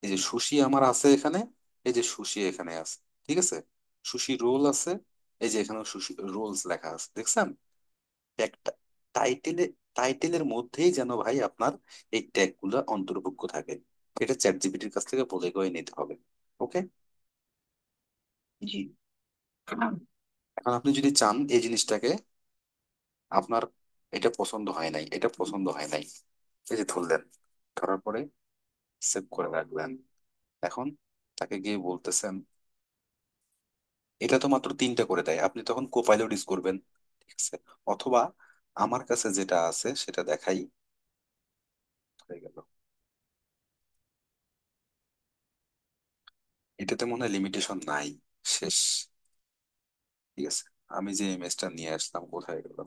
এই যে সুশি আমার আছে এখানে, এই যে সুশি এখানে আছে, ঠিক আছে। সুশি রোল আছে, এই যে এখানে সুশি রোলস লেখা আছে, দেখছেন? একটা টাইটেলে, টাইটেলের মধ্যেই যেন ভাই আপনার এই ট্যাগ গুলো অন্তর্ভুক্ত থাকে। এটা চ্যাট জিপিটির কাছ থেকে বলে কয়ে নিতে হবে। ওকে, জি। এখন আপনি যদি চান এই জিনিসটাকে, আপনার এটা পছন্দ হয় নাই, এটা পছন্দ হয় নাই, এই যে ধরলেন, ধরার পরে সেভ করে রাখলেন। এখন তাকে গিয়ে বলতেছেন, এটা তো মাত্র 3টা করে দেয়, আপনি তখন কোপাইলট ইউজ করবেন, ঠিক আছে। অথবা আমার কাছে যেটা আছে সেটা দেখাই, হয়ে গেল। এটাতে মনে হয় লিমিটেশন নাই, শেষ, ঠিক আছে। আমি যে ইমেজটা নিয়ে আসলাম, কোথায় গেল?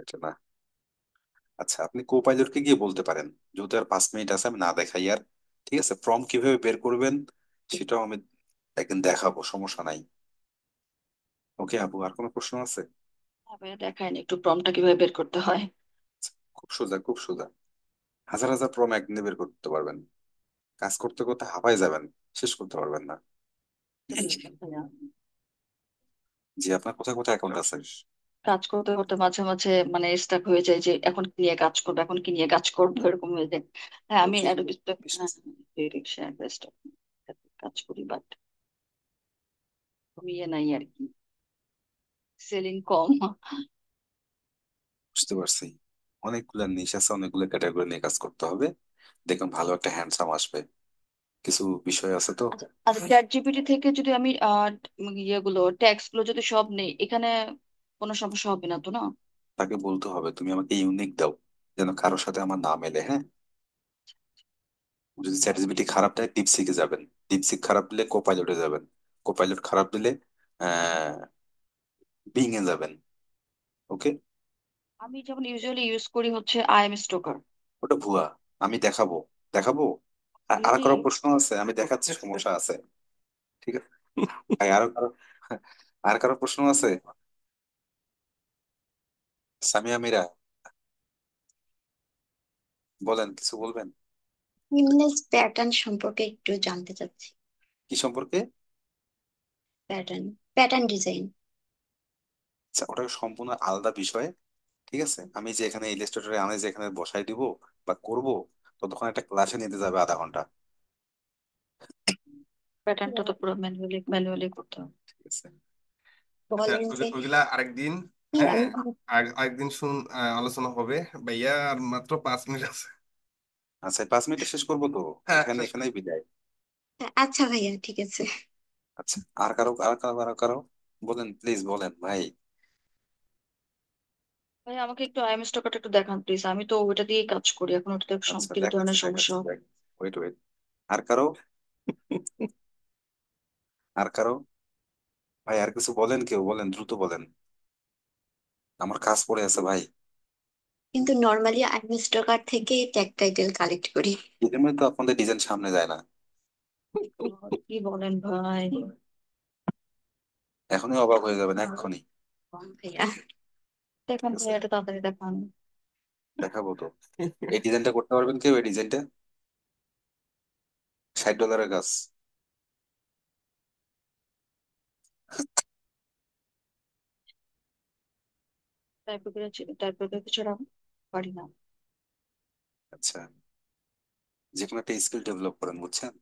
এটা না। আচ্ছা, আপনি কোপাইলটকে গিয়ে বলতে পারেন, যেহেতু আর 5 মিনিট আছে, আমি না দেখাই আর, ঠিক আছে। প্রম্পট কিভাবে বের করবেন সেটাও আমি একদিন দেখাবো, সমস্যা নাই। ওকে আপু, আর কোনো প্রশ্ন আছে? হ্যাঁ ভাইয়া, দেখায়নি একটু প্রম্পটটা কিভাবে বের করতে হয়। খুব সোজা, খুব সোজা। হাজার হাজার প্রম একদিনে বের করতে পারবেন। কাজ করতে করতে হাঁপায় যাবেন, শেষ করতে পারবেন না। বুঝতে পেরেছেন ভাইয়া। জি, আপনার কোথায় কোথায় অ্যাকাউন্ট আছে? কাজ করতে করতে মাঝে মাঝে মানে স্টাক হয়ে যায় যে এখন কি নিয়ে কাজ করবো, এখন কি নিয়ে কাজ করবো, এরকম হয়ে যায়। হ্যাঁ আমি প্রচুর আরো কিছু business। রিক্সা কাজ করি, বাট কমিয়ে নাই আর কি, সেলিং কম। বুঝতে পারছি। অনেকগুলো নিশ আছে, অনেকগুলো ক্যাটাগরি নিয়ে কাজ করতে হবে। দেখুন, ভালো একটা হ্যান্ডসাম আসবে। কিছু বিষয় আছে তো। আচ্ছা আচ্ছা, চ্যাট জিপিটি থেকে যদি আমি ইয়েগুলো ট্যাক্স গুলো যদি সব নেই, এখানে কোনো সমস্যা হবে না তো, না? তাকে বলতে হবে তুমি আমাকে ইউনিক দাও, যেন কারোর সাথে আমার না মেলে, হ্যাঁ। যদি চ্যাট জিপিটি খারাপ দেয়, ডিপসিকে যাবেন। ডিপসিক খারাপ দিলে কোপাইলটে যাবেন। কোপাইলট খারাপ দিলে আহ বিং এ যাবেন। ওকে। আমি যেমন ইউজুয়ালি ইউজ করি হচ্ছে আই এম স্টোকার। ওটা ভুয়া, আমি দেখাবো, দেখাবো। Are really? কারো প্রশ্ন আছে? আমি দেখাচ্ছি, সমস্যা আছে, ঠিক আছে। ভাই, আরো কারো, আর কারো প্রশ্ন আছে? সামিয়া মিরা, বলেন, কিছু বলবেন? সিমলেস প্যাটার্ন সম্পর্কে একটু জানতে চাচ্ছি। কি সম্পর্কে? Pattern, pattern design. আচ্ছা, ওটা সম্পূর্ণ আলাদা বিষয়, ঠিক আছে। আমি যে এখানে ইলাস্ট্রেটরে আনে যে এখানে বসাই দিব বা করব, ততক্ষণ একটা ক্লাসে নিতে যাবে আধা ঘন্টা, প্যাটার্নটা তো পুরো ম্যানুয়ালি ম্যানুয়ালি করতে হবে। ঠিক আছে। আচ্ছা, বলেন যে ওইগুলা আরেকদিন, কি হ্যাঁ, আমি আরেকদিন আলোচনা হবে। ভাইয়া আর মাত্র 5 মিনিট আছে। আচ্ছা, 5 মিনিটে শেষ করবো তো, হ্যাঁ, এখানে শেষ করি। এখানেই বিদায়। আচ্ছা ভাইয়া, ঠিক আছে। আচ্ছা, আর কারো, আর কারো, আর কারো, বলেন প্লিজ, বলেন ভাই। ভাই আমাকে একটু আই এম স্টোকারটা একটু দেখান প্লিজ, আমি তো ওইটা দিয়ে কাজ করি, এখন ওটাতে আচ্ছা, কিছু দেখাচ্ছি ধরনের সমস্যা দেখাচ্ছি হবে। দেখ, ওয়েট ওয়েট। আর কারো, আর কারো, ভাই আর কিছু বলেন, কেউ বলেন, দ্রুত বলেন, আমার কাজ পড়ে আছে ভাই। কিন্তু নর্মালি আমি স্টকার থেকে ট্যাগ টাইটেল কালেক্ট করি। এর মধ্যে তো আপনাদের ডিজাইন সামনে যায় না। কি বলেন ভাই? এখনই অবাক হয়ে যাবেন, এক্ষুনি। ভাইয়া, ঠিক দেখান ভাই, আছে, এটা তাড়াতাড়ি দেখান। দেখাবো তো। এই ডিজাইনটা করতে পারবেন কেউ? এই ডিজাইনটা $60 কাজ। টাইপোগ্রাফি ছাড়া পারি না। আচ্ছা, যে কোনো একটা স্কিল ডেভেলপ করেন, বুঝছেন।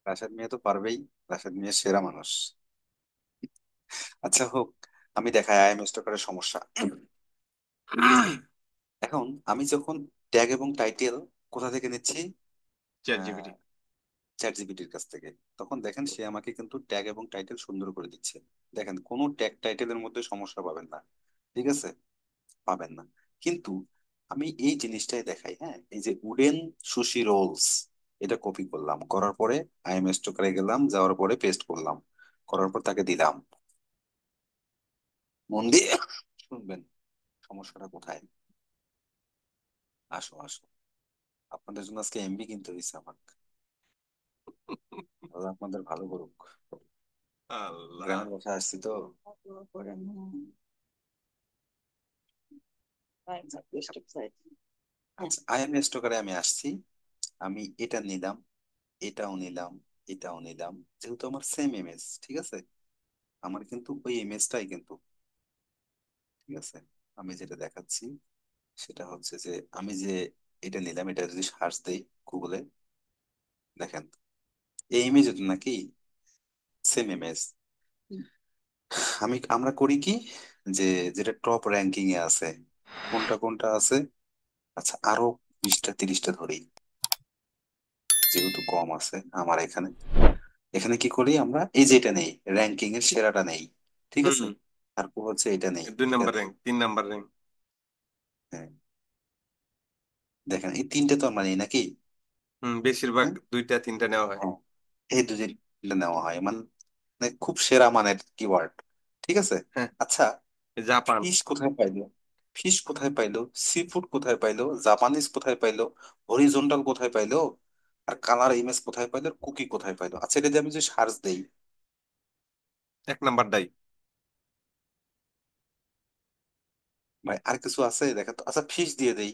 রাশেদ মিয়া তো পারবেই, রাশেদ মিয়া সেরা মানুষ। আচ্ছা হোক, আমি দেখাই আই এম স্টকারের সমস্যা। এখন আমি যখন ট্যাগ এবং টাইটেল কোথা থেকে নিচ্ছি? Chat GPT. চ্যাট জিপিটির কাছ থেকে। তখন দেখেন সে আমাকে কিন্তু ট্যাগ এবং টাইটেল সুন্দর করে দিচ্ছে। দেখেন কোনো ট্যাগ টাইটেলের মধ্যে সমস্যা পাবেন না, ঠিক আছে, পাবেন না। কিন্তু আমি এই জিনিসটাই দেখাই, হ্যাঁ, এই যে উডেন সুশি রোলস, এটা কপি করলাম, করার পরে আইএম স্টোকারে গেলাম, যাওয়ার পরে পেস্ট করলাম, করার পর তাকে দিলাম। মন দিয়ে শুনবেন সমস্যাটা কোথায়। আসো আসো, আপনাদের জন্য আজকে এমবি কিনতে হয়েছে আমার। আল্লাহ আপনাদের ভালো করুক। আল্লাহ। গ্রামের বাসায় আসছি তো। আচ্ছা, আইএম স্টোকারে আমি আসছি, আমি এটা নিলাম, এটাও নিলাম, এটাও নিলাম, যেহেতু আমার সেম ইমেজ, ঠিক আছে, আমার কিন্তু ওই ইমেজটাই কিন্তু, ঠিক আছে। আমি যেটা দেখাচ্ছি সেটা হচ্ছে যে আমি যে এটা নিলাম, এটা যদি সার্চ দেই গুগলে, দেখেন এই ইমেজ নাকি সেম ইমেজ। আমরা করি কি, যে যেটা টপ র্যাঙ্কিং এ আছে, কোনটা কোনটা আছে, আচ্ছা আরো 20টা 30টা ধরি, যেহেতু কম আছে আমার এখানে, এখানে কি করি আমরা, এই যে এটা নেই, র্যাঙ্কিং এর সেরাটা নেই, ঠিক হুম। আছে, তারপর হচ্ছে এটা নেই, 2 নম্বর এটা নেই। র্যাঙ্ক, 3 নম্বর র্যাঙ্ক। হ্যাঁ, দেখেন এই তিনটে তো আমরা নেই নাকি। বেশিরভাগ হ্যাঁ, 2টা 3টা নেওয়া হয়। হ্যাঁ, এই দুটো নেওয়া হয়, মানে খুব সেরা মানের কিওয়ার্ড, ঠিক আছে। হ্যাঁ। আচ্ছা, জাপান। ফিশ কোথায় পাইলো, ফিশ কোথায় পাইলো, সি ফুড কোথায় পাইলো, জাপানিজ কোথায় পাইলো, হরিজন্টাল কোথায় পাইলো, আর কালার ইমেজ কোথায় পাইলো, কুকি কোথায় পাইলো। আচ্ছা, এটা দিয়ে আমি যে সার্চ দেই, 1 নম্বর দাই। ভাই আর কিছু আছে দেখা তো। আচ্ছা, ফিশ দিয়ে দেই,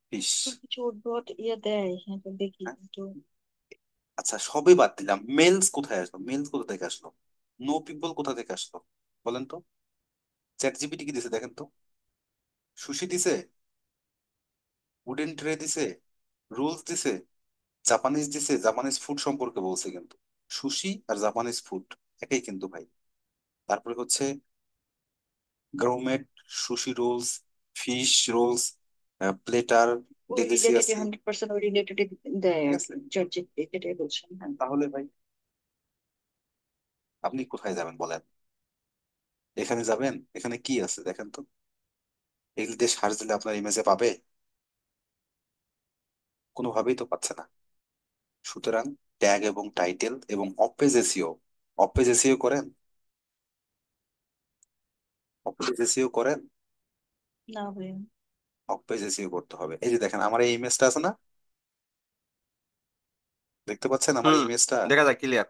ফিশ। কিছু উদ্ভট ইয়ে দেয়, হ্যাঁ তো দেখি কিন্তু। আচ্ছা, সবই বাদ দিলাম, মেলস কোথায় আসলো, মেলস কোথা থেকে আসলো, নো পিপল কোথা থেকে আসলো, বলেন তো। চ্যাট জিপিটি কি দিছে দেখেন তো, সুশি দিছে, উডেন ট্রে দিছে, রুলস দিছে, জাপানিজ দিছে, জাপানিজ ফুড সম্পর্কে বলছে কিন্তু, সুশি আর জাপানিজ ফুড একই কিন্তু ভাই। তারপরে হচ্ছে gourmet, sushi rolls, fish rolls, platter, ওই রিলেটেড ডেলিসিয়াস, 100% ওই রিলেটেড দেয় ঠিক আর আছে। কি, চর্চিত এটাই বলছেন, হ্যাঁ। তাহলে ভাই আপনি কোথায় যাবেন বলেন, এখানে যাবেন, এখানে কি আছে দেখেন তো, এগুলি দিয়ে সার্চ দিলে আপনার ইমেজে পাবে, কোনোভাবেই তো পাচ্ছে না। সুতরাং ট্যাগ এবং টাইটেল এবং অপেজ এসইও, অপেজ এসইও করেন, অপেজ এসইও করেন, না ভাই। অপেজ এসইও করতে হবে। এই যে দেখেন আমার এই ইমেজটা আছে না, দেখতে পাচ্ছেন আমার হুম, ইমেজটা, দেখা যায় ক্লিয়ার।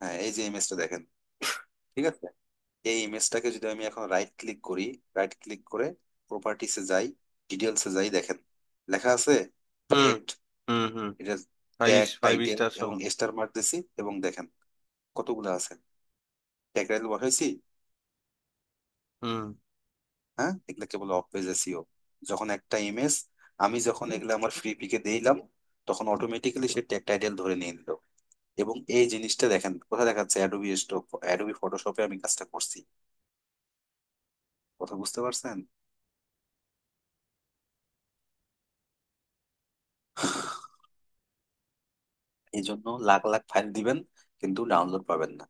হ্যাঁ এই যে ইমেজটা দেখেন, ঠিক আছে। এই ইমেজটাকে যদি আমি এখন রাইট ক্লিক করি, রাইট ক্লিক করে প্রপার্টিসে যাই, ডিটেলসে যাই, দেখেন লেখা আছে হুম রেড, হুম হুম। এটা five tag five title star সহ। এবং স্টার মার্ক দিছি, এবং দেখেন কতগুলো আছে, ট্যাগ টাইটেল বসাইছি, হুম। হ্যাঁ, এগুলোকে বলে অফ পেজ এসইও। যখন একটা ইমেজ, আমি যখন এগুলো আমার ফ্রি পিকে দিলাম, তখন অটোমেটিক্যালি সে ট্যাগ টাইটেল ধরে নিয়ে নিল। এবং এই জিনিসটা দেখেন কোথায় দেখাচ্ছে, অ্যাডোবি স্টক, অ্যাডোবি ফটোশপে আমি কাজটা করছি, কথা বুঝতে পারছেন। এই জন্য লাখ লাখ ফাইল দিবেন কিন্তু ডাউনলোড পাবেন না।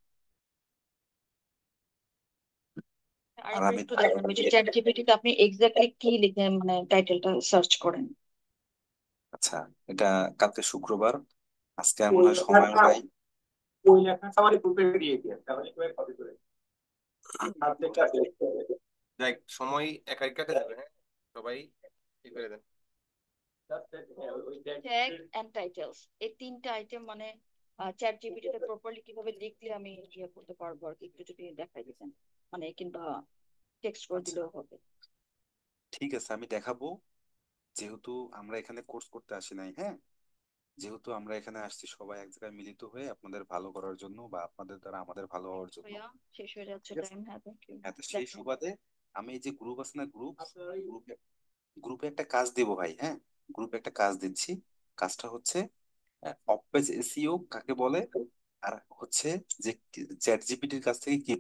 আর আরেকবার আমি, একটু দেখেন, ওই যে চ্যাট জিপিটিতে আপনি এক্স্যাক্টলি কি লিখেন, মানে টাইটেলটা সার্চ করেন। আচ্ছা, এটা কালকে শুক্রবার, আজকে আর ওই মনে হয় সময়ও লেখাটা নাই। ওই লেখাটা আমার গ্রুপে দিয়ে দিয়ে তাহলে একবার কপি করে সাবজেক্টটা সিলেক্ট করে দেবে। যাই, সময় একাই কেটে যাবে, হ্যাঁ, সবাই ই করে দেন। ওই ট্যাগ এন্ড টাইটেলস, এই তিনটা আইটেম মানে চ্যাট জিপিটিতে প্রপারলি কিভাবে লিখলে আমি ইয়ে করতে পারবো আর কি, একটু যদি দেখাই দিতেন, মানে কিংবা টেক্সট করে আচ্ছা, দিলেও হবে। ঠিক আছে, আমি দেখাবো। যেহেতু আমরা এখানে কোর্স করতে আসি নাই, হ্যাঁ, যেহেতু আমরা এখানে আসছি সবাই এক জায়গায় মিলিত হয়ে আপনাদের ভালো করার জন্য বা আপনাদের দ্বারা আমাদের ভালো থ্যাংক হওয়ার ইউ জন্য, ভাইয়া, শেষ হয়ে যাচ্ছে ঠিক আছে। টাইম, হ্যাঁ থ্যাংক ইউ। হ্যাঁ, তো সেই দেখো, সুবাদে আমি এই যে গ্রুপ আছে না, গ্রুপ, আপনার ওই গ্রুপে গ্রুপে একটা কাজ দেবো ভাই, হ্যাঁ, গ্রুপে একটা কাজ দিচ্ছি। কাজটা হচ্ছে অফ পেজ এসইও কাকে বলে, আর হচ্ছে যে চ্যাট জিপিটির কাছ থেকে কি